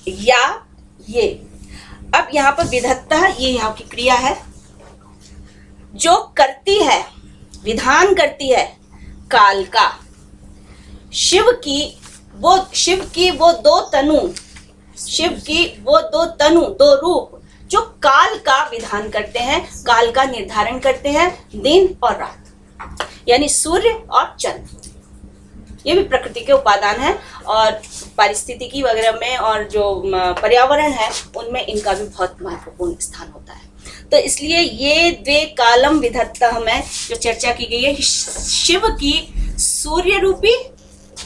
या ये। अब यहाँ पर विधत्ता, ये यहाँ की क्रिया है जो करती है, विधान करती है काल का। शिव की वो दो तनु, दो रूप जो काल का विधान करते हैं, काल का निर्धारण करते हैं, दिन और रात, यानी सूर्य और चंद्र। ये भी प्रकृति के उपादान है, और पारिस्थितिकी वगैरह में और जो पर्यावरण है उनमें इनका भी बहुत महत्वपूर्ण स्थान होता है। तो इसलिए ये द्वे कालम विधत्तः में जो चर्चा की गई है, शिव की सूर्य रूपी,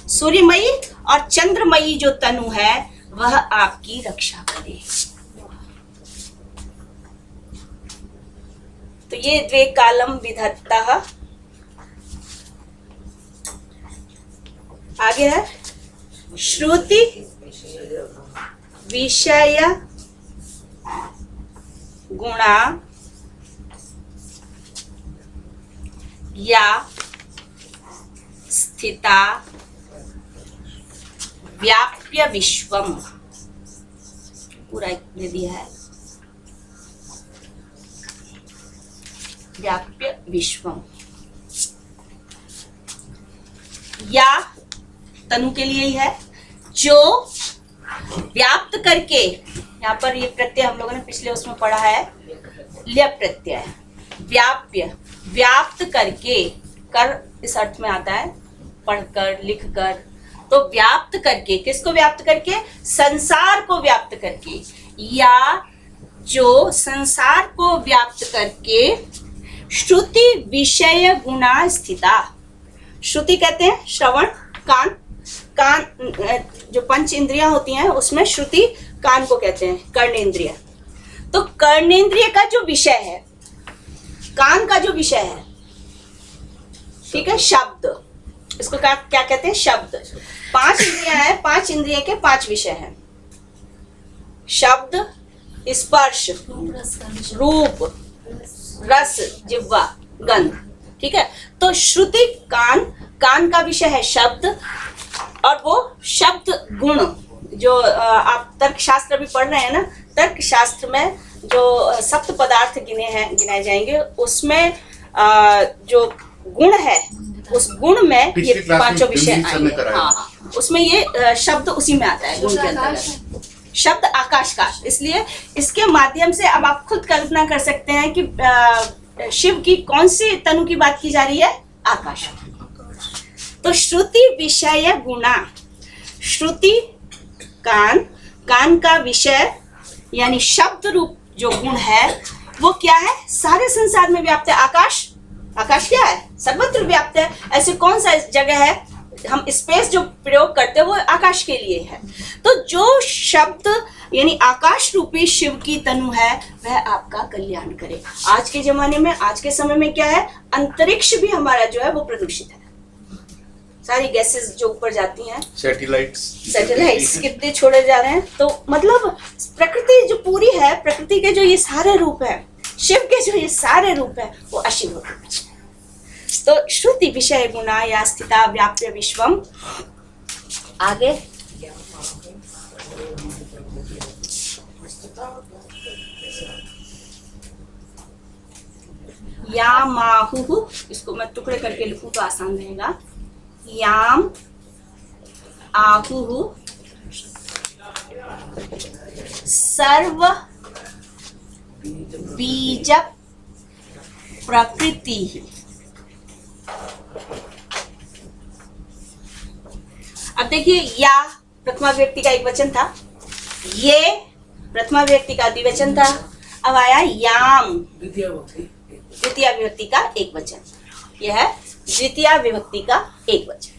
सूर्यमयी और चंद्रमयी जो तनु है वह आपकी रक्षा करे। तो ये द्वे कालम विधत्तः। आगे है श्रुति विषय गुणा या स्थिता व्याप्य विश्वम, पूरा दे दिया है, व्याप्य विश्वम। या तनु के लिए ही है, जो व्याप्त करके, यहाँ पर ये प्रत्यय हम लोगों ने पिछले उसमें पढ़ा है, ल्यप प्रत्यय, व्याप्य, व्याप्त करके, कर इस अर्थ में आता है, पढ़कर, लिखकर। तो व्याप्त करके, किसको व्याप्त करके? संसार को व्याप्त करके, या जो संसार को व्याप्त करके श्रुति विषय गुणा स्थिता। श्रुति कहते हैं श्रवण, कान जो पंच इंद्रियां होती हैं उसमें श्रुति कान को कहते हैं, कर्णेंद्रिय। तो कर्णेंद्रिय का जो विषय है, कान का जो विषय है, ठीक है, शब्द, इसको क्या कहते हैं? शब्द। 5 इंद्रियां हैं, 5 इंद्रिय के 5 विषय हैं, शब्द, स्पर्श, रूप, रस, जिह्वा, गंध, ठीक है। तो श्रुति कान का विषय है शब्द, और वो शब्द गुण, जो आप तर्क शास्त्र भी पढ़ रहे हैं ना, तर्क शास्त्र में जो सप्त पदार्थ गिनाए जाएंगे, उसमें जो गुण है, उस गुण में ये 5 विषय आएंगे। हाँ, उसमें ये शब्द उसी में आता है, गुण के अंतर्गत शब्द आकाश का। इसलिए इसके माध्यम से अब आप खुद कल्पना कर सकते हैं कि शिव की कौन सी तनु की बात की जा रही है? आकाश। तो श्रुति विषय गुणा, श्रुति कान का विषय यानी शब्द रूप जो गुण है वो क्या है? सारे संसार में व्याप्त है। आकाश क्या है? सर्वत्र व्याप्त है। ऐसे कौन सा जगह है? हम स्पेस जो प्रयोग करते हैं वो आकाश के लिए है। तो जो शब्द यानी आकाश रूपी शिव की तनु है वह आपका कल्याण करे। आज के जमाने में, आज के समय में क्या है, अंतरिक्ष भी हमारा जो है वो प्रदूषित है। सारी गैसेस जो ऊपर जाती हैं, सैटेलाइट्स कितने छोड़े जा रहे हैं। तो मतलब प्रकृति जो पूरी है, प्रकृति के जो ये सारे रूप है, शिव के जो ये सारे रूप है वो अशिव रूप है। तो श्रुति विषय गुणा या स्थिता व्याप्य विश्वम। आगे यामाहु, इसको मैं टुकड़े करके लिखूं तो आसान रहेगा। याम आहु सर्व बीज प्रकृति। अब देखिए, या प्रथमा व्यक्ति का एक वचन था, ये प्रथमा व्यक्ति का द्विवचन था, अब आया याम द्वितीय व्यक्ति का एक वचन। यह है द्वितीया विभक्ति का एक वचन।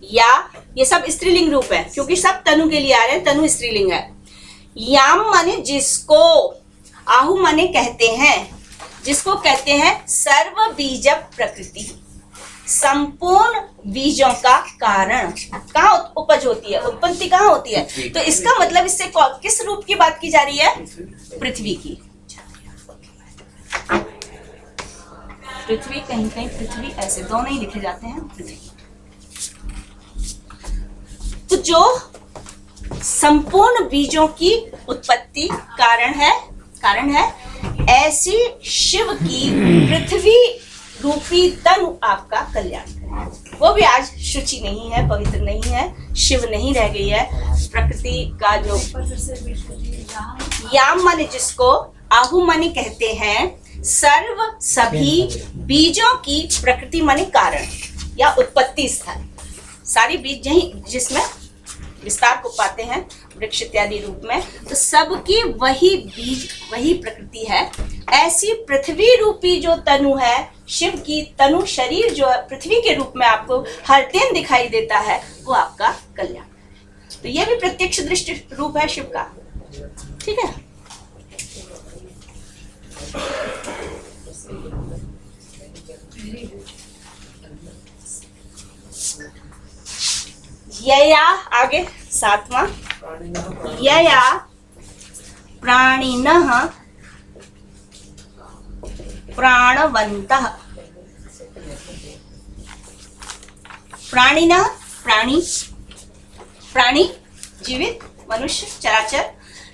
या ये सब स्त्रीलिंग रूप है क्योंकि सब तनु के लिए आ रहे हैं, तनु स्त्रीलिंग है। याम माने जिसको, आहु माने कहते हैं, जिसको कहते हैं सर्व बीज प्रकृति, संपूर्ण बीजों का कारण। कहाँ उपज होती है, उत्पत्ति कहाँ होती है? तो इसका मतलब इससे किस रूप की बात की जा रही है? पृथ्वी की। पृथ्वी, कहीं कहीं पृथ्वी, ऐसे दोनों ही लिखे जाते हैं पृथ्वी। तो जो संपूर्ण बीजों की उत्पत्ति कारण है ऐसी शिव की पृथ्वी रूपी तनु आपका कल्याण करे। वो भी आज शुचि नहीं है, पवित्र नहीं है, शिव नहीं रह गई है। प्रकृति का जो याम माने जिसको, आहु माने कहते हैं, सर्व सभी बीजों की प्रकृति माने कारण या उत्पत्ति स्थल। सारी बीज यही जिसमें विस्तार को पाते हैं वृक्ष इत्यादि रूप में, तो सबकी वही बीज, वही प्रकृति है। ऐसी पृथ्वी रूपी जो तनु है, शिव की तनु शरीर जो पृथ्वी के रूप में आपको हर दिन दिखाई देता है, वो आपका कल्याण है। तो ये भी प्रत्यक्ष दृष्टि रूप है शिव का। ठीक है, यया आगे सातवां, यया प्राणिनः प्राणवन्तः। प्राणिनः, प्राणी, प्राणी जीवित, मनुष्य, चराचर।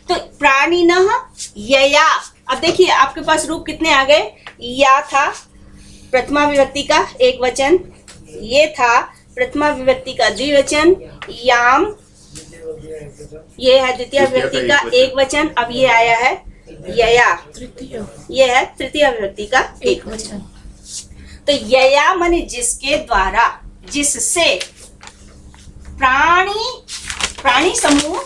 तो प्राणिनः यया, अब देखिए आपके पास रूप कितने आ गए? या था प्रथमा विभक्ति का एक वचन, ये था प्रथमा विभक्ति का द्विवचन, याम ये है द्वितीय विभक्ति का एक वचन, अब ये आया है यया, ये है तृतीय विभक्ति का एक वचन। तो यया माने जिसके द्वारा, जिससे, प्राणी, प्राणी समूह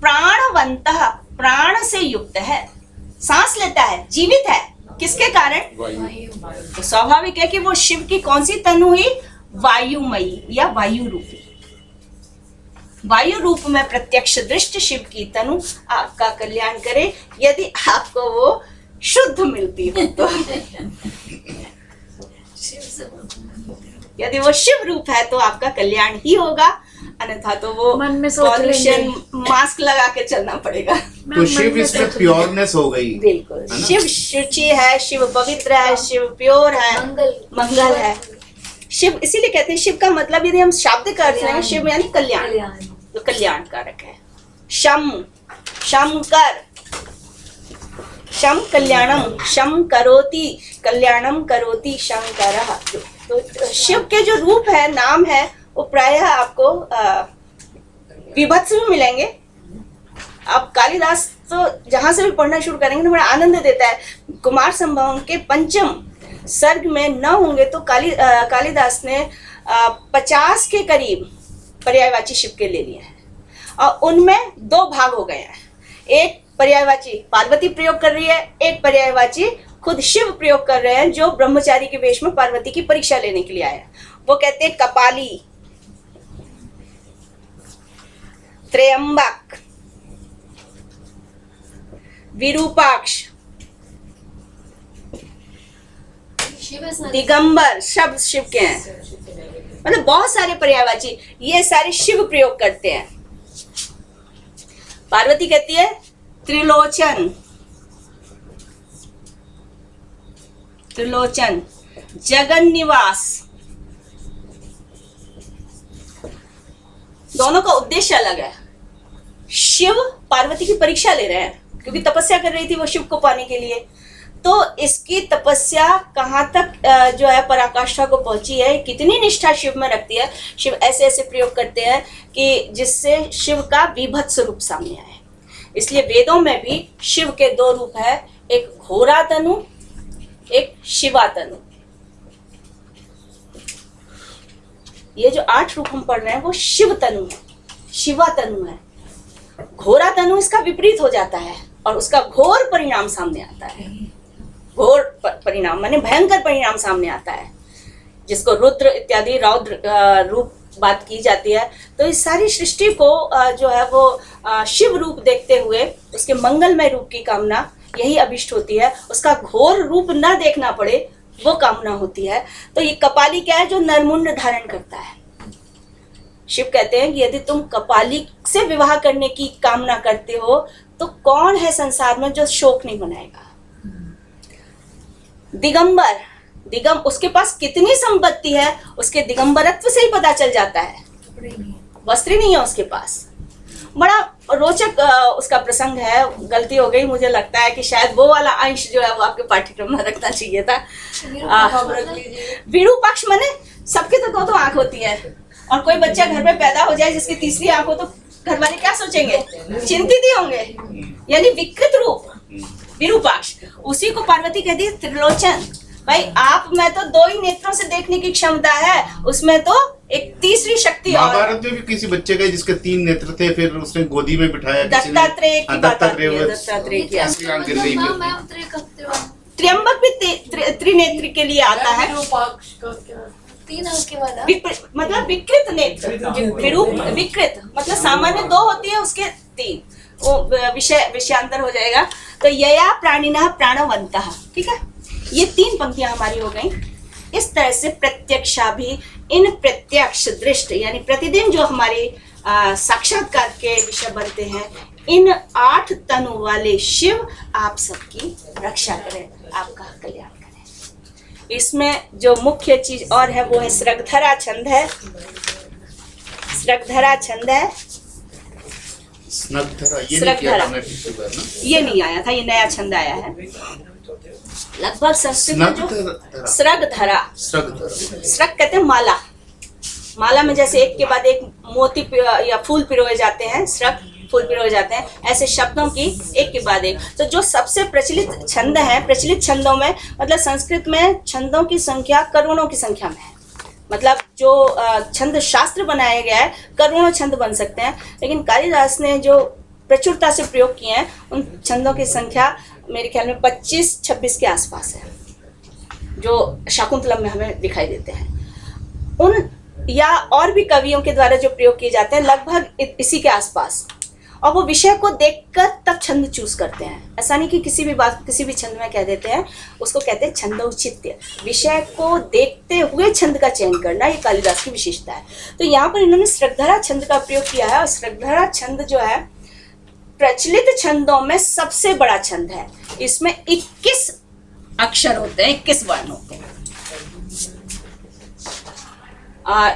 प्राणवंतः, प्राण से युक्त है, सांस लेता है, जीवित है, किसके कारण? तो स्वाभाविक है कि वो शिव की कौन सी तनु हुई? वायुमयी या वायु रूपी। वायु रूप में प्रत्यक्ष दृष्ट शिव की तनु आपका कल्याण करे, यदि आपको वो शुद्ध मिलती हो तो। यदि वो शिव रूप है तो आपका कल्याण ही होगा, अन्यथा तो वो मन में सोच पॉल्यूशन मास्क लगा के चलना पड़ेगा। तो शिव इसमें प्योरनेस हो गई। बिल्कुल, शिव शुचि है, शिव पवित्र है, शिव प्योर है, मंगल है। शिव इसीलिए कहते हैं, शिव का मतलब यदि हम शाब्दिक अर्थ लें, शिव यानी कल्याण, तो कल्याण कारक है। शम, शंकर, शम कल्याणम, शम करोति, कल्याणम करोति शंकरः। तो शिव के जो रूप है, नाम है, वो प्रायः आपको विभत्स में मिलेंगे। अब कालिदास तो जहां से भी पढ़ना शुरू करेंगे तो बड़ा आनंद देता है। कुमार संभवम के पंचम सर्ग में न होंगे तो कालिदास ने 50 के करीब पर्यायवाची शिव के ले लिए हैं, और उनमें दो भाग हो गए हैं। एक पर्यायवाची पार्वती प्रयोग कर रही है, एक पर्यायवाची खुद शिव प्रयोग कर रहे हैं, जो ब्रह्मचारी के वेश में पार्वती की परीक्षा लेने के लिए आए हैं। वो कहते हैं कपाली, त्र्यंबक, विरूपाक्ष, दिगंबर, शब्द शिव के हैं। मतलब बहुत सारे पर्यायवाची ये सारे शिव प्रयोग करते हैं। पार्वती कहती है त्रिलोचन, त्रिलोचन, जगन निवास। दोनों का उद्देश्य अलग है। शिव पार्वती की परीक्षा ले रहे हैं क्योंकि तपस्या कर रही थी वो शिव को पाने के लिए। तो इसकी तपस्या कहाँ तक जो है पराकाष्ठा को पहुंची है, कितनी निष्ठा शिव में रखती है। शिव ऐसे ऐसे प्रयोग करते हैं कि जिससे शिव का विभत्स रूप सामने आए। इसलिए वेदों में भी शिव के दो रूप है, एक घोरा तनु, एक शिवा तनु। ये जो 8 रूप हम पढ़ रहे हैं वो शिव तनु है, शिवा तनु है। घोरा तनु इसका विपरीत हो जाता है और उसका घोर परिणाम सामने आता है। घोर परिणाम माने भयंकर परिणाम सामने आता है, जिसको रुद्र इत्यादि रौद्र रूप बात की जाती है। तो इस सारी सृष्टि को जो है वो शिव रूप देखते हुए उसके मंगलमय रूप की कामना, यही अभिष्ट होती है। उसका घोर रूप ना देखना पड़े, वो कामना होती है। तो ये कपाली क्या है? जो नरमुंड धारण करता है। शिव कहते हैं कि यदि तुम कपाली से विवाह करने की कामना करते हो तो कौन है संसार में जो शोक नहीं मनाएगा। दिगंबर उसके पास कितनी संपत्ति है, उसके दिगंबरत्व से ही पता चल जाता है। वस्त्र ही नहीं है उसके पास। बड़ा रोचक उसका प्रसंग है। गलती हो गई, मुझे लगता है कि शायद वो वाला अंश जो है वो आपके पाठ्यक्रम में रखना चाहिए था। विरूपाक्ष माने सबके तो दो आंख होती है, और कोई बच्चा घर में पैदा हो जाए जिसकी तीसरी आंख हो तो घर वाले क्या सोचेंगे? चिंतित ही होंगे। यानी विकृत रूप विरूपाक्ष। उसी को पार्वती कहती है त्रिलोचन। भाई आप में तो 2 ही नेत्रों से देखने की क्षमता है, उसमें तो एक तीसरी शक्ति और। महाभारत में भी किसी बच्चे का जिसके 3 नेत्र थे, फिर उसने गोदी में बिठाया किसी ने। दत्तात्रेय की बात आती है, दत्तात्रेय की। तीसरी आंख गिर गई फिर। त्र्यंबक भी त्रिनेत्र के लिए आता है। विरूपाक्ष का क्या? 3 अंक के वाला मतलब विकृत नेत्र। विरूप विकृत मतलब सामान्य 2 होती है, उसके 3। वो विषयांतर हो जाएगा। तो यया प्राणिनः प्राणवन्तः, ठीक है। ये 3 पंक्तियां हमारी हो गई। इस तरह से प्रत्यक्षा भी इन प्रत्यक्ष दृष्ट यानी प्रतिदिन जो हमारे साक्षात्कार के विषय बनते हैं, इन 8 तनु वाले शिव आप सबकी रक्षा करें, आपका कल्याण करें। इसमें जो मुख्य चीज और है वो है स्रगधरा छंद है। स्रगधरा छंद है। स्नग्धरा ये नहीं किया हमने पिछली बार ना। ये नहीं आया था, ये नया छंद आया है। लगभग संस्कृत में जो स्रगधरा, स्रग कहते हैं माला। माला में जैसे एक के बाद एक मोती या फूल पिरोए जाते हैं, स्रग फूल पिरोए जाते हैं, ऐसे शब्दों की एक के बाद एक। तो जो सबसे प्रचलित छंद है, प्रचलित छंदों में मतलब संस्कृत में छंदों की संख्या करोड़ों की संख्या में है। मतलब जो छंद शास्त्र बनाया गया है, करोड़ों छंद बन सकते हैं, लेकिन कालिदास ने जो प्रचुरता से प्रयोग किए हैं उन छंदों की संख्या मेरे ख्याल में 25-26 के आसपास है, जो शाकुंतलम में हमें दिखाई देते हैं। उन या और भी कवियों के द्वारा जो प्रयोग किए जाते हैं लगभग इसी के आसपास। और वो विषय को देखकर तब छंद चूज करते हैं। ऐसा नहीं कि किसी भी बात किसी भी छंद में कह देते हैं, उसको कहते हैं छंदौचित्य। विषय को देखते हुए छंद का चयन करना, ये कालिदास की विशेषता है। तो यहाँ पर इन्होंने स्रगधरा छंद का प्रयोग किया है। और स्रगधरा छंद जो है प्रचलित छंदों में सबसे बड़ा छंद है। इसमें 21 अक्षर होते हैं, 21 वर्ण होते हैं।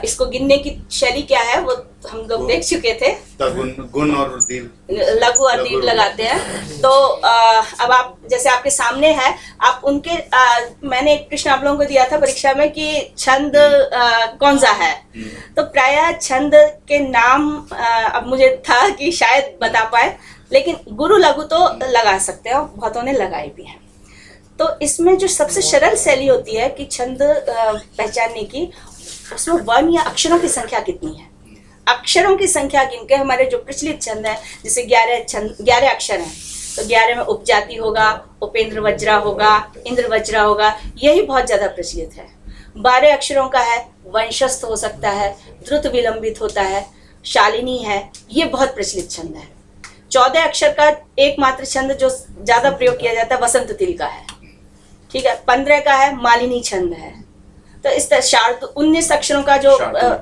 इसको गिनने की शैली क्या है वो हम लोग देख चुके थे। गुण और दीर्घ, लघु और दीर्घ लगाते हैं। तो अब आप जैसे आपके सामने है, आप उनके मैंने एक प्रश्न आप लोगों को दिया था परीक्षा में कि छंद कौन सा है। तो प्रायः छंद के नाम अब मुझे था कि शायद बता पाए, लेकिन गुरु लघु तो लगा सकते हैं, बहुतों ने लगाए भी हैं। तो इसमें जो सबसे सरल शैली होती है कि छंद पहचानने की, उसमें वर्ण या अक्षरों की संख्या कितनी है। अक्षरों की संख्या गिनकर हमारे जो प्रचलित छंद है, जैसे 11 अक्षर हैं, तो 11 में उपजाति होगा, उपेंद्र वज्रा होगा, इंद्र वज्रा होगा, यही बहुत ज्यादा प्रचलित है। 12 अक्षरों का है, वंशस्थ हो सकता है, द्रुत विलंबित होता है, शालिनी है, ये बहुत प्रचलित छंद है। 14 अक्षर का एकमात्र छंद जो ज्यादा प्रयोग किया जाता है वसंत तिल का है, ठीक है। 15 का है मालिनी छंद है। तो इस तरह 19 अक्षरों का जो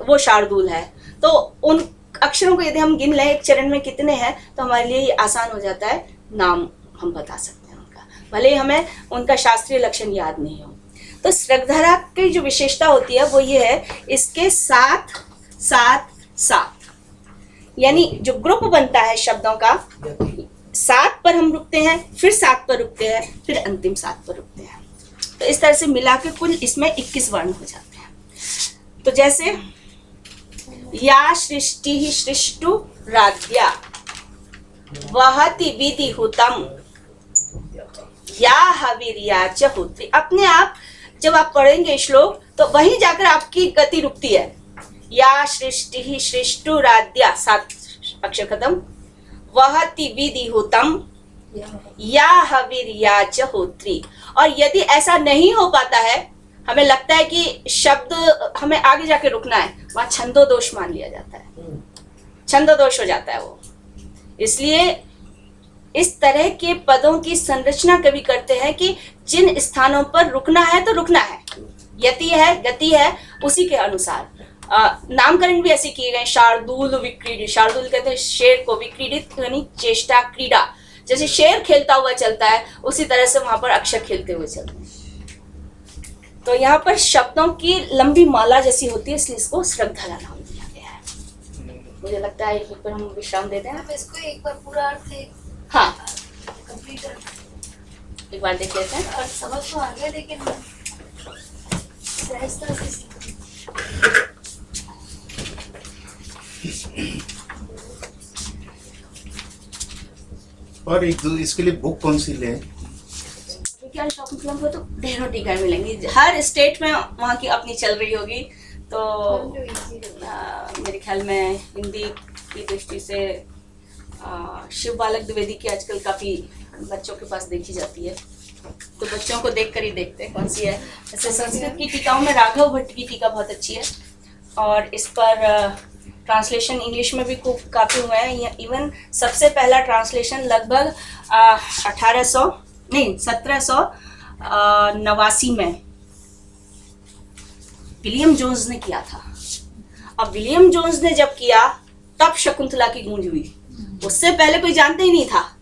वो शार्दूल है। तो उन अक्षरों को यदि हम गिन लें एक चरण में कितने हैं, तो हमारे लिए ये आसान हो जाता है, नाम हम बता सकते हैं उनका, भले ही हमें उनका शास्त्रीय लक्षण याद नहीं हो। तो स्रगधरा की जो विशेषता होती है वो ये है, इसके 7 7 7 यानी जो ग्रुप बनता है शब्दों का, 7 पर हम रुकते हैं, फिर 7 पर रुकते हैं, फिर अंतिम 7 पर रुकते हैं। तो इस तरह से मिला के कुल इसमें 21 वर्ण हो जाते हैं। तो जैसे या सृष्टि ही सृष्टु राज्ञा वहति विधि हुतम या हवीर्या च हुत्री। अपने आप जब आप पढ़ेंगे श्लोक तो वहीं जाकर आपकी गति रुकती है। या सृष्टि ही सृष्टु राज्ञा, 7 अक्षर खत्म, वहति विधि हुतम या हविर या च होत्री। और यदि ऐसा नहीं हो पाता है, हमें लगता है कि शब्द हमें आगे जाके रुकना है, वहां छंदो दोष मान लिया जाता है, छंदो दोष हो जाता है वो। इसलिए इस तरह के पदों की संरचना कवि करते हैं कि जिन स्थानों पर रुकना है तो रुकना है, यति है गति है, उसी के अनुसार नामकरण भी ऐसे किए गए। शार्दूल विक्रीडित, शार्दूल कहते हैं शेर को, विक्रीडित यानी चेष्टा क्रीड़ा, जैसे शेर खेलता हुआ चलता है उसी तरह से वहां पर अक्षर खेलते हुए चलते हैं। तो यहाँ पर शब्दों की लंबी माला जैसी होती है, इसलिए इसको श्रद्धाला नाम दिया गया है। मुझे लगता है एक बार हम विश्राम देते हैं। अब इसको एक बार पूरा अर्थ हाँ, कंप्लीट अर्थ एक बार देख लेते हैं। अर्थ समझ तो आ गया, लेकिन सहजता से सीखो। और एक दो इसके लिए बुक कौन सी लें? विज्ञान शाकुंतलम को तो ढेरों टीका मिलेंगी, हर स्टेट में वहाँ की अपनी चल रही होगी। तो मेरे ख्याल में हिंदी की दृष्टि से शिव बालक द्विवेदी की आजकल काफ़ी बच्चों के पास देखी जाती है, तो बच्चों को देख कर ही देखते हैं कौन सी है। जैसे संस्कृत की टीकाओं में राघव भट्ट की टीका बहुत अच्छी है, और इस पर ट्रांसलेशन इंग्लिश में भी खूब काफ़ी हुए हैं। इवन सबसे पहला ट्रांसलेशन लगभग 1789 में विलियम जोन्स ने किया था। अब विलियम जोन्स ने जब किया तब शकुंतला की गूंज हुई, उससे पहले कोई जानते ही नहीं था।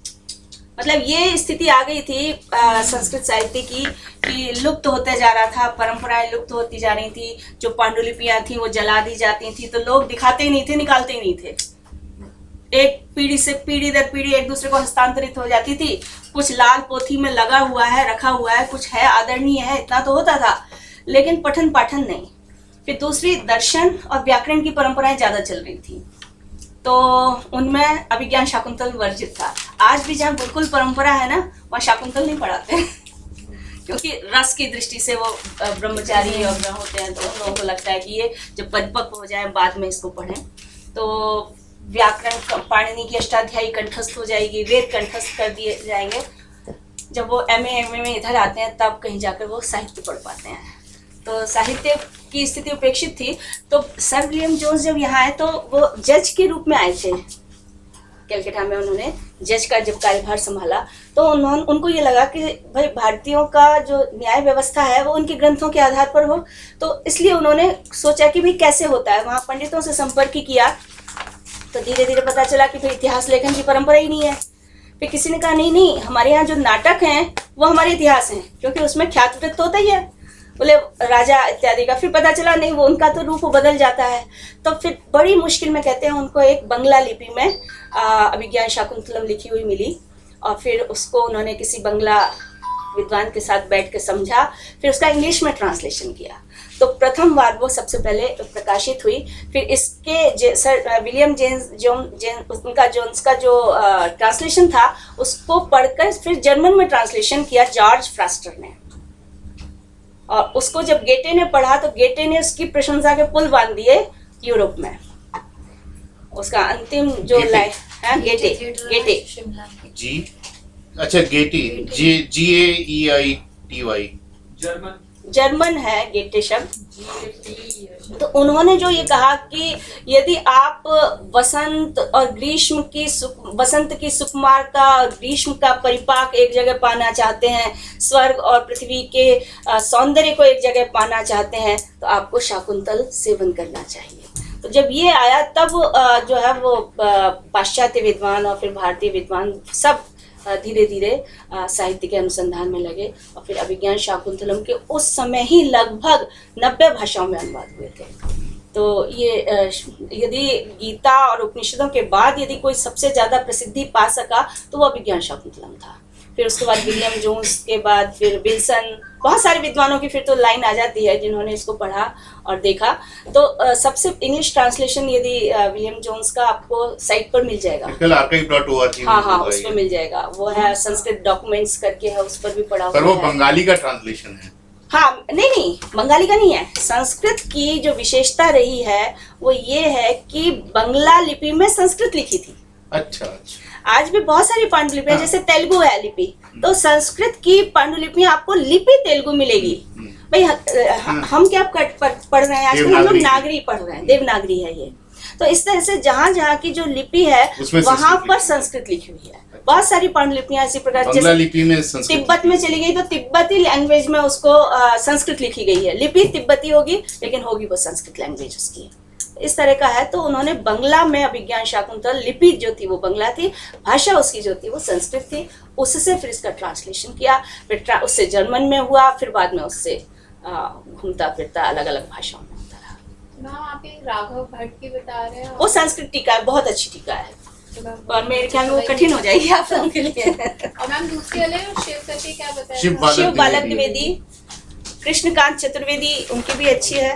मतलब ये स्थिति आ गई थी संस्कृत साहित्य की कि लुप्त होते जा रहा था, परंपराएं लुप्त होती जा रही थी, जो पांडुलिपियां थी वो जला दी जाती थी, तो लोग दिखाते ही नहीं थे, निकालते ही नहीं थे। एक पीढ़ी से पीढ़ी दर पीढ़ी एक दूसरे को हस्तांतरित हो जाती थी। कुछ लाल पोथी में लगा हुआ है, रखा हुआ है, कुछ है आदरणीय है, इतना तो होता था, लेकिन पठन पाठन नहीं। फिर दूसरी दर्शन और व्याकरण की परंपराएं ज्यादा चल रही थी, तो उनमें अभिज्ञान शाकुंतल वर्जित था। आज भी जहाँ गुरुकुल परंपरा है ना, वहाँ शाकुंतल नहीं पढ़ाते क्योंकि रस की दृष्टि से वो ब्रह्मचारी और होते हैं, तो उन लोगों को लगता है कि ये जब परिपक्व हो जाए बाद में इसको पढ़ें। तो व्याकरण पाणिनि की अष्टाध्यायी कंठस्थ हो जाएगी, वेद कंठस्थ कर दिए जाएंगे। जब वो एमए में इधर आते हैं तब कहीं जाकर वो साहित्य पढ़ पाते हैं। तो साहित्य की स्थिति उपेक्षित थी। तो सर विलियम जोन्स जब यहाँ आए तो वो जज के रूप में आए थे कलकत्ता में। उन्होंने जज का जब कार्यभार संभाला तो उनको ये लगा कि भाई भारतीयों का जो न्याय व्यवस्था है वो उनके ग्रंथों के आधार पर हो, तो इसलिए उन्होंने सोचा कि भाई कैसे होता है। वहाँ पंडितों से संपर्क किया तो धीरे धीरे पता चला कि भाई इतिहास लेखन की परंपरा ही नहीं है। फिर किसी ने कहा नहीं, हमारे यहाँ जो नाटक हैं वो हमारे इतिहास हैं, क्योंकि उसमें ख्यात वृत्त होता ही है, बोले राजा इत्यादि का। फिर पता चला नहीं, वो उनका तो रूप बदल जाता है। तो फिर बड़ी मुश्किल में कहते हैं उनको एक बंगला लिपि में अभिज्ञान शाकुंतलम लिखी हुई मिली, और फिर उसको उन्होंने किसी बंगला विद्वान के साथ बैठ के समझा, फिर उसका इंग्लिश में ट्रांसलेशन किया। तो प्रथम बार वो सबसे पहले प्रकाशित हुई। फिर इसके सर विलियम उनका जोन्स का जो ट्रांसलेशन था उसको पढ़कर फिर जर्मन में ट्रांसलेशन किया जॉर्ज फ्रास्टर ने, और उसको जब गेटे ने पढ़ा तो गेटे ने उसकी प्रशंसा के पुल बांध दिए यूरोप में। उसका अंतिम जो लाइन है गेटे जी, अच्छा गेटी, GAEITY जर्मन है गेटे शब्द। तो उन्होंने जो ये कहा कि यदि आप वसंत और ग्रीष्म की वसंत की सुकुमारता और ग्रीष्म का परिपाक एक जगह पाना चाहते हैं, स्वर्ग और पृथ्वी के सौंदर्य को एक जगह पाना चाहते हैं, तो आपको शाकुंतल सेवन करना चाहिए। तो जब ये आया तब जो है वो पाश्चात्य विद्वान और फिर भारतीय विद्वान सब धीरे धीरे साहित्य के अनुसंधान में लगे, और फिर अभिज्ञान शाकुंतलम के उस समय ही लगभग 90 भाषाओं में अनुवाद हुए थे। तो ये यदि गीता और उपनिषदों के बाद यदि कोई सबसे ज़्यादा प्रसिद्धि पा सका तो वो अभिज्ञान शाकुंतलम था। फिर उसके बाद विलियम जोन्स के बाद फिर विल्सन, बहुत सारे विद्वानों की फिर तो लाइन आ जाती है जिन्होंने इसको पढ़ा और देखा। तो सबसे इंग्लिश ट्रांसलेशन यदि विलियम जोन्स का आपको साइट पर मिल जाएगा, archive.org हाँ उस पर मिल जाएगा। वो है संस्कृत डॉक्यूमेंट्स करके है, उस पर भी पढ़ा हुआ है। पर वो बंगाली का ट्रांसलेशन है। हाँ नहीं, बंगाली का नहीं है। संस्कृत की जो विशेषता रही है वो ये है कि बंगला लिपि में संस्कृत लिखी थी, अच्छा अच्छा। आज भी बहुत सारी पांडुलिपियां, जैसे तेलुगु है लिपि, तो संस्कृत की पांडुलिपियां आपको लिपि तेलुगु मिलेगी। भाई हम क्या पढ़ रहे हैं आजकल, हम लोग नागरी पढ़ रहे हैं, देवनागरी है ये। तो इस तरह से जहाँ जहाँ की जो लिपि है वहां पर संस्कृत लिखी हुई है। बहुत सारी पांडुलिपियां इसी प्रकार, बंगला लिपि में संस्कृत, तिब्बत में चली गई तो तिब्बती लैंग्वेज में उसको संस्कृत लिखी गई है। लिपि तिब्बती होगी लेकिन होगी वो संस्कृत लैंग्वेज उसकी। इस तरह का है। तो उन्होंने बंगला में अभिज्ञान शाकुंतल, लिपि जो थी वो बंगला थी, भाषा उसकी जो थी वो संस्कृत थी। उससे फिर इसका ट्रांसलेशन किया, फिर उससे जर्मन में हुआ, फिर बाद में उससे घूमता फिरता अलग अलग भाषाओं में होता रहा। मैम आप एक राघव भट्ट की बता रहे हैं, वो संस्कृत टीका है, बहुत अच्छी टीका है, और मेरे ख्याल में वो कठिन हो जाएगी आप लोगों के लिए। और मैम दूसरी वाले शिव सती क्या बताया? शिव बालक द्विवेदी, कृष्णकांत चतुर्वेदी, उनकी भी अच्छी है।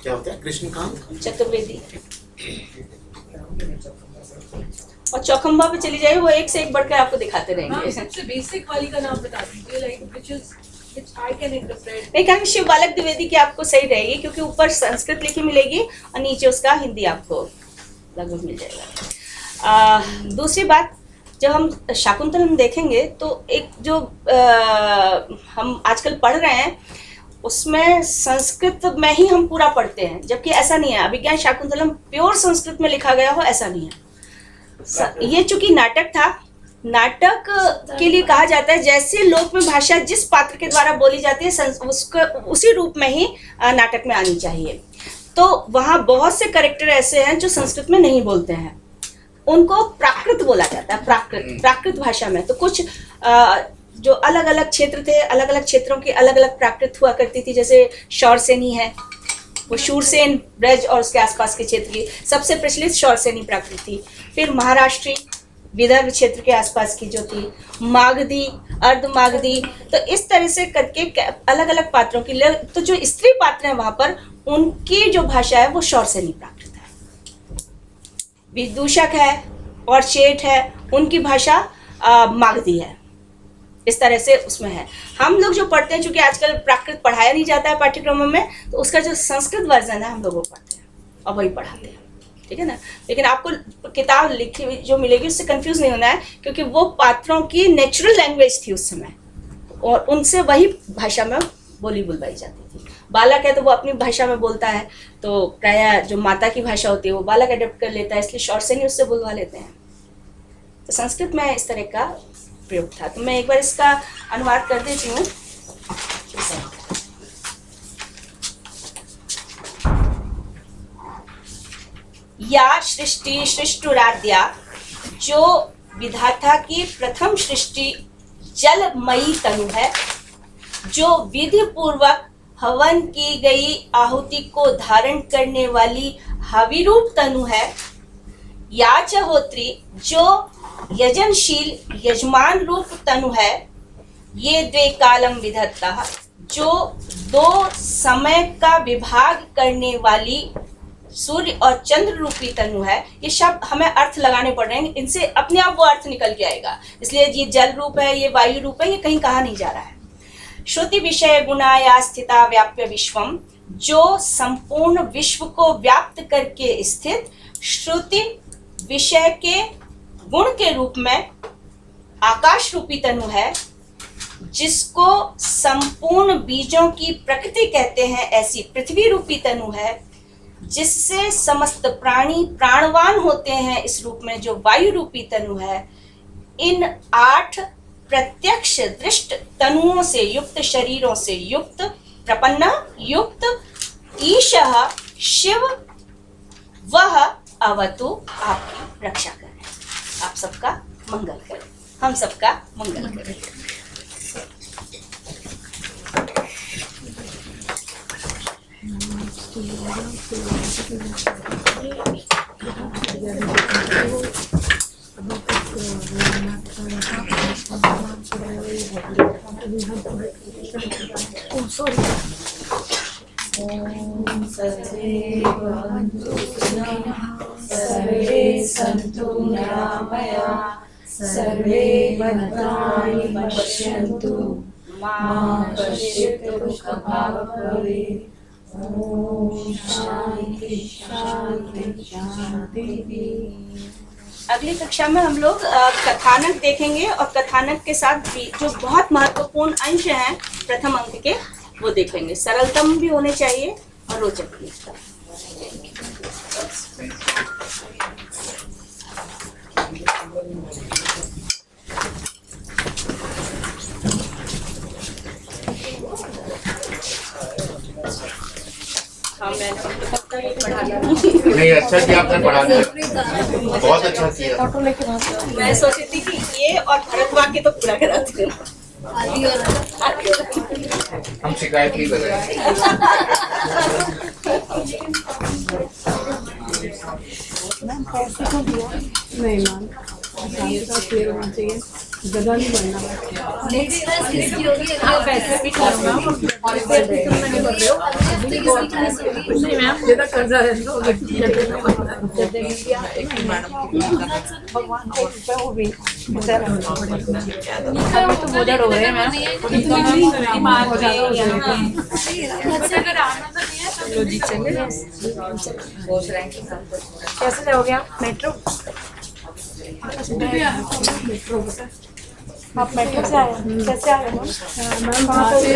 क्या होता है कृष्णकांत चतुर्वेदी। और चौखंबा पे चली जाए, वो एक से एक बढ़कर आपको दिखाते रहेंगे। सबसे बेसिक वाली का नाम बता दीजिए, like which I can interpret। नहीं, क्या शिव बालक द्विवेदी की आपको सही रहेगी, क्योंकि ऊपर संस्कृत लिखी मिलेगी और नीचे उसका हिंदी आपको लगभग मिल जाएगा। दूसरी बात, जब हम शाकुंतलम देखेंगे तो एक जो हम आजकल पढ़ रहे हैं उसमें संस्कृत में ही हम पूरा पढ़ते हैं, जबकि ऐसा नहीं है। अभिज्ञान शाकुंतलम प्योर संस्कृत में लिखा गया हो ऐसा नहीं है। ये चूंकि नाटक था, नाटक के लिए कहा जाता है जैसे लोक में भाषा जिस पात्र के द्वारा बोली जाती है उसको उसी रूप में ही नाटक में आनी चाहिए। तो वहाँ बहुत से कैरेक्टर ऐसे हैं जो संस्कृत में नहीं बोलते हैं, उनको प्राकृत बोला जाता है, प्राकृत भाषा में। तो कुछ जो अलग अलग क्षेत्र थे, अलग अलग क्षेत्रों की अलग अलग प्राकृत हुआ करती थी। जैसे शौरसेनी है, वो शूरसेन ब्रज और उसके आसपास के क्षेत्र की सबसे प्रचलित शौरसेनी प्राकृत थी। फिर महाराष्ट्री, विदर्भ क्षेत्र के आसपास की जो थी, मागधी, अर्ध मागधी। तो इस तरह से करके अलग अलग पात्रों की, तो जो स्त्री पात्र हैं वहां पर, उनकी जो भाषा है वो शौरसेनी प्राकृत है। विदूषक है और शेठ है, उनकी भाषा मागधी है। इस तरह से उसमें है। हम लोग जो पढ़ते हैं, चूंकि आजकल प्राकृत पढ़ाया नहीं जाता है पाठ्यक्रमों में, तो उसका जो संस्कृत वर्जन है हम लोग वो पढ़ते हैं और वही पढ़ाते हैं, ठीक है ना। लेकिन आपको किताब लिखी हुई जो मिलेगी उससे कंफ्यूज नहीं होना है, क्योंकि वो पात्रों की नेचुरल लैंग्वेज थी उस समय, और उनसे वही भाषा में बोली बुलवाई जाती थी। बालक है तो वो अपनी भाषा में बोलता है, तो प्रायः जो माता की भाषा होती है वो बालक अडेप्ट कर लेता है, इसलिए शौरसेनी उससे बुलवा लेते हैं। तो संस्कृत में इस तरह का प्रयोग था। तो मैं एक बार इसका अनुवाद कर देती हूँ। या सृष्टि सृष्टुराद्या, जो विधाता की प्रथम सृष्टि जलमयी तनु है, जो विधि पूर्वक हवन की गई आहुति को धारण करने वाली हविरूप तनु है। याचहोत्री, जो यजनशील यजमान रूप तनु है। ये द्वे कालम विधत्ता, जो दो समय का विभाग करने वाली सूर्य और चंद्र रूपी तनु है। ये शब्द हमें अर्थ लगाने पड़ रहे हैं, इनसे अपने आप वो अर्थ निकल के आएगा। इसलिए ये जल रूप है, ये वायु रूप है, ये कहीं कहा नहीं जा रहा है। श्रुति विषय गुणाया स्थिता व्याप्य विश्वम, जो संपूर्ण विश्व को व्याप्त करके स्थित श्रुति विषय के गुण के रूप में आकाश रूपी तनु है। जिसको संपूर्ण बीजों की प्रकृति कहते हैं, ऐसी पृथ्वी रूपी तनु है। जिससे समस्त प्राणी प्राणवान होते हैं, इस रूप में जो वायु रूपी तनु है। इन 8 प्रत्यक्ष दृष्ट तनुओं से युक्त, शरीरों से युक्त, प्रपन्न युक्त ईशः शिव, वह अवतु आपकी रक्षा करें, आप सबका मंगल करें, हम सबका मंगल करें। ओम सर्वे भवन्तु सुखिनः, सर्वे सन्तु निरामया, सर्वे भद्राणि पश्यन्तु मां कश्चित् दुःखभाग् भवेत्। ओम शांति शांति शांति। अगली कक्षा में हम लोग कथानक देखेंगे और कथानक के साथ भी जो बहुत महत्वपूर्ण अंश हैं प्रथम अंक के वो देखेंगे। सरलतम भी होने चाहिए और रोचक भी। हाँ नहीं, अच्छा किया आपने पढ़ा दिया, बहुत अच्छा किया। मैं सोची थी कि ये और भरत वाक्य तो पूरा कराती हूँ। आदि और हम शिकायत नहीं कर रहे हैं। मैम पैसे को दिया नहीं मैम, क्लियर होना चाहिए, जगह नहीं बनना। नेक्स्ट क्लास किसकी होगी? आप पैसे भी करूँगा और इस पर नहीं कर रहे हो नहीं मैम, ज्यादा कर्जा है तो भगवान को वो भी अभी तो मोजड़ हो रहे हैं मैम, कैसे जाओगे आप? मेट्रो? मेट्रो आप मेट्रो से आए? कैसे आए मैम? वहाँ से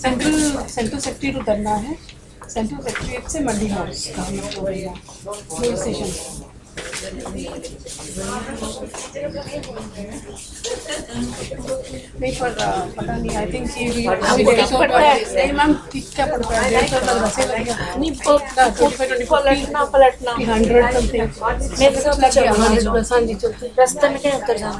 सेंट्रल सेक्रेटरी उतरना है, सेंट्रल सेक्रेटरी से मंडी हाउस का मेट्रो स्टेशन। नहीं पता नहीं, आई थिंक नहीं मैम, क्या पड़ता है? 150 तक रसे लगेगा नहीं, पलटना 100 समथिंग मेरे सब लग गया 100 हाँ जी चलते रास्ते में क्या उतर जाना।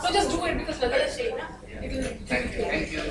So just do it because Lata is saying na. Thank you.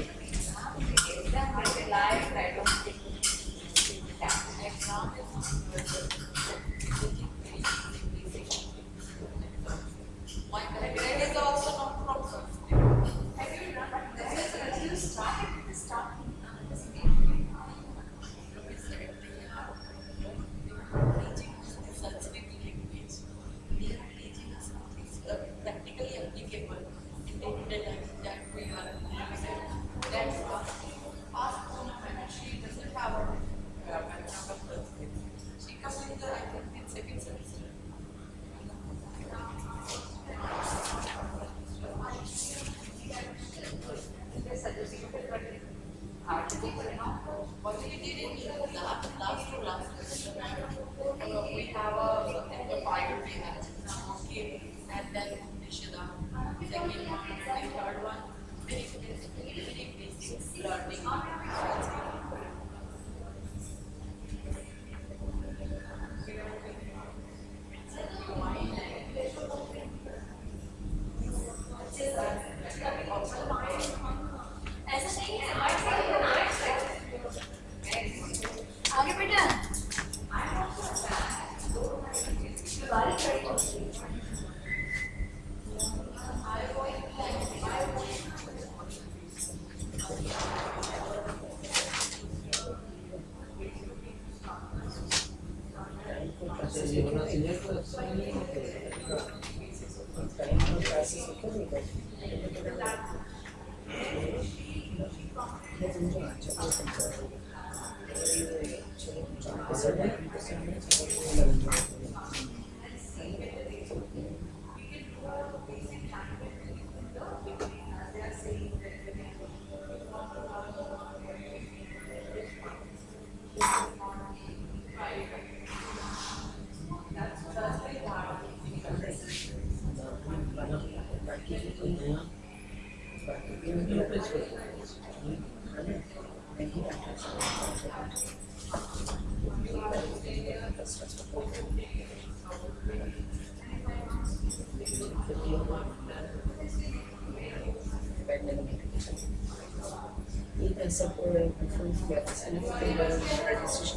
सब registration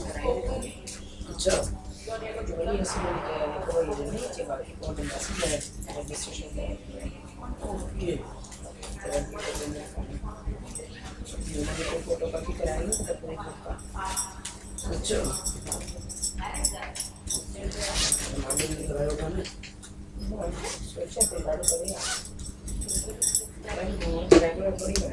कराएंगे। अच्छा io sono di Venezia, ma che poi non si vede, ho visto c'è okay un foto capitale per poi tocca. अच्छा हमारे लिए रहा होगा ना C'è per la roba regola prima,